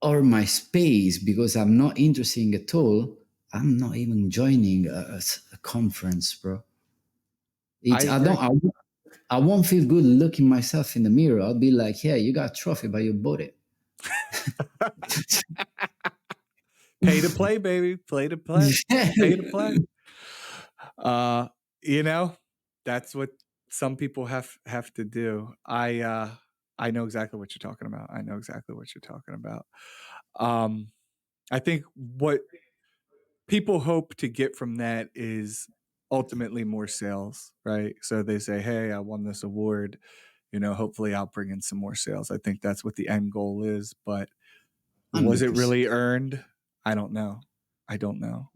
Speaker 2: or my space because I'm not interested at all, I'm not even joining a conference, bro.
Speaker 1: I
Speaker 2: It's I don't
Speaker 1: agree.
Speaker 2: I won't feel good looking myself in the mirror. I'll be like, yeah, you got a trophy, but you bought it.
Speaker 1: Pay to play, baby. Play to play. Pay to play. Uh, you know, that's what some people have to do. I know exactly what you're talking about. I know exactly what you're talking about. Um, I think what people hope to get from that is ultimately more sales, right? So they say, "Hey, I won this award. Hopefully I'll bring in some more sales." I think that's what the end goal is, but was it
Speaker 2: 100%.
Speaker 1: really earned? I don't know. I don't know.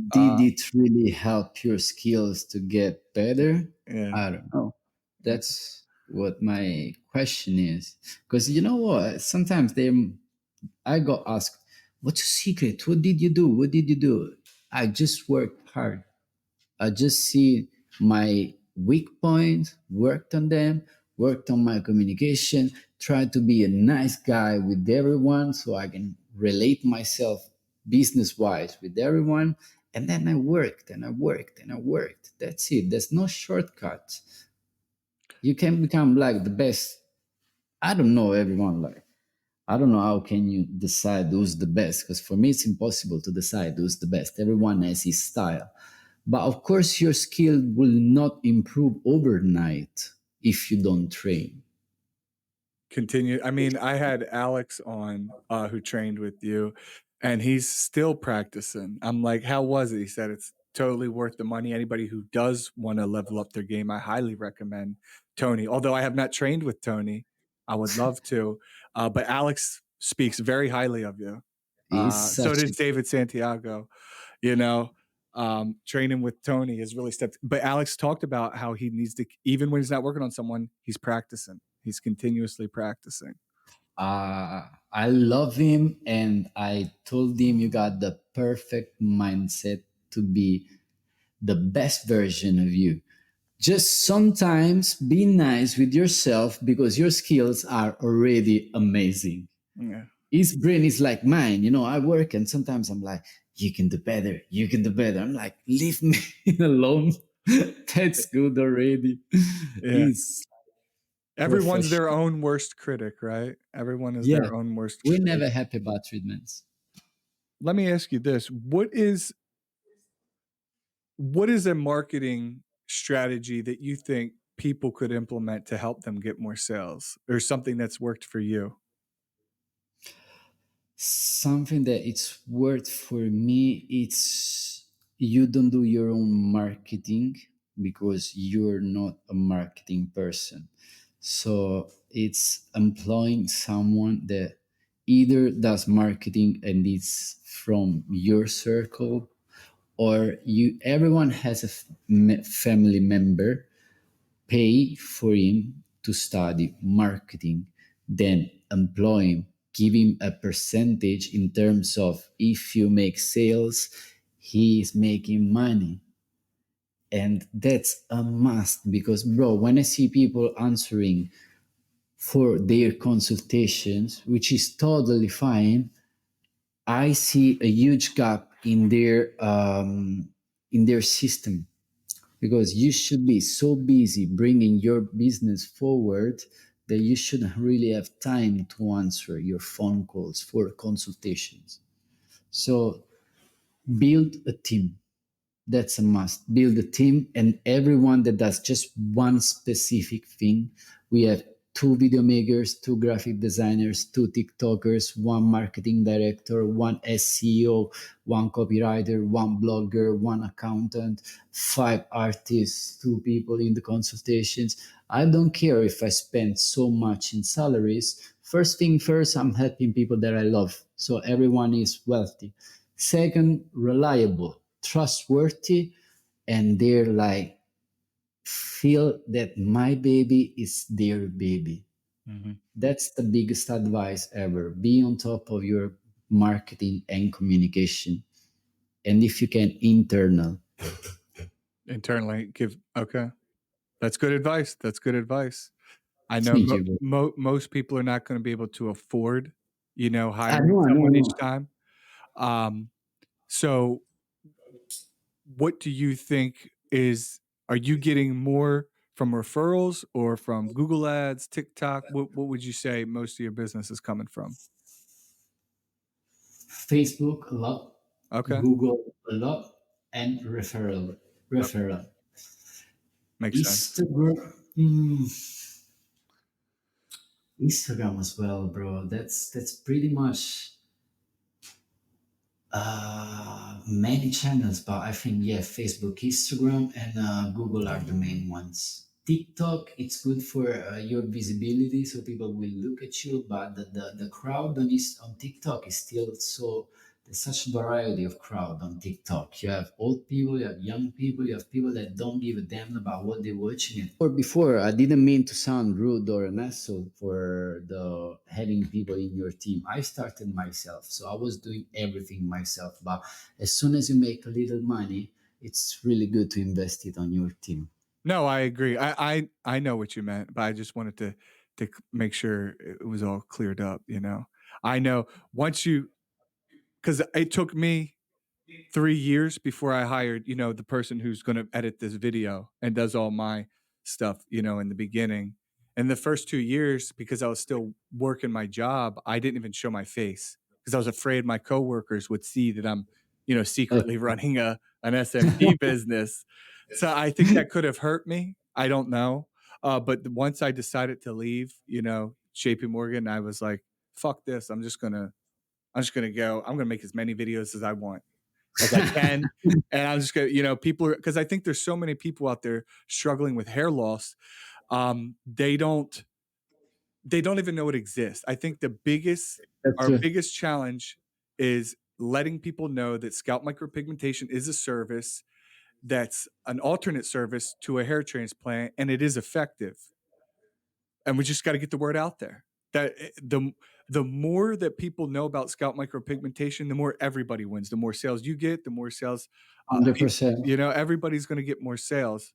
Speaker 2: Did
Speaker 1: Uh,
Speaker 2: it really help your skills to get better?
Speaker 1: yeah.
Speaker 2: I don't know. That's what my question is. Because you know what? Sometimes I got asked, "What's your secret? What did you do? What did you do?" I just worked hard. I just see my weak points, worked on them, worked on my communication, tried to be a nice guy with everyone so I can relate myself business wise with everyone. And then I worked and I worked and I worked. That's it. There's no shortcut. You can become like the best. I don't know everyone like I don't know how can you decide who's the best because for me it's impossible to decide who's the best. Everyone has his style. But of course your skill will not improve overnight if you don't train.
Speaker 1: Continue. I mean, I had Alex on, who trained with you, and he's still practicing. I'm like, "How was it?" He said, "It's totally worth the money. Anybody who does wanna level up their game, I highly recommend Tony." Although I have not trained with Tony, I would love to, but Alex speaks very highly of you.
Speaker 2: It's
Speaker 1: So
Speaker 2: such
Speaker 1: does
Speaker 2: a
Speaker 1: David Santiago, you know? Training with Tony has really stepped but Alex talked about how he needs to even when he's not working on someone, he's practicing. He's continuously practicing.
Speaker 2: I love him and I told him you got the perfect mindset to be the best version of you. Just sometimes be nice with yourself because your skills are already amazing.
Speaker 1: Yeah.
Speaker 2: His brain is like mine. You know, I work and sometimes I'm like, you can do better. You can do better. I'm like, leave me alone. That's good already.
Speaker 1: Yeah.
Speaker 2: He's
Speaker 1: Everyone's their
Speaker 2: professional.
Speaker 1: own worst critic, right? Everyone is
Speaker 2: Yeah.
Speaker 1: their own worst
Speaker 2: We're
Speaker 1: critic.
Speaker 2: never happy about treatments.
Speaker 1: Let me ask you this. What is a marketing strategy that you think people could implement to help them get more sales or something that's worked for you?
Speaker 2: Something that it's worth for me, it's you don't do your own marketing because you're not a marketing person. So it's employing someone that either does marketing and it's from your circle or you everyone has a family member pay for him to study marketing, then employ him, give him a percentage in terms of if you make sales, he is making money. And that's a must because, bro, when I see people answering for their consultations, which is totally fine, I see a huge gap in their system because you should be so busy bringing your business forward that you shouldn't really have time to answer your phone calls for consultations. So build a team. That's a must. Build a team and everyone that does just one specific thing. We have two video makers, two graphic designers, two TikTokers, one marketing director, one SEO, one copywriter, one blogger, one accountant, five artists, two people in the consultations. I don't care if I spend so much in salaries. First thing first, I'm helping people that I love. So everyone is wealthy. Second, reliable, trustworthy, and they're like, feel that my baby is their baby.
Speaker 1: Mhm.
Speaker 2: That's the biggest advice ever. Be on top of your marketing and communication. And if you can, internal.
Speaker 1: Internally give okay. That's good advice. That's good advice. I know
Speaker 2: Thank you, bro.
Speaker 1: most people are not gonna be able to afford,
Speaker 2: I
Speaker 1: hiring
Speaker 2: know, I know, I
Speaker 1: someone each
Speaker 2: know.
Speaker 1: time. Um, so what do you think are you getting more from referrals or from Google Ads, TikTok? What would you say most of your business is coming from?
Speaker 2: Facebook a lot,
Speaker 1: Okay.
Speaker 2: Google a lot, and
Speaker 1: Okay.
Speaker 2: referral.
Speaker 1: Makes sense.
Speaker 2: Instagram, Instagram as well, bro. That's pretty much many channels, but I think yeah, Facebook, Instagram, and Google are the main ones. TikTok, it's good for your visibility, so people will look at you. But the crowd on TikTok is still so. There's such variety of crowd on TikTok. You have old people, you have young people, you have people that don't give a damn about what they're watching. It. Or before, I didn't mean to sound rude or an asshole for the having people in your team. I started myself, so I was doing everything myself. But as soon as you make a little money, it's really good to invest it on your team.
Speaker 1: No, I agree. I know what you meant, but I just wanted to make sure it was all cleared up, you know? I know once you, because it took me 3 years before I hired, you know, the person who's gonna edit this video and does all my stuff, you know, in the beginning. And the first 2 years, because I was still working my job, I didn't even show my face because I was afraid my coworkers would see that I'm, you know, secretly running a an SMP business. So I think that could have hurt me. I don't know. But once I decided to leave, you know, JP Morgan, I was like, "Fuck this. I'm just gonna go. I'm gonna make as many videos as I can. And I'm just gonna, you know, people are because I think there's so many people out there struggling with hair loss. They don't even know it exists. I think
Speaker 2: That's
Speaker 1: our
Speaker 2: true.
Speaker 1: biggest challenge is letting people know that scalp micropigmentation is a service that's an alternate service to a hair transplant, and it is effective. And we just got to get the word out there. That the more that people know about scalp micropigmentation, the more everybody wins. The more sales you get, the more sales, people,
Speaker 2: 100%.
Speaker 1: you know, everybody's going to get more sales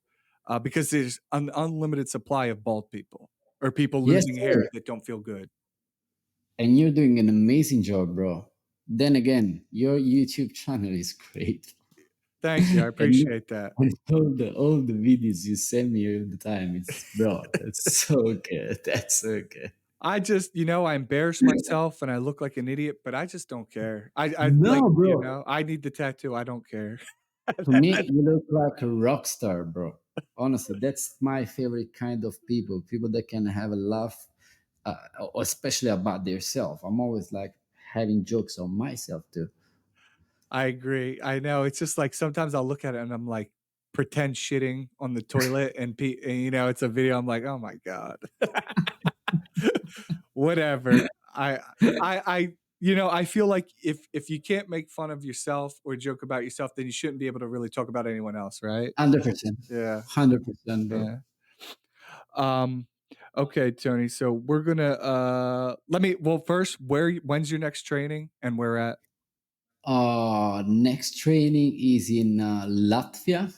Speaker 1: because there's an unlimited supply of bald people or people
Speaker 2: Yes,
Speaker 1: losing hair
Speaker 2: sir.
Speaker 1: that don't feel good.
Speaker 2: And you're doing an amazing job, bro. Then again, your YouTube channel is great.
Speaker 1: Thank you, I
Speaker 2: and
Speaker 1: appreciate that.
Speaker 2: and all the videos you send me all the time, it's bro, that's so good. That's so good.
Speaker 1: I just, you know, I embarrass myself and I look like an idiot, but I just don't care. I like,
Speaker 2: No,
Speaker 1: you
Speaker 2: bro.
Speaker 1: know, I need the tattoo. I don't care.
Speaker 2: To me, you look like a rock star, bro. Honestly, that's my favorite kind of people. People that can have a laugh, uh, especially about themselves. I'm always like having jokes on myself too.
Speaker 1: I agree. I know. It's just like sometimes I'll look at it and I'm like pretend shitting on the toilet and you know, it's a video. I'm like, "Oh my god." Whatever. I you know, I feel like if you can't make fun of yourself or joke about yourself, then you shouldn't be able to really talk about anyone else, right?
Speaker 2: 100%.
Speaker 1: Yeah.
Speaker 2: 100%, bro.
Speaker 1: Yeah. Um, okay, Tony. So we're gonna let me well first, when's your next training and where at?
Speaker 2: Next training is in Latvia.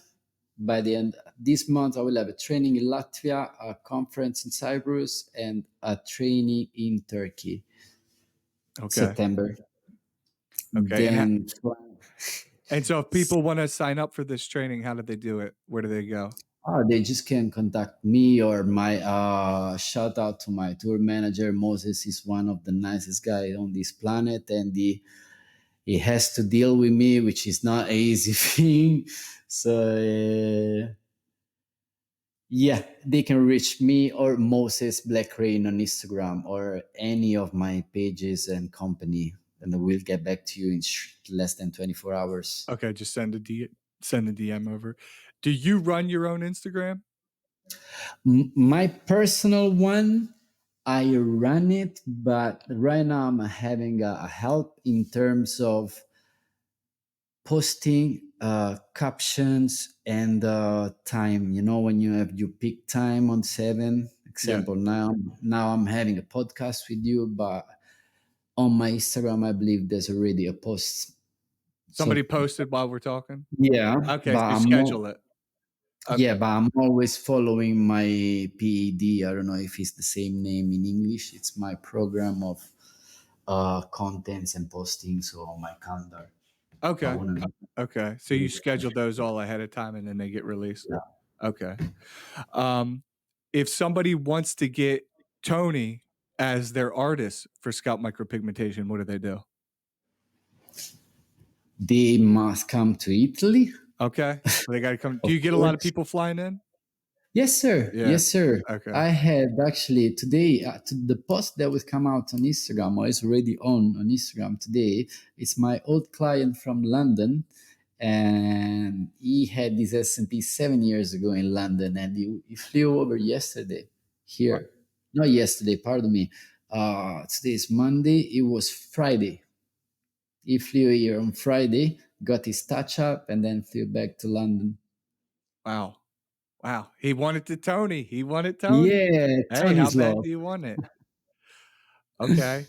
Speaker 2: By the end this month, I will have a training in Latvia, a conference in Cyprus, and a training in Turkey.
Speaker 1: Okay.
Speaker 2: September.
Speaker 1: Okay.
Speaker 2: Then
Speaker 1: And so if people want to sign up for this training, how do they do it? Where do they go?
Speaker 2: they just can contact me or my shout out to my tour manager. Moses is one of the nicest guys on this planet, and he has to deal with me, which is not an easy thing. So yeah, they can reach me or Moses Black Rain on Instagram or any of my pages and company, and we'll get back to you in less than 24 hours.
Speaker 1: Okay, just send a DM over. Do you run your own Instagram?
Speaker 2: My personal one, I run it, but right now I'm having a help in terms of posting captions and time. You know, when you pick time on 7
Speaker 1: Yeah.
Speaker 2: example, now I'm having a podcast with you, but on my Instagram I believe there's already a post.
Speaker 1: Somebody
Speaker 2: So
Speaker 1: posted while we're talking?
Speaker 2: yeah,
Speaker 1: Okay,
Speaker 2: but
Speaker 1: so you
Speaker 2: I'm
Speaker 1: schedule
Speaker 2: more,
Speaker 1: it.
Speaker 2: yeah,
Speaker 1: Okay.
Speaker 2: but I'm always following my PED. I don't know if it's the same name in English. It's my program of contents and postings on my calendar. I
Speaker 1: Okay.
Speaker 2: want to.
Speaker 1: Okay. So you schedule those all ahead of time and then they get released.
Speaker 2: Yeah.
Speaker 1: Okay. Um, if somebody wants to get Tony as their artist for scalp micropigmentation, what do they do?
Speaker 2: They must come to Italy,
Speaker 1: Okay. They got to come. Do
Speaker 2: of
Speaker 1: you get a lot of
Speaker 2: course.
Speaker 1: people flying in?
Speaker 2: Yes, sir.
Speaker 1: Yeah.
Speaker 2: Yes, sir.
Speaker 1: Okay.
Speaker 2: I had actually today to the post that would come out on Instagram, or is already on Instagram today. It's my old client from London, and he had this SMP 7 years ago in London, and he flew over yesterday
Speaker 1: What?
Speaker 2: here. Not yesterday, pardon me. Today is Monday. It was Friday. He flew here on Friday, got his touch up, and then flew back to London.
Speaker 1: Wow. Wow. He wanted to Tony. He wanted Tony.
Speaker 2: Yeah,
Speaker 1: Hey, how
Speaker 2: Tony's
Speaker 1: bad
Speaker 2: law.
Speaker 1: do you want it? Okay.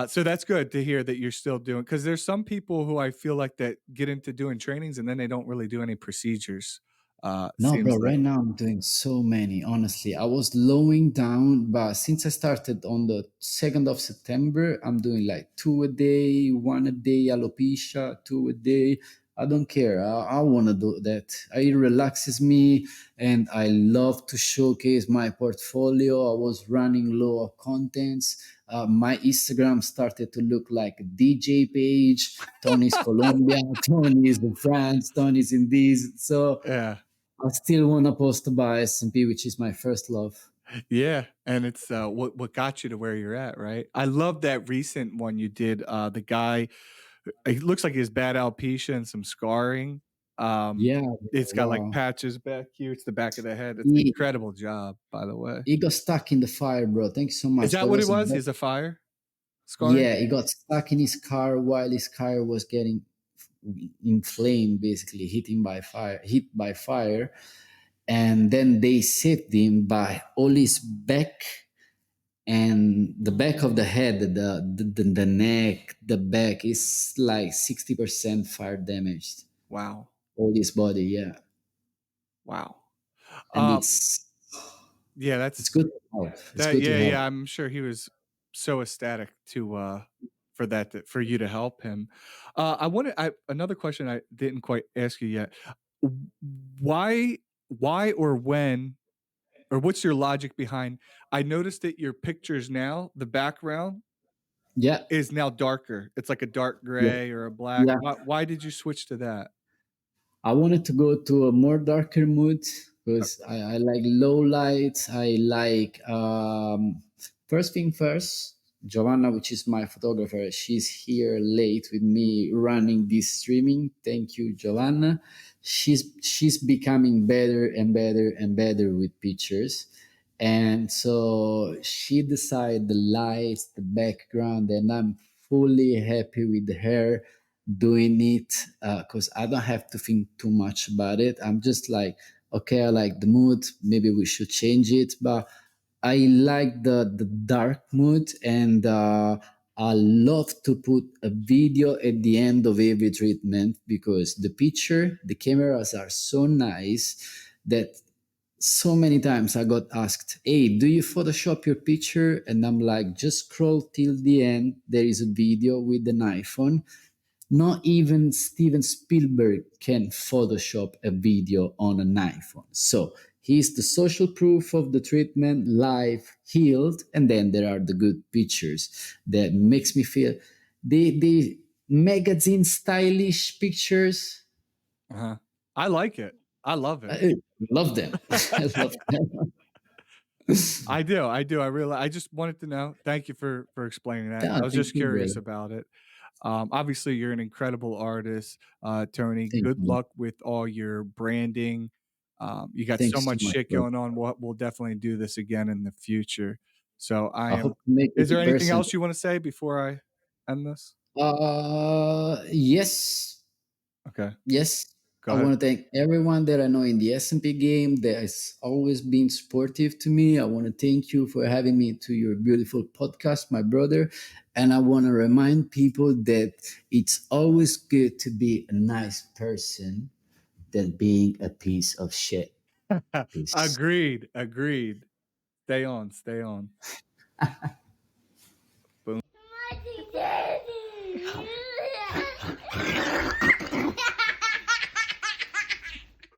Speaker 1: So that's good to hear that you're still doing because there's some people who I feel like that get into doing trainings and then they don't really do any procedures.
Speaker 2: No, bro,
Speaker 1: Seems like
Speaker 2: right now I'm doing so many, honestly. I was slowing down, but since I started on the 2nd of September, I'm doing like two a day, one a day, alopecia, two a day. I don't care. I want to do that. It relaxes me and I love to showcase my portfolio. I was running low of contents. My Instagram started to look like a DJ page. Tony's Colombia, Tony's in France, Tony's in this. So
Speaker 1: yeah.
Speaker 2: I still want to post about SMP, which is my first love.
Speaker 1: Yeah, and it's, what got you to where you're at, right? I love that recent one you did, the guy it looks like he has bad alopecia and some scarring. Um,
Speaker 2: Yeah,
Speaker 1: it's got, like,
Speaker 2: wow.
Speaker 1: patches back here, it's the back of the head. It's an
Speaker 2: He,
Speaker 1: incredible job, by the way.
Speaker 2: he got stuck in the fire, bro. Thank you so
Speaker 1: Is
Speaker 2: much.
Speaker 1: that
Speaker 2: There
Speaker 1: what it
Speaker 2: was a
Speaker 1: was? Is a fire scarring?
Speaker 2: yeah, he got stuck in his car while his car was getting inflamed, basically hit by fire. And then they saved him by all his back and the back of the head, the neck, the back is like 60% fire damaged.
Speaker 1: Wow,
Speaker 2: All his body, yeah.
Speaker 1: wow.
Speaker 2: And
Speaker 1: Um, yeah,
Speaker 2: it's
Speaker 1: that's
Speaker 2: good to help. It's
Speaker 1: that
Speaker 2: good to
Speaker 1: yeah,
Speaker 2: help.
Speaker 1: I'm sure he was so ecstatic to, for that to for you to help him. I another question I didn't quite ask you yet. W why or when or what's your logic behind I noticed that your pictures now, the background
Speaker 2: Yeah,
Speaker 1: is now darker. It's like a dark
Speaker 2: yeah,
Speaker 1: gray or a black.
Speaker 2: yeah.
Speaker 1: Why did you switch to that?
Speaker 2: I wanted to go to a more darker mood
Speaker 1: Uh,
Speaker 2: because I like low lights. I like first thing first. Giovanna, which is my photographer, she's here late with me running this streaming. Thank you, Giovanna. She's becoming better and better and better with pictures. And so she decided the lights, the background, and I'm fully happy with her doing it because I don't have to think too much about it. I'm just like, okay, I like the mood. Maybe we should change it. But I like the dark mood, and I love to put a video at the end of every treatment because the cameras are so nice that so many times I got asked, "Hey, do you Photoshop your picture?" And I'm like, just scroll till the end. There is a video with an iPhone. Not even Steven Spielberg can Photoshop a video on an iPhone. So he's the social proof of the treatment, live, healed, and then there are the good pictures that makes me feel the magazine stylish pictures.
Speaker 1: uh-huh. I like it. I love it.
Speaker 2: I love them. I love them.
Speaker 1: I do, I just wanted to know. Thank you for explaining that.
Speaker 2: Yeah,
Speaker 1: I was
Speaker 2: thank
Speaker 1: just
Speaker 2: you,
Speaker 1: curious
Speaker 2: brother.
Speaker 1: about it. Obviously, you're an incredible artist, Tony.
Speaker 2: Thank
Speaker 1: Good
Speaker 2: you.
Speaker 1: luck with all your branding. You got so
Speaker 2: Thanks so
Speaker 1: much
Speaker 2: much,
Speaker 1: shit
Speaker 2: bro.
Speaker 1: going on. We'll definitely do this again in the future. So I
Speaker 2: I
Speaker 1: am
Speaker 2: hope to make
Speaker 1: is
Speaker 2: it
Speaker 1: there
Speaker 2: in
Speaker 1: anything
Speaker 2: person.
Speaker 1: else you wanna say before I end this?
Speaker 2: Yes.
Speaker 1: Okay,
Speaker 2: Yes,
Speaker 1: go
Speaker 2: I
Speaker 1: ahead.
Speaker 2: want to thank everyone that I know in the SMP game that has always been supportive to me. I want to thank you for having me to your beautiful podcast, my brother. And I want to remind people that it's always good to be a nice person than being a piece of shit. Peace.
Speaker 1: Agreed, agreed. Stay on, stay on.